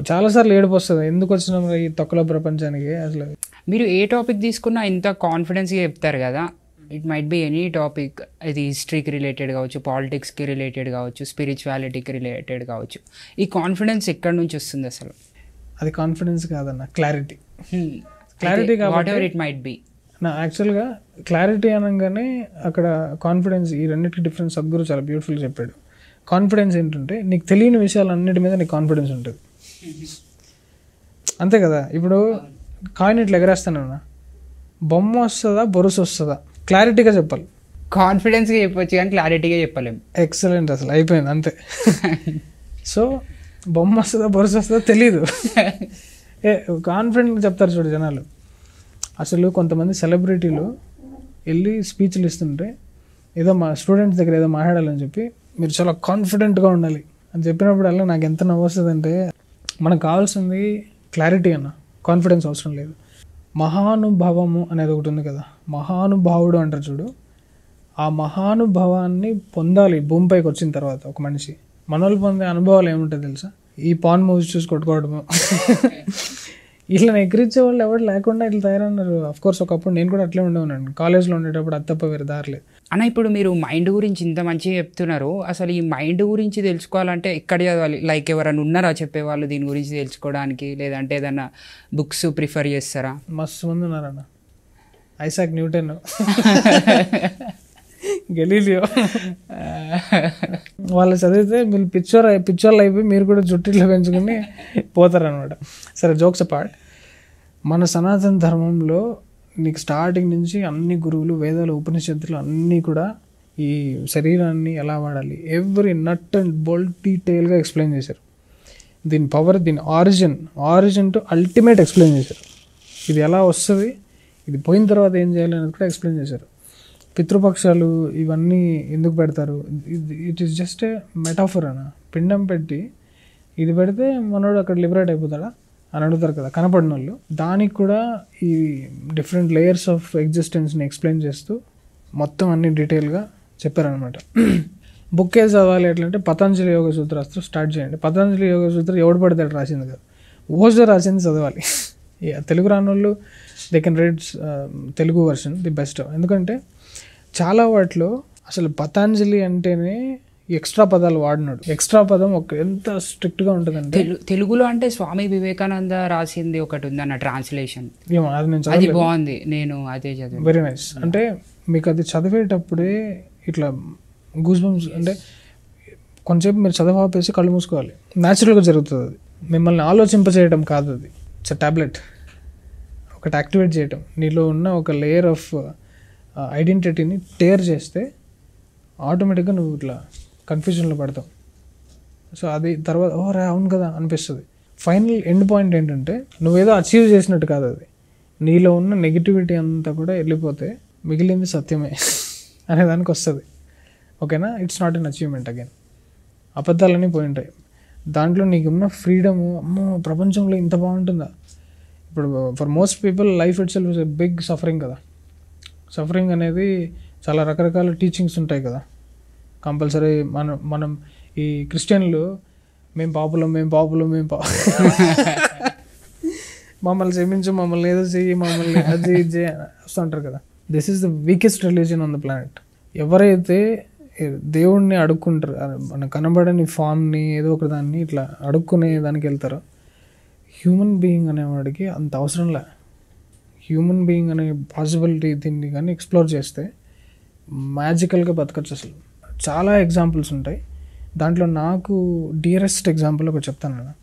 చాలాసార్లు ఏడుపు వస్తుంది, ఎందుకు వచ్చినాం ఈ తొక్కల ప్రపంచానికి. అసలు మీరు ఏ టాపిక్ తీసుకున్నా ఇంత కాన్ఫిడెన్స్గా చెప్తారు కదా. It might be any topic, ఇది హిస్టరీకి రిలేటెడ్ కావచ్చు, పాలిటిక్స్కి రిలేటెడ్ కావచ్చు, స్పిరిచువాలిటీకి రిలేటెడ్ కావచ్చు. ఈ కాన్ఫిడెన్స్ ఎక్కడి నుంచి వస్తుంది అసలు? అది కాన్ఫిడెన్స్ కాదన్న, clarity. Clarity what ever it might be. నా యాక్చువల్గా క్లారిటీ అనగానే అక్కడ కాన్ఫిడెన్స్, ఈ రెండింటికి డిఫరెన్స్ సద్గురు చాలా బ్యూటిఫుల్గా చెప్పాడు. కాన్ఫిడెన్స్ ఏంటంటే నీకు తెలియని విషయాలు అన్నిటి మీద నీకు కాన్ఫిడెన్స్ ఉంటుంది, అంతే కదా. ఇప్పుడు కాయిన్ ఇట్లా ఎగరేస్తానన్నా, బొమ్మ వస్తుందా బొరుసు వస్తుందా క్లారిటీగా చెప్పాలి. కాన్ఫిడెన్స్గా చెప్పొచ్చు కానీ క్లారిటీగా చెప్పలేము. ఎక్సలెంట్, అసలు అయిపోయింది అంతే. సో బొమ్మ వస్తుందా బొరుసు వస్తుందా తెలీదు, కాన్ఫిడెంట్గా చెప్తారు చూడు జనాలు. అసలు కొంతమంది సెలబ్రిటీలు వెళ్ళి స్పీచ్లు ఇస్తుంటే ఏదో మా స్టూడెంట్స్ దగ్గర ఏదో మాట్లాడాలని చెప్పి మీరు చాలా కాన్ఫిడెంట్గా ఉండాలి అని చెప్పినప్పుడల్లా నాకు ఎంత నవ్వు వస్తుందంటే, మనకు కావాల్సింది క్లారిటీ అన్న, కాన్ఫిడెన్స్ అవసరం లేదు. మహానుభావము అనేది ఒకటి ఉంది కదా, మహానుభావుడు అంటారు చూడు. ఆ మహానుభావాన్ని పొందాలి భూమిపైకి వచ్చిన తర్వాత ఒక మనిషి. మనోళ్ళు పొందే అనుభవాలు ఏముంటాయి తెలుసా? ఈ పాన్ మూవీస్ చూసి కొట్టుకోవడము. ఇట్లా ఎగిరించే వాళ్ళు ఎవరు లేకుండా ఇట్లా తయారన్నారు. అఫ్కోర్స్ ఒకప్పుడు నేను కూడా అట్లే ఉండేవాడిని, కాలేజ్లో ఉండేటప్పుడు అది తప్ప వేరే దారిలేదు. అన్న ఇప్పుడు మీరు మైండ్ గురించి ఇంత మంచిగా చెప్తున్నారు, అసలు ఈ మైండ్ గురించి తెలుసుకోవాలంటే ఎక్కడ చదవాలి? లైక్ ఎవరైనా ఉన్నారా చెప్పేవాళ్ళు దీని గురించి తెలుసుకోవడానికి, లేదంటే ఏదన్నా బుక్స్ ప్రిఫర్ చేస్తారా? మస్తు మంది ఉన్నారన్న. ఐసాక్ న్యూటన్, గెలీలియో, వాళ్ళు చదివితే మీరు పిక్చర్లు అయిపోయి మీరు కూడా జుట్టిట్లో పెంచుకుని పోతారనమాట. సరే, జోక్స్ అపార్ట్, మన సనాతన ధర్మంలో నీకు స్టార్టింగ్ నుంచి అన్ని గురువులు, వేదాలు, ఉపనిషత్తులు అన్నీ కూడా ఈ శరీరాన్ని ఎలా వాడాలి ఎవ్రీ నట్ అండ్ బోల్ట్ డీటెయిల్గా ఎక్స్ప్లెయిన్ చేశారు. దీని పవర్, దీని ఆరిజిన్ టు అల్టిమేట్ ఎక్స్ప్లెయిన్ చేశారు. ఇది ఎలా వస్తుంది, ఇది పోయిన తర్వాత ఏం చేయాలి అనేది కూడా ఎక్స్ప్లెయిన్ చేశారు. పితృపక్షాలు ఇవన్నీ ఎందుకు పెడతారు, it is just a metaphor అన్న. పిండం పెట్టి ఇది పెడితే మనోడు అక్కడ లిబరేట్ అయిపోతాడా అని అడుగుతారు కదా కనపడిన వాళ్ళు. దానికి కూడా ఈ డిఫరెంట్ లేయర్స్ ఆఫ్ ఎగ్జిస్టెన్స్ని ఎక్స్ప్లెయిన్ చేస్తూ మొత్తం అన్ని డీటెయిల్గా చెప్పారనమాట. బుక్ ఏది చదవాలి ఎట్లంటే పతంజలి యోగ సూత్రాస్త్రం స్టార్ట్ చేయండి. పతంజలి యోగ సూత్రం ఎవడు పడితే రాసింది కదా, ఓజో రాసింది చదవాలి. తెలుగు రాని వాళ్ళు they can read Telugu version the best. ఎందుకంటే చాలా వాటిలో అసలు పతంజలి అంటేనే ఎక్స్ట్రా పదాలు వాడినాడు. ఎక్స్ట్రా పదం ఎంత స్ట్రిక్ట్గా ఉంటుందంటే, తెలుగులో అంటే స్వామి వివేకానంద రాసింది ఒకటి ఉందన్న ట్రాన్స్లేషన్, అది బాగుంది, నేను అదే చదివాను. Very nice. అంటే మీకు అది చదివేటప్పుడే ఇట్లా గూస్ బంప్స్, అంటే కొంచెంసేపు మీరు చదువు ఆపేసి కళ్ళు మూసుకోవాలి, న్యాచురల్గా జరుగుతుంది. అది మిమ్మల్ని ఆలోచింపచేయడం కాదు, అది ఇట్స్ అ టాబ్లెట్, ఒకటి యాక్టివేట్ చేయటం. నీలో ఉన్న ఒక లేయర్ ఆఫ్ ఐడెంటిటీని టేర్ చేస్తే ఆటోమేటిక్గా నువ్వు ఇట్లా కన్ఫ్యూజన్లో పడతావు. సో అది తర్వాత అవును కదా అనిపిస్తుంది. ఫైనల్ ఎండ్ పాయింట్ ఏంటంటే నువ్వేదో అచీవ్ చేసినట్టు కాదు, అది నీలో ఉన్న నెగిటివిటీ అంతా కూడా వెళ్ళిపోతే మిగిలింది సత్యమే అనేదానికి వస్తుంది. ఓకేనా? It's not an achievement again. అబద్ధాలన్నీ పోయి ఉంటాయి. దాంట్లో నీకున్న ఫ్రీడము, అమ్మో ప్రపంచంలో ఇంత బాగుంటుందా. ఇప్పుడు for most people life itself is a big suffering కదా. సఫరింగ్ అనేది చాలా రకరకాల టీచింగ్స్ ఉంటాయి కదా. కంపల్సరీ మనం ఈ క్రిస్టియన్లు మేము పాపులం మమ్మల్ని క్షమించు, మమ్మల్ని ఏదో చెయ్యి, మమ్మల్ని అది ఇది వస్తూ ఉంటారు కదా. This is the weakest religion on the planet. ఎవరైతే దేవుణ్ణి అడుక్కుంటారు, మన కనబడని ఫామ్ని ఏదో ఒక దాన్ని ఇట్లా అడుక్కునే దానికి వెళ్తారో, హ్యూమన్ బీయింగ్ అనేవాడికి అంత అవసరంలే. హ్యూమన్ బీయింగ్ అనే పాసిబిలిటీ దీన్ని కానీ ఎక్స్ప్లోర్ చేస్తే మ్యాజికల్గా బతకచ్చు. అసలు చాలా ఎగ్జాంపుల్స్ ఉంటాయి. దాంట్లో నాకు డియరెస్ట్ ఎగ్జాంపుల్ ఒకటి చెప్తాను నేను.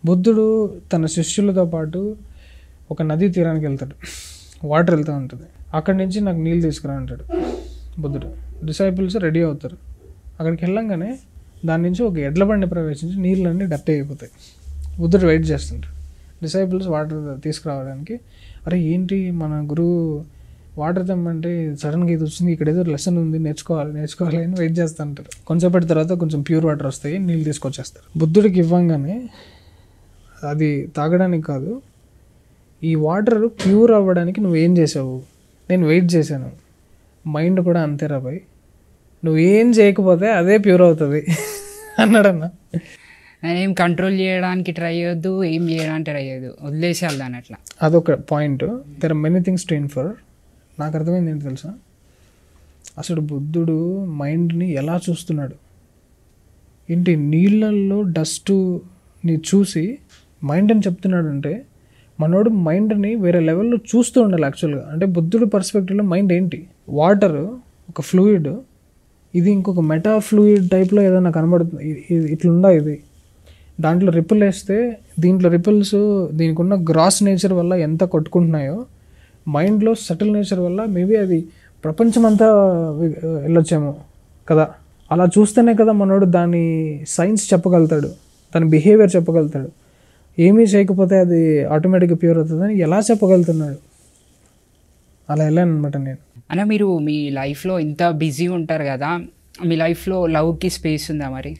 బుద్ధుడు తన శిష్యులతో పాటు ఒక నదీ తీరానికి వెళ్తాడు. వాటర్ వెళ్తూ ఉంటుంది. అక్కడి నుంచి నాకు నీళ్ళు తీసుకురా అంటాడు బుద్ధుడు. డిసైపుల్స్ రెడీ అవుతారు. అక్కడికి వెళ్ళంగానే దాని నుంచి ఒక ఎడ్ల బండి ప్రవేశించి నీళ్ళన్నీ డట్ అయిపోతాయి. బుద్ధుడు వెయిట్ చేస్తుంటాడు. డిసైపుల్స్ వాటర్ తీసుకురావడానికి, అరే ఏంటి మన గురువు వాటర్ తెమ్మంటే సడన్గా ఇది వచ్చింది, ఇక్కడ ఏదో లెసన్ ఉంది, నేర్చుకోవాలి అని వెయిట్ చేస్తూ ఉంటారు. కొంచెంసేపటి తర్వాత కొంచెం ప్యూర్ వాటర్ వస్తాయి, నీళ్ళు తీసుకొచ్చేస్తారు. బుద్ధుడికి ఇవ్వంగానే అది తాగడానికి కాదు, ఈ వాటర్ ప్యూర్ అవ్వడానికి నువ్వేం చేసావు? నేను వెయిట్ చేశాను. మైండ్ కూడా అంతే రా భయ్, నువ్వేం చేయకపోతే అదే ప్యూర్ అవుతుంది అన్నాడన్న. ఏం కంట్రోల్ చేయడానికి ట్రై చేయొద్దు, ఏం చేయడానికి ట్రై చేయొద్దు, వదిలేసేయాలి దాని అట్లా. అదొక point. There are many things to infer. నాకు అర్థమైంది ఏంటి తెలుసా, అసలు బుద్ధుడు మైండ్ని ఎలా చూస్తున్నాడు ఏంటి, నీళ్ళల్లో డస్ట్ని చూసి మైండ్ అని చెప్తున్నాడు అంటే మనోడు మైండ్ని వేరే లెవెల్లో చూస్తూ ఉండాలి యాక్చువల్గా. అంటే బుద్ధుడు పర్స్పెక్టివ్లో మైండ్ ఏంటి, వాటర్ ఒక ఫ్లూయిడ్, ఇది ఇంకొక మెటా ఫ్లూయిడ్ టైప్లో ఏదైనా కనబడుతుంది, ఇట్లుందా ఇది, దాంట్లో రిపుల్ వేస్తే దీంట్లో రిపుల్స్ దీనికి ఉన్న గ్రాస్ నేచర్ వల్ల ఎంత కొట్టుకుంటున్నాయో, మైండ్లో సటిల్ నేచర్ వల్ల మేబీ అది ప్రపంచమంతా వెళ్ళొచ్చేమో కదా. అలా చూస్తేనే కదా మనోడు దాని సైన్స్ చెప్పగలుగుతాడు, దాని బిహేవియర్ చెప్పగలుగుతాడు. ఏమీ చేయకపోతే అది ఆటోమేటిక్గా ప్యూర్ అవుతుందని ఎలా చెప్పగలుగుతున్నాడు? అలా వెళ్ళాను అనమాట నేను. అన్న మీరు మీ లైఫ్లో ఇంత బిజీ ఉంటారు కదా, మీ లైఫ్లో లవ్కి స్పేస్ ఉందా మరి?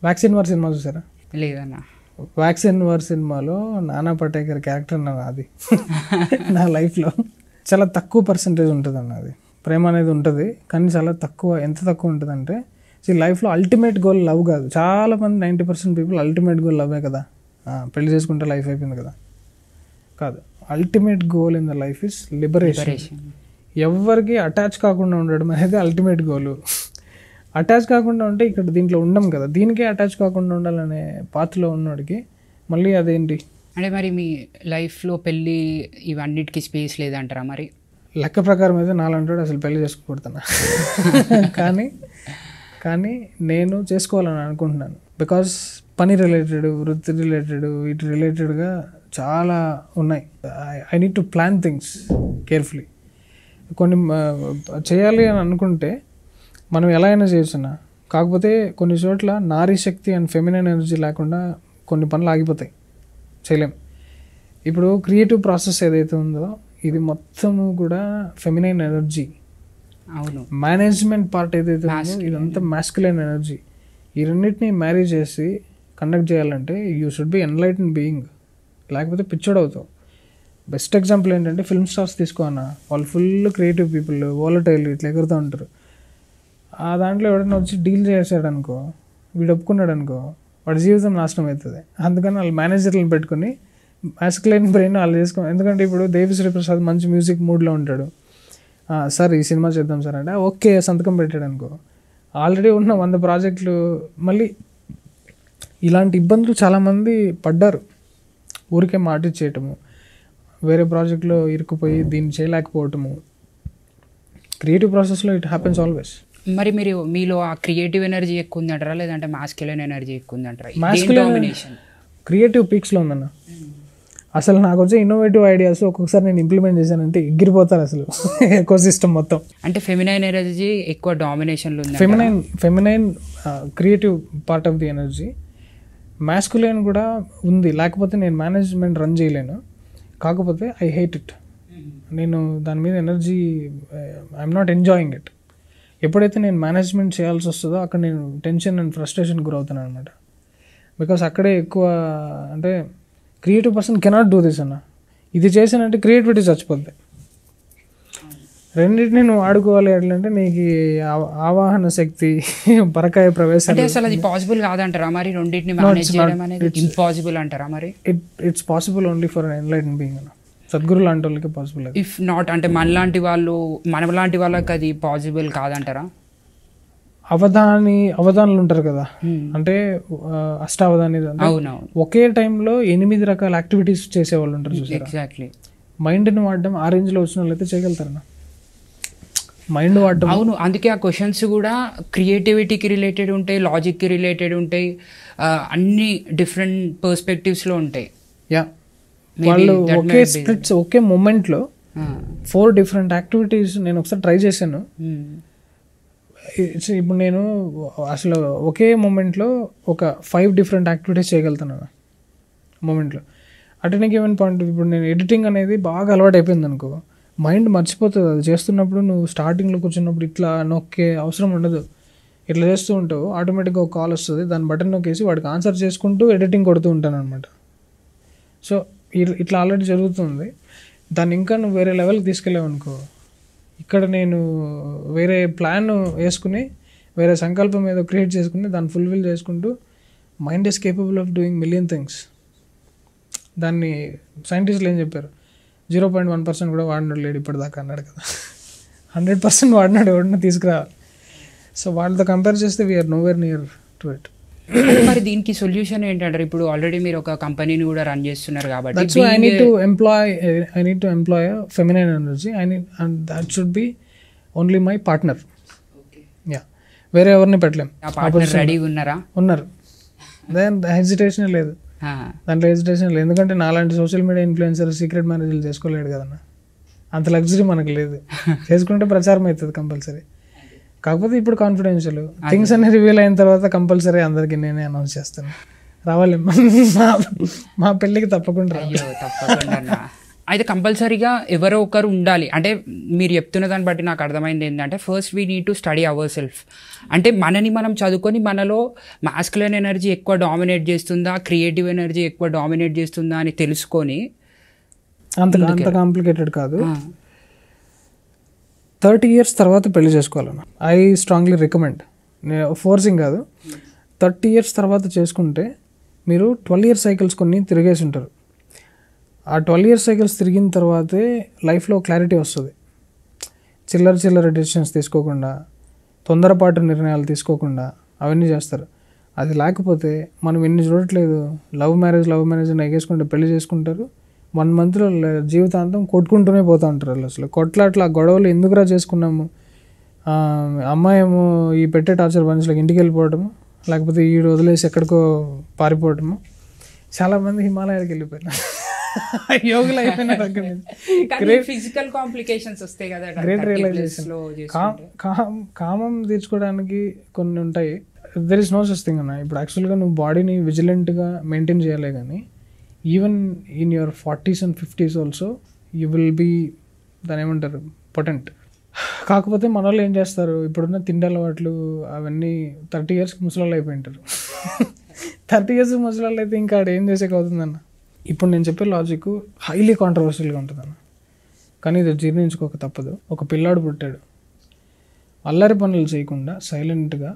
వ్యాక్సిన్ వార్ సినిమా చూసారా? లేదన్న. వ్యాక్సిన్ వార్ సినిమాలో నానా పటేకర్ క్యారెక్టర్ అది నా లైఫ్లో చాలా తక్కువ పర్సంటేజ్ ఉంటుంది అన్న. అది ప్రేమ అనేది ఉంటుంది కానీ చాలా తక్కువ. ఎంత తక్కువ ఉంటుంది అంటే, లైఫ్లో అల్టిమేట్ గోల్ లవ్ కాదు. చాలామంది 90% పీపుల్ అల్టిమేట్ గోల్ లవ్వే కదా, పెళ్లి చేసుకుంటే లైఫ్ అయిపోయింది కదా. కాదు, ultimate goal in the life is liberation. ఎవరికి అటాచ్ కాకుండా ఉండడం అనేది అల్టిమేట్ గోల్. అటాచ్ కాకుండా ఉంటే ఇక్కడ దీంట్లో ఉండం కదా, దీనికే అటాచ్ కాకుండా ఉండాలనే పాత్రలో ఉన్నవాడికి మళ్ళీ అదేంటి అంటే మరి మీ లైఫ్లో పెళ్ళి ఇవన్నిటికీ స్పేస్ లేదంటారా మరి? లెక్క ప్రకారం అయితే నాలంటాడు అసలు పెళ్లి చేసుకోకూడతాను కానీ నేను చేసుకోవాలని అనుకుంటున్నాను. బికాస్ పని రిలేటెడ్, వృత్తి రిలేటెడ్, వీటి రిలేటెడ్గా చాలా ఉన్నాయి. I need to plan things carefully. కొన్ని చేయాలి అని అనుకుంటే మనం ఎలా అయినా చేయొచ్చున్నా, కాకపోతే కొన్ని చోట్ల నారీ శక్తి అండ్ ఫెమినైన్ ఎనర్జీ లేకుండా కొన్ని పనులు ఆగిపోతాయి, చేయలేం. ఇప్పుడు క్రియేటివ్ ప్రాసెస్ ఏదైతే ఉందో ఇది మొత్తము కూడా ఫెమినైన్ ఎనర్జీ. అవును. మేనేజ్మెంట్ పార్ట్ ఏదైతే ఉందో ఇదంతా మాస్కులైన్ ఎనర్జీ. ఈ రెండింటిని మ్యారీ చేసి కండక్ట్ చేయాలంటే you should be enlighten being, లేకపోతే పిచ్చోడ్ అవుతావు. బెస్ట్ ఎగ్జాంపుల్ ఏంటంటే ఫిల్మ్ స్టార్స్ తీసుకో అన్న, వాళ్ళు ఫుల్ క్రియేటివ్ పీపుల్, వాలటైల్ ఇట్లా ఎగురుతూ ఉంటారు. ఆ దాంట్లో ఎవడైనా వచ్చి డీల్ చేసాడు అనుకో, వీడు ఒప్పుకున్నాడు అనుకో, వాడి జీవితం నాశనం అవుతుంది. అందుకని వాళ్ళు మేనేజర్లను పెట్టుకుని మాస్కులైన్ బ్రెయిన్ వాళ్ళు చేసుకో. ఎందుకంటే ఇప్పుడు దేవిశ్రీ ప్రసాద్ మంచి మ్యూజిక్ మూడ్లో ఉంటాడు, సార్ ఈ సినిమా చేద్దాం సార్ అంటే ఓకే సంతకం పెట్టాడు అనుకో, ఆల్రెడీ ఉన్న 100 ప్రాజెక్టులు. మళ్ళీ ఇలాంటి ఇబ్బందులు చాలామంది పడ్డారు. ఊరికే మాట ఇచ్చేయటము, వేరే ప్రాజెక్ట్లో ఇరుక్కుపోయి దీన్ని చేయలేకపోవటము. క్రియేటివ్ ప్రాసెస్లో ఇట్ హ్యాపెన్స్ ఆల్వేస్. మరి మీరు మీలో ఆ క్రియేటివ్ ఎనర్జీ ఎక్కువ ఉంది అంటారా, లేదంటే మాస్కులైన్ ఎనర్జీ ఎక్కువ ఉంది అంటారా? మాస్కులైన్ క్రియేటివ్ పీక్స్లో ఉందన్న. అసలు నాకు వచ్చే ఇన్నోవేటివ్ ఐడియాస్ ఒక్కొక్కసారి నేను ఇంప్లిమెంట్ చేశానంటే ఎగిరిపోతారు అసలు ఎకో సిస్టమ్ మొత్తం. అంటే ఫెమినైన్ ఎనర్జీ ఎక్కువ డామినేషన్లో ఉంది. Feminine creative part of the energy, masculine కూడా ఉంది, లేకపోతే నేను మేనేజ్మెంట్ రన్ చేయలేను. కాకపోతే ఐ హేట్ ఇట్. నేను దాని మీద energy, I'm not enjoying it. ఎప్పుడైతే నేను మేనేజ్మెంట్ చేయాల్సి వస్తుందో అక్కడ నేను టెన్షన్ అండ్ ఫ్రస్ట్రేషన్ గురవుతాను అనమాట. బికాస్ అక్కడే ఎక్కువ, అంటే creative person cannot do this అన్న. ఇది చేసానంటే క్రియేటివిటీ చచ్చిపోద్ది. రెండింటిని నువ్వు ఆడుకోవాలి అంటే నీకు ఆవాహన శక్తి, పరకాయ ప్రవేశం. అంటే అసలు అది పాసిబుల్ కాదంటారా మరి? రెండింటిని మేనేజ్ చేయడం అనేది ఇంపాసిబుల్ అంటారా మరి? It's possible only for enlightened being అన్న. సద్గురు లాంటి వాళ్ళకి పాసిబుల్. ఇఫ్ నాట్ అంటే మనలాంటి వాళ్ళకి అది పాసిబుల్ కాదంటారా? అవధానులు ఉంటారు కదా, అంటే అష్టావధాని, ఒకే టైంలో 8 రకాల యాక్టివిటీస్ చేసేవాళ్ళు ఉంటారు చూసారా. ఎగ్జాక్ట్లీ. మైండ్ని వాడడం ఆ రేంజ్లో వచ్చిన వాళ్ళు అయితే చేయగలుగుతారన్న. మైండ్ వాడడం. అవును, అందుకే ఆ క్వశ్చన్స్ కూడా క్రియేటివిటీకి రిలేటెడ్ ఉంటాయి, లాజిక్కి రిలేటెడ్ ఉంటాయి, అన్ని డిఫరెంట్ పర్స్పెక్టివ్స్లో ఉంటాయి. యా, వాళ్ళు ఒకే స్ప్లిట్స్, ఒకే మూమెంట్లో 4 డిఫరెంట్ యాక్టివిటీస్ నేను ఒకసారి ట్రై చేశాను. ఇప్పుడు నేను అసలు ఒకే మూమెంట్లో ఒక 5 డిఫరెంట్ యాక్టివిటీస్ చేయగలుగుతున్నాను మూమెంట్లో. అట్ ఎనీ గివెన్ పాయింట్ ఇప్పుడు నేను ఎడిటింగ్ అనేది బాగా అలవాటు అయిపోయింది అనుకో, మైండ్ మర్చిపోతుంది. అది చేస్తున్నప్పుడు నువ్వు స్టార్టింగ్లో కూర్చున్నప్పుడు ఇట్లా నొక్కే అవసరం ఉండదు. ఇట్లా చేస్తూ ఉంటావు, ఆటోమేటిక్గా ఒక కాల్ వస్తుంది, దాని బటన్ నొక్కేసి వాడికి ఆన్సర్ చేసుకుంటూ ఎడిటింగ్ కొడుతూ ఉంటాను అనమాట. సో ఇట్లా ఆల్రెడీ జరుగుతుంది. దాన్ని ఇంకా నువ్వు వేరే లెవెల్కి తీసుకెళ్ళావు అనుకో, ఇక్కడ నేను వేరే ప్లాన్ వేసుకుని, వేరే సంకల్పం ఏదో క్రియేట్ చేసుకుని దాన్ని ఫుల్ఫిల్ చేసుకుంటూ, mind is capable of doing million things. దాన్ని సైంటిస్టులు ఏం చెప్పారు, 0.1% కూడా వాడినాడు లేడు ఇప్పటిదాకా అన్నాడు కదా. 100% వాడినాడు, ఎవడన్నా తీసుకురావాలి. సో వాళ్ళతో కంపేర్ చేస్తే we are nowhere near to it. మరి దీనికి సొల్యూషన్ ఏంటంటారు? ఇప్పుడు ఆల్రెడీ మీరు ఒక కంపెనీని కూడా రన్ చేస్తున్నారు కాబట్టి that's why I need to employ feminine energy. And that should be only my partner. Yeah, వేరే ఎవరిని పెట్టలేం. రెడీగా ఉన్నారా? ఉన్నారు. హెజిటేషన్ లేదు దాంట్లో, హెజిటేషన్ లేదు. ఎందుకంటే నాలాంటి సోషల్ మీడియా ఇన్ఫ్లుయెన్సర్ సీక్రెట్ మ్యారేజ్లు చేసుకోలేడు కదన్నా, అంత లగ్జరీ మనకు లేదు. చేసుకుంటే ప్రచారం అవుతుంది కంపల్సరీ. కాకపోతే ఇప్పుడు కాన్ఫిడెన్షియల్ థింగ్స్ అన్ని రివీల్ అయిన తర్వాత కంపల్సరీ అందరికీ నేనే అనౌన్స్ చేస్తాను. రావాలి మా పెళ్ళికి తప్పకుండా. అయితే కంపల్సరీగా ఎవరో ఒకరు ఉండాలి. అంటే మీరు చెప్తున్న దాన్ని బట్టి నాకు అర్థమైంది ఏంటంటే, first we need to study our self. అంటే మనని మనం చదువుకొని మనలో మాస్కులైన్ ఎనర్జీ ఎక్కువ డామినేట్ చేస్తుందా, క్రియేటివ్ ఎనర్జీ ఎక్కువ డామినేట్ చేస్తుందా అని తెలుసుకొని. అంత కాంప్లికేటెడ్ కాదు. 30 years తర్వాత పెళ్లి చేసుకోవాలన్న. I strongly recommend. ఫోర్సింగ్ కాదు. 30 years తర్వాత చేసుకుంటే మీరు 12 year సైకిల్స్ కొన్ని తిరిగేసి ఉంటారు. ఆ 12 year సైకిల్స్ తిరిగిన తర్వాతే లైఫ్లో క్లారిటీ వస్తుంది. చిల్లర డెసిషన్స్ తీసుకోకుండా, తొందరపాటు నిర్ణయాలు తీసుకోకుండా అవన్నీ చేస్తారు. అది లేకపోతే మనం ఎన్ని చూడట్లేదు, లవ్ మ్యారేజ్ అని ఎగేసుకుంటే పెళ్లి చేసుకుంటారు. 1 monthలో జీవితాంతం కొట్టుకుంటూనే పోతూ ఉంటారు. అసలు కొట్లాట్ల గొడవలు ఎందుకురా చేసుకున్నాము, అమ్మాయేమో ఈ పెట్టే టార్చర్ మనుషులకు ఇంటికి వెళ్ళిపోవటము, లేకపోతే ఈ వదిలేసి ఎక్కడికో పారిపోవటము. చాలామంది హిమాలయాలకు వెళ్ళిపోయినా యోగులు అయిపోయినారు అక్కడి నుంచి. ఫిజికల్ కాంప్లికేషన్స్ వస్తాయి కదా, గ్రేట్ రియలైజేషన్. కామం తీర్చుకోవడానికి కొన్ని ఉంటాయి. There is no such thing అన్న. ఇప్పుడు యాక్చువల్గా నువ్వు బాడీని విజిలెంట్గా మెయింటైన్ చేయాలి, కానీ even in your 40s and 50s also you will be, దాని ఏమంటారు, పొటెంట్. కాకపోతే మన వాళ్ళు ఏం చేస్తారు, ఇప్పుడున్న తిండి అలవాట్లు అవన్నీ 30 years ముసలాళ్ళు అయిపోయింటారు. 30 years ముసలాళ్ళు అయితే ఇంకా ఆడ ఏం చేసేకి అవుతుందన్న. ఇప్పుడు నేను చెప్పే లాజిక్ హైలీ కాంట్రవర్షియల్గా ఉంటుందన్న, కానీ ఇది జీర్ణించుకోక తప్పదు. ఒక పిల్లాడు పుట్టాడు, అల్లరి పనులు చేయకుండా సైలెంట్గా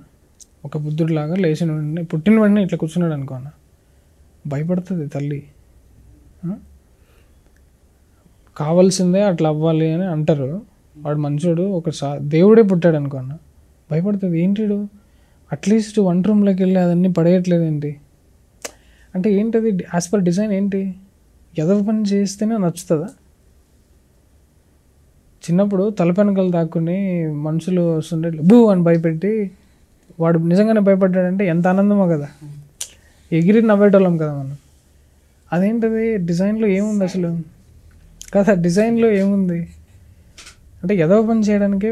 ఒక బుద్ధుడిలాగా లేచిన వెంటనే, పుట్టిన వెంటనే ఇట్లా కూర్చున్నాడు అనుకో అన్న, భయపడుతుంది తల్లి. కావాల్సిందే అట్లా అవ్వాలి అని అంటారు. వాడు మంచోడు, ఒక దేవుడే పుట్టాడు అనుకో అన్న, భయపడుతుంది. ఏంటిడు అట్లీస్ట్ వంట రూమ్లోకి వెళ్ళి అదన్నీ పడేయట్లేదు ఏంటి అంటే, ఏంటది యాజ్ పర్ డిజైన్ ఏంటి, ఎదవ పని చేస్తేనే నచ్చుతుందా? చిన్నప్పుడు తలపెనకలు దాక్కుని మనుషులు వస్తుండే బూ అని భయపెట్టి వాడు నిజంగానే భయపడ్డాడంటే ఎంత ఆనందమో కదా, ఎగిరి నవ్వేటోళ్ళం కదా మనం. అదేంటది డిజైన్లో ఏముంది అసలు కదా, డిజైన్లో ఏముంది అంటే ఎదవ పని చేయడానికే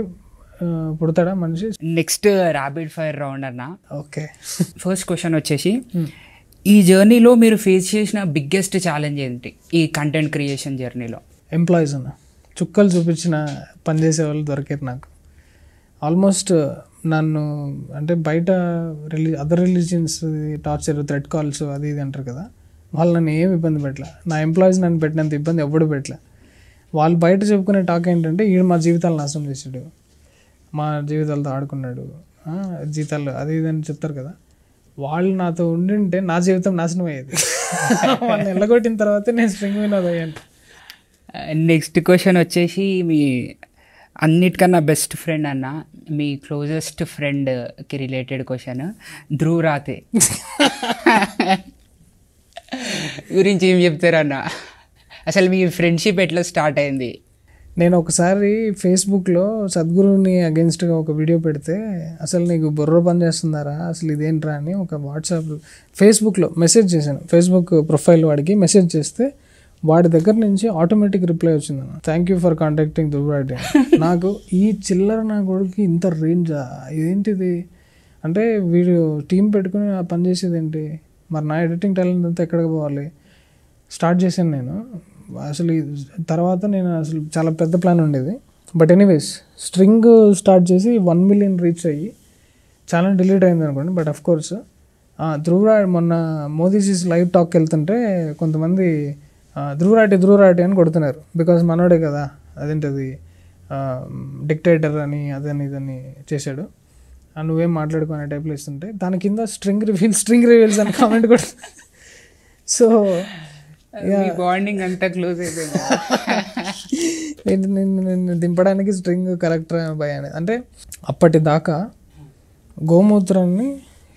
పుడతాడా మనిషి. నెక్స్ట్ ర్యాపిడ్ ఫైర్ రౌండ్ అన్న. ఓకే, ఫస్ట్ క్వశ్చన్ వచ్చేసి, ఈ జర్నీలో మీరు ఫేస్ చేసిన బిగ్గెస్ట్ ఛాలెంజ్ ఏంటి ఈ కంటెంట్ క్రియేషన్ జర్నీలో? ఎంప్లాయీస్ అన్న చుక్కలు చూపించిన పనిచేసే వాళ్ళు దొరికారు నాకు. ఆల్మోస్ట్ నన్ను అంటే బయట other religions torture, thread calls అది ఇది అంటారు కదా, వాళ్ళు నన్ను ఏం ఇబ్బంది పెట్టలే. నా ఎంప్లాయీస్ నన్ను పెట్టినంత ఇబ్బంది ఎవ్వడు పెట్టలే. వాళ్ళు బయట చెప్పుకునే టాక్ ఏంటంటే ఈడు మా జీవితాలు నాశనం చేసాడు, మా జీవితాలతో ఆడుకున్నాడు, జీతాలు అది ఇది అని చెప్తారు కదా. వాళ్ళు నాతో ఉండింటే నా జీవితం నాశనం అయ్యేది. వాళ్ళని ఎల్లగొట్టిన తర్వాతే నేను స్ట్రింగ్ వినోద్ అయ్యాను. నెక్స్ట్ క్వశ్చన్ వచ్చేసి మీ అన్నిటికన్నా బెస్ట్ ఫ్రెండ్ అన్న, మీ క్లోజెస్ట్ ఫ్రెండ్కి రిలేటెడ్ క్వశ్చన్. ధ్రువ్ రాతే గురించి ఏం చెప్తారన్న? అసలు మీ ఫ్రెండ్షిప్ ఎట్లా స్టార్ట్ అయింది? నేను ఒకసారి ఫేస్బుక్లో సద్గురుని అగెన్స్ట్గా ఒక వీడియో పెడితే అసలు నీకు బుర్ర పని చేస్తున్నారా అసలు ఇదేంట్రా అని ఒక ఫేస్బుక్లో మెసేజ్ చేశాను. ఫేస్బుక్ ప్రొఫైల్ వాడికి మెసేజ్ చేస్తే వాడి దగ్గర నుంచి ఆటోమేటిక్ రిప్లై వచ్చిందన్న, thank you for contacting Dhruv Rathee. నాకు ఈ చిల్లర నా కొడుకు ఇంత రేంజా, ఇదేంటిది అంటే వీడు టీం పెట్టుకుని పని చేసేది ఏంటి, మరి నా ఎడిటింగ్ టాలెంట్ అంతా ఎక్కడికి పోవాలి స్టార్ట్ చేశాను నేను. అసలు తర్వాత నేను అసలు చాలా పెద్ద ప్లాన్ ఉండేది. బట్ ఎనీవేస్ స్ట్రింగ్ స్టార్ట్ చేసి 1 million రీచ్ అయ్యి ఛానల్ డిలీట్ అయింది అనుకోండి. But of course Dhruv Rathee మొన్న మోదీజీ లైవ్ టాక్కి వెళ్తుంటే కొంతమంది ధ్రువ్ రాటే అని కొడుతున్నారు. బికాజ్ మనోడే కదా, అదేంటది డిక్టేటర్ అని అదని ఇదని చేశాడు, నువ్వేం మాట్లాడుకునే టైప్లో ఇస్తుంటే దాని కింద స్ట్రింగ్ రివీల్స్ అని కామెంట్ కూడా. సో బాండింగ్ అంతా క్లోజ్ అయిపోయింది. నేను దింపడానికి స్ట్రింగ్ కరెక్టర్ భయ అనేది. అంటే అప్పటిదాకా గోమూత్రాన్ని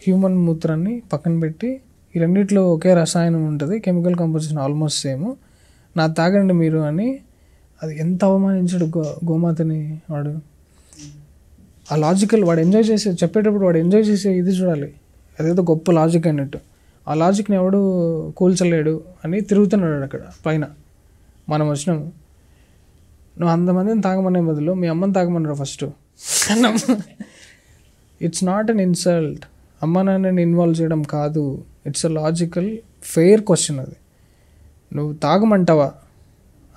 హ్యూమన్ మూత్రాన్ని పక్కన పెట్టి ఈ రెండిట్లో ఒకే రసాయనం ఉంటుంది, కెమికల్ కంపోజిషన్ ఆల్మోస్ట్ సేమ్, నా తాగండి మీరు అని. అది ఎంత అవమానించాడు గోమాతని వాడు. ఆ లాజికల్ వాడు ఎంజాయ్ చేసే చెప్పేటప్పుడు వాడు ఎంజాయ్ చేసే ఇది చూడాలి, అదేదో గొప్ప లాజిక్ అన్నట్టు. ఆ లాజిక్ని ఎవడు కూల్చలేడు అని తిరుగుతున్నాడు అక్కడ పైన. మనం వచ్చినాము, నువ్వు అంతమందిని తాగమనే బదులు మీ అమ్మని తాగమన్నారు first. It's not an insult, అమ్మ నాన్నని ఇన్వాల్వ్ చేయడం కాదు, it's a logical fair question. అది నువ్వు తాగమంటావా,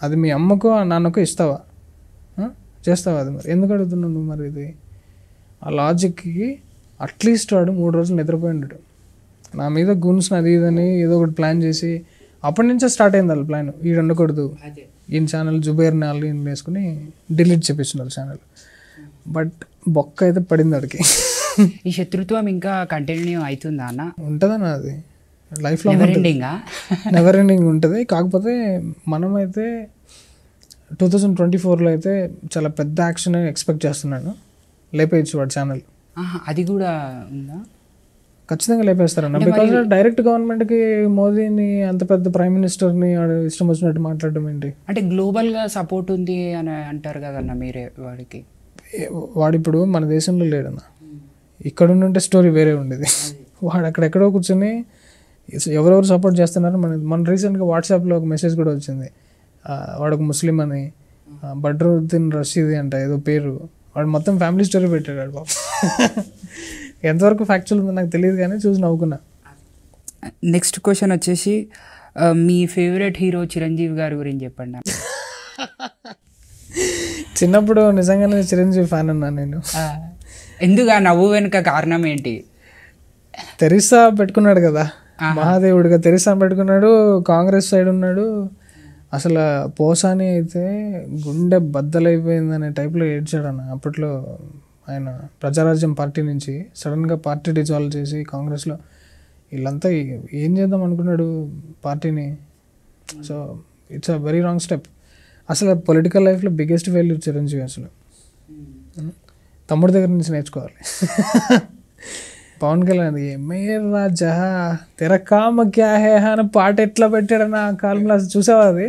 అది మీ అమ్మకో నాన్నకో ఇస్తావా, చేస్తావా? అది మరి ఎందుకు అడుగుతున్నావు నువ్వు? మరి ఇది ఆ లాజిక్కి అట్లీస్ట్ వాడు 3 రోజులు నిద్రపోయి ఉండడు. నా మీద గున్స్ అది ఇదని ఏదో ఒకటి ప్లాన్ చేసి అప్పటి నుంచే స్టార్ట్ అయింది వాళ్ళ ప్లాన్. ఈ ఉండకూడదు, ఈయన ఛానల్ జుబేర్ని వాళ్ళు ఈయన వేసుకుని డిలీట్ చేపిస్తున్నారు ఛానల్. బట్ బొక్క అయితే పడింది వాడికి. ఈ శత్రుత్వం ఇంకా కంటిన్యూ అవుతుందా అన్న? ఉంటుందన్న, అది లైఫ్లో నెవర్ ఎండింగ్ ఉంటుంది. కాకపోతే మనమైతే 2024లో అయితే చాలా పెద్ద యాక్షన్ ఎక్స్పెక్ట్ చేస్తున్నాను. లేపేయచ్చు వాడు ఛానల్. అది కూడా ఉందా? ఖచ్చితంగా లేపేస్తారన్న. బికాజ్ డైరెక్ట్ గవర్నమెంట్కి మోదీని అంత పెద్ద ప్రైమ్ మినిస్టర్ని ఇష్టం వచ్చినట్టు మాట్లాడడం ఏంటి? అంటే గ్లోబల్గా సపోర్ట్ ఉంది అని అంటారు కదన్న మీరే వాడికి. వాడిప్పుడు మన దేశంలో లేడన్న, ఇక్కడ ఉంటే స్టోరీ వేరే ఉండేది. వాడు అక్కడెక్కడో కూర్చొని ఎవరెవరు సపోర్ట్ చేస్తున్నారు. మన రీసెంట్గా వాట్సాప్లో ఒక మెసేజ్ కూడా వచ్చింది, వాడు ఒక ముస్లిం అని, బడ్రుద్దీన్ రషీద్ అంట ఏదో పేరు, వాడు మొత్తం ఫ్యామిలీ స్టోరీ పెట్టాడు వాడు. బాబు ఎంతవరకు ఫ్యాక్చువల్ ఉందో నాకు తెలియదు కానీ చూసి నవ్వుకున్నా. నెక్స్ట్ క్వశ్చన్ వచ్చేసి మీ ఫేవరెట్ హీరో చిరంజీవి గారి గురించి చెప్పండి. చిన్నప్పుడు నిజంగానే చిరంజీవి ఫ్యాన్ అన్నా నేను. ఎందుకు ఆ నవ్వు వెనుక కారణం ఏంటి? తెరిసా పెట్టుకున్నాడు కదా, మహాదేవుడిగా తెరిసా పెట్టుకున్నాడు, కాంగ్రెస్ సైడ్ ఉన్నాడు. అసలు పోసాని అయితే గుండె బద్దలైపోయిందనే టైప్లో ఏడ్చాడు అన్న. అప్పట్లో ఆయన ప్రజారాజ్యం పార్టీ నుంచి సడన్గా పార్టీ డిజాల్వ్ చేసి కాంగ్రెస్లో వీళ్ళంతా ఏం చేద్దాం అనుకున్నాడు పార్టీని. So it's a very wrong step. అసలు పొలిటికల్ లైఫ్లో బిగ్గెస్ట్ ఫెయిల్యూర్ చిరంజీవి. అసలు తమ్ముడి దగ్గర నుంచి నేర్చుకోవాలి. పవన్ కళ్యాణ్ మేరా జహా తెర కామ క్యా హే అని పాట ఎట్లా పెట్టాడన్న కాలంలో చూసావా? అది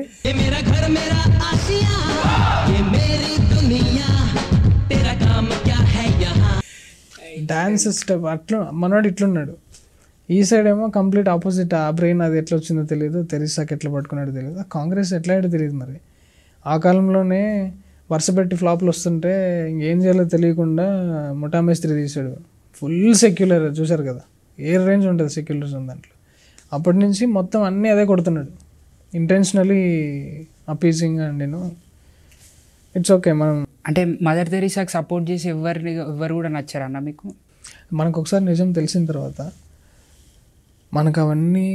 డాన్స్ స్టెప్ అట్లా మనవాడు ఇట్లున్నాడు. ఈ సైడ్ ఏమో కంప్లీట్ ఆపోజిట్. ఆ బ్రెయిన్ అది ఎట్లా వచ్చిందో తెలియదు, తెరిసాకి ఎట్లా పట్టుకున్నాడో తెలియదు, కాంగ్రెస్ ఎట్లా అయ్యాడో తెలియదు. మరి ఆ కాలంలోనే వరుస పెట్టి ఫ్లాప్లు వస్తుంటే ఇంకేం చేయాలో తెలియకుండా ముఠా మేస్త్రి తీశాడు. ఫుల్ సెక్యులర్ చూశారు కదా, ఏ రేంజ్ ఉంటుంది సెక్యులరిజం దాంట్లో. అప్పటి నుంచి మొత్తం అన్నీ అదే కొడుతున్నాడు, ఇంటెన్షనలీ అపీజింగ్. అండ్ నేను ఇట్స్ ఓకే. మనం అంటే మదర్ తెరీసాకి సపోర్ట్ చేసి ఎవరు కూడా నచ్చారన్న మీకు? మనకు ఒకసారి నిజం తెలిసిన తర్వాత మనకు అవన్నీ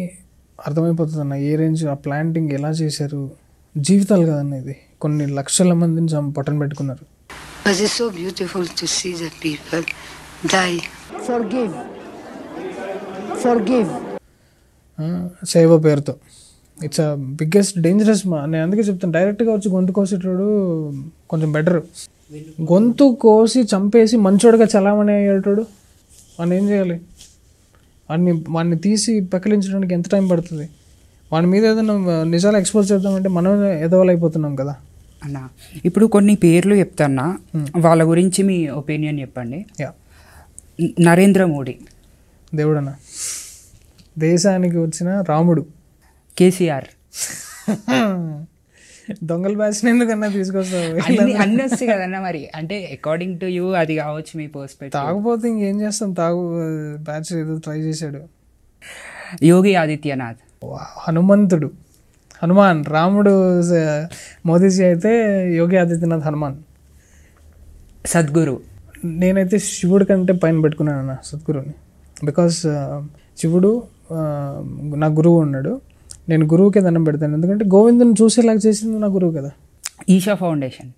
అర్థమైపోతుంది అన్న, ఏ రేంజ్ ఆ ప్లాంటింగ్ ఎలా చేశారు. జీవితాలు కదన్న ఇది, కొన్ని లక్షల మందిని పట్టణ పెట్టుకున్నారు. But it's so beautiful to see the people die. Forgive. సేవ పేరుతో ఇట్స్ అ బిగ్గెస్ట్ డేంజరస్. నేను అందుకే చెప్తాను, డైరెక్ట్గా వచ్చి గొంతు కోసేటోడు కొంచెం బెటర్. గొంతు కోసి చంపేసి మంచోడుగా చలామణి అయ్యేటోడు వాడిని ఏం చేయాలి? వాడిని తీసి పెకలించడానికి ఎంత టైం పడుతుంది? వాడి మీద ఏదైనా నిజాలు ఎక్స్పోజ్ చేద్దామంటే మనం ఎదవలైపోతున్నాం కదా అన్న. ఇప్పుడు కొన్ని పేర్లు చెప్తాన్నా, వాళ్ళ గురించి మీ ఒపీనియన్ చెప్పండి. నరేంద్ర మోడీ దేవుడన్న, దేశానికి వచ్చిన రాముడు. కేసీఆర్ దొంగల బ్యాచ్ ఎందుకన్నా తీసుకొస్తావు? అన్నీ వస్తాయి కదన్నా. మరి అంటే అకార్డింగ్ టు యూ అది కావచ్చు మీ పర్స్పెక్టివ్. తాగుపోతే ఇంకేం చేస్తాం, బ్యాచ్ ఏదో ట్రై చేశాడు. యోగి ఆదిత్యనాథ్, హనుమంతుడు, హనుమాన్. రాముడు మోదీజీ అయితే యోగి ఆదిత్యనాథ్ హనుమాన్. సద్గురు, నేనైతే శివుడి కంటే పైన పెట్టుకున్నాను అన్న సద్గురుని. బికాస్ శివుడు నా గురువు ఉన్నాడు, నేను గురువుకే దండం పెడతాను. ఎందుకంటే గోవిందుని చూసేలాగా చేసింది నా గురువు కదా. ఈషా ఫౌండేషన్,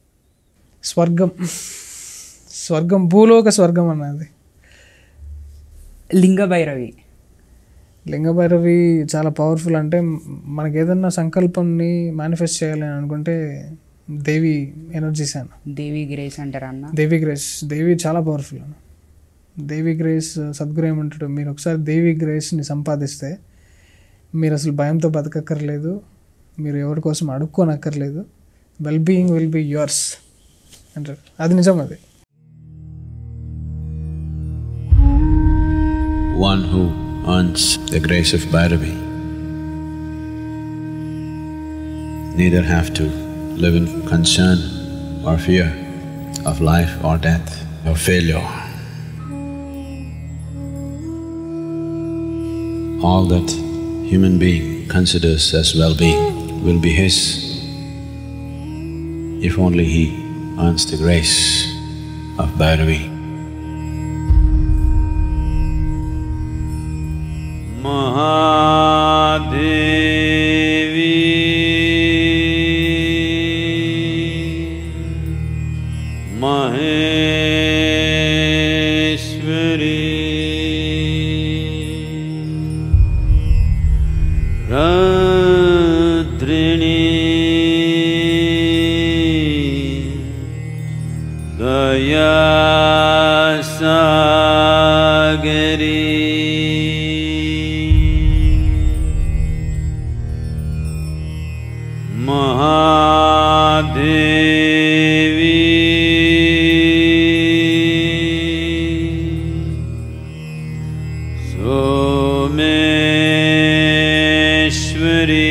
స్వర్గం భూలోక స్వర్గం అన్నది. లింగభైరవి చాలా పవర్ఫుల్. అంటే మనకి ఏదన్నా సంకల్పంని మేనిఫెస్ట్ చేయాలని అనుకుంటే దేవి ఎనర్జీస్ అన్న. దేవి గ్రేస్ అంటారా అన్న? దేవి గ్రేస్, దేవి చాలా పవర్ఫుల్ అన్న. దేవి గ్రేస్, సద్గురు ఏమంటాడు, మీరు ఒకసారి దేవి గ్రేస్ని సంపాదిస్తే మీరు అసలు భయంతో బతకక్కర్లేదు, మీరు ఎవరి కోసం అడుక్కోనక్కర్లేదు, well being will be yours అంటారు. అది నిజం. అది one who earns the grace of Bhairavi neither have to live in concern or fear of life or death or failure. All that human being considers as well-being will be his if only he earns the grace of Bhairavi. Mahadevi Maheshwari Radrini Dayasagari Mahadevi Someshwari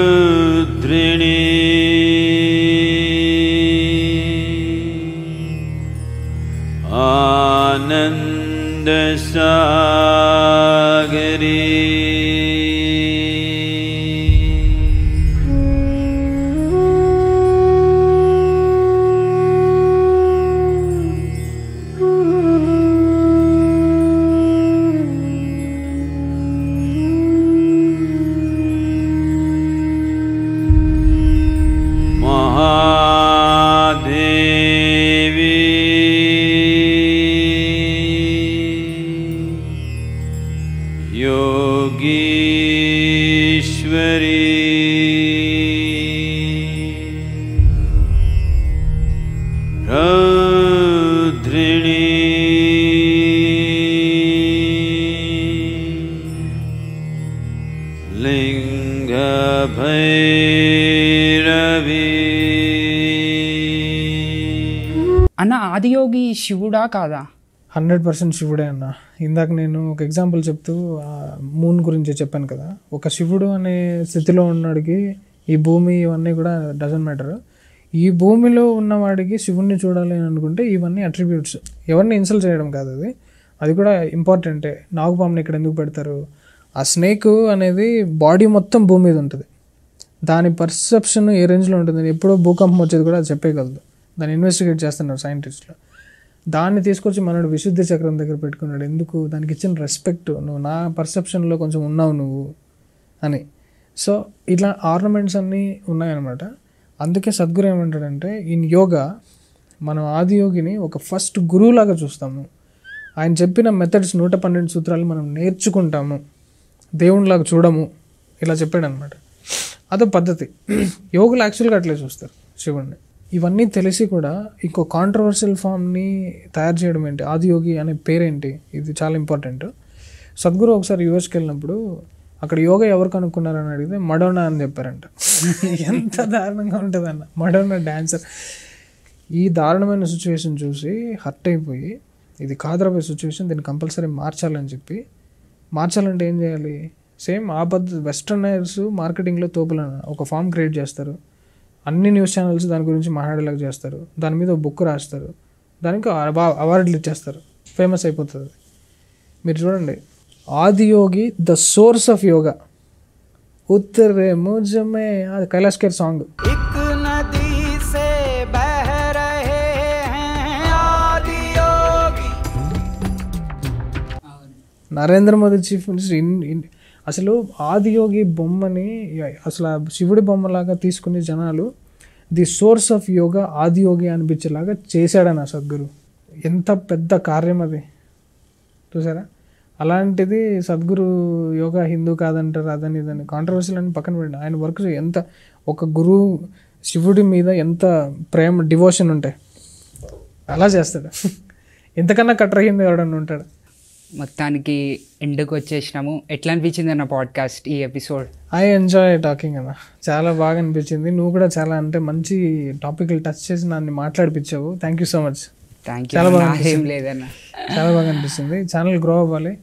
Radrini Anandasagari అన్న ఆదియోగి శివుడా కాదా? 100% శివుడే అన్న. ఇందాక నేను ఒక example చెప్తూ moon గురించి చెప్పాను కదా, ఒక శివుడు అనే స్థితిలో ఉన్నవాడికి ఈ భూమి ఇవన్నీ కూడా డజంట్ మ్యాటర్. ఈ భూమిలో ఉన్నవాడికి శివుణ్ణి చూడాలి అని అనుకుంటే ఇవన్నీ అట్రిబ్యూట్స్. ఎవరిని ఇన్సల్ట్ చేయడం కాదు, అది కూడా ఇంపార్టెంటే. నాగుపాముని ఇక్కడ ఎందుకు పెడతారు? ఆ స్నేక్ అనేది బాడీ మొత్తం భూమి మీద ఉంటుంది, దాని పర్సెప్షన్ ఏ రేంజ్లో ఉంటుంది, ఎప్పుడో భూకంపం వచ్చేది కూడా అది చెప్పేయగలదు. దాన్ని ఇన్వెస్టిగేట్ చేస్తున్నారు సైంటిస్టులు. దాన్ని తీసుకొచ్చి మనోడు విశుద్ధి చక్రం దగ్గర పెట్టుకున్నాడు. ఎందుకు? దానికి ఇచ్చిన రెస్పెక్ట్, నువ్వు నా పర్సెప్షన్లో కొంచెం ఉన్నావు నువ్వు అని. సో ఇట్లా ఆర్నమెంట్స్ అన్నీ ఉన్నాయన్నమాట. అందుకే సద్గురు ఏమంటాడంటే, ఇన్ యోగా మనం ఆదియోగిని ఒక ఫస్ట్ గురువులాగా చూస్తాము. ఆయన చెప్పిన మెథడ్స్ 112 సూత్రాలు మనం నేర్చుకుంటాము, దేవునిలాగా చూడము, ఇలా చెప్పాడు అనమాట. అదో పద్ధతి. యోగులు యాక్చువల్గా అట్లే చూస్తారు శివుణ్ణి. ఇవన్నీ తెలిసి కూడా ఇంకో కాంట్రవర్షియల్ ఫామ్ని తయారు చేయడం ఏంటి? ఆదియోగి అనే పేరేంటి? ఇది చాలా ఇంపార్టెంట్. సద్గురు ఒకసారి యూఎస్కి వెళ్ళినప్పుడు అక్కడ యోగా ఎవరు కనుక్కున్నారని అడిగితే మడోనా అని చెప్పారంట. ఎంత దారుణంగా ఉంటుందన్న, మడోనా డ్యాన్సర్. ఈ దారుణమైన సిచ్యువేషన్ చూసి హర్ట్ అయిపోయి, ఇది కాదరపోయే సిచ్యువేషన్, దీన్ని కంపల్సరీ మార్చాలని చెప్పి, మార్చాలంటే ఏం చేయాలి? సేమ్ ఆ పద్ధతి వెస్టర్నర్స్ మార్కెటింగ్లో తోపులను ఒక ఫామ్ క్రియేట్ చేస్తారు, అన్ని న్యూస్ ఛానల్స్ దాని గురించి మాట్లాడేలాగా చేస్తారు, దాని మీద ఒక బుక్ రాస్తారు, దానికి అవార్డులు ఇచ్చేస్తారు, ఫేమస్ అయిపోతుంది. మీరు చూడండి, Adiyogi the source of yoga, ఉత్తరే ముజమే, అది Kailash Kher song. Narendra Modi chief minister అసలు ఆదియోగి బొమ్మని అసలు శివుడి బొమ్మలాగా తీసుకుని జనాలు the source of yoga Adiyogi అనిపించేలాగా చేశాడని ఆ సద్గురు. ఎంత పెద్ద కార్యం అది, చూసారా? అలాంటిది సద్గురు యోగా హిందూ కాదంటారు, అదని ఇదని కాంట్రవర్సీలు అని పక్కన పెట్టండి. ఆయన వర్క్ ఎంత, ఒక గురువు శివుడి మీద ఎంత ప్రేమ డివోషన్ ఉంటాయి, అలా చేస్తాడు. ఎంతకన్నా కట్టరహింది ఎవడన్నా ఉంటాడు. మొత్తానికి ఎండ్కి వచ్చేసినాము. ఎట్లా అనిపించింది అన్న పాడ్కాస్ట్ ఈ ఎపిసోడ్? ఐ ఎంజాయ్ టాకింగ్ అన్న, చాలా బాగా అనిపించింది. నువ్వు కూడా చాలా అంటే మంచి టాపిక్లు టచ్ చేసి నన్ను మాట్లాడిపించావు. Thank you so much. చాలా బాగా లేదన్న, చాలా బాగా అనిపిస్తుంది. ఛానల్ గ్రో అవ్వాలి,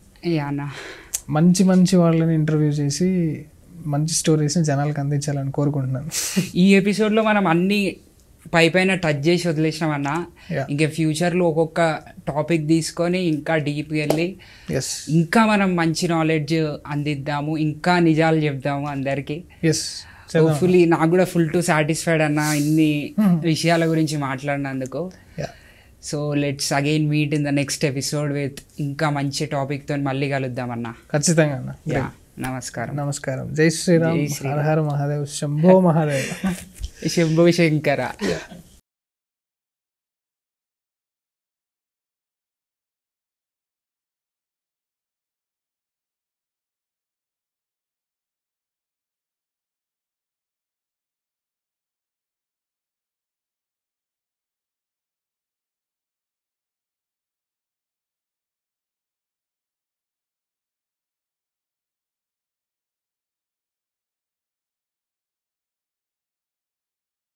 మంచి మంచి వాళ్ళని ఇంటర్వ్యూ చేసి మంచి స్టోరీస్ని జనాలకు అందించాలని కోరుకుంటున్నాను. ఈ ఎపిసోడ్లో మనం అన్ని పైన టచ్ చేసి వదిలేసినామన్న. ఇంకా ఫ్యూచర్లో ఒక్కొక్క టాపిక్ తీసుకొని ఇంకా డీప్గా వెళ్ళి ఇంకా మనం మంచి నాలెడ్జ్ అందిద్దాము, ఇంకా నిజాలు చెప్దాము అందరికీ. హోప్ఫుల్లీ నాకు కూడా ఫుల్ టు సాటిస్ఫైడ్ అన్న ఇన్ని విషయాల గురించి మాట్లాడినందుకు. So let's again meet in the next episode with ఇంకా మంచి టాపిక్తో మళ్ళీ కలుద్దామన్న. ఖచ్చితంగా అన్న. నమస్కారం. నమస్కారం. జై శ్రీరామ్. హర హర మహాదేవ్. శంభో మహాదేవ్. శంభో శంకర.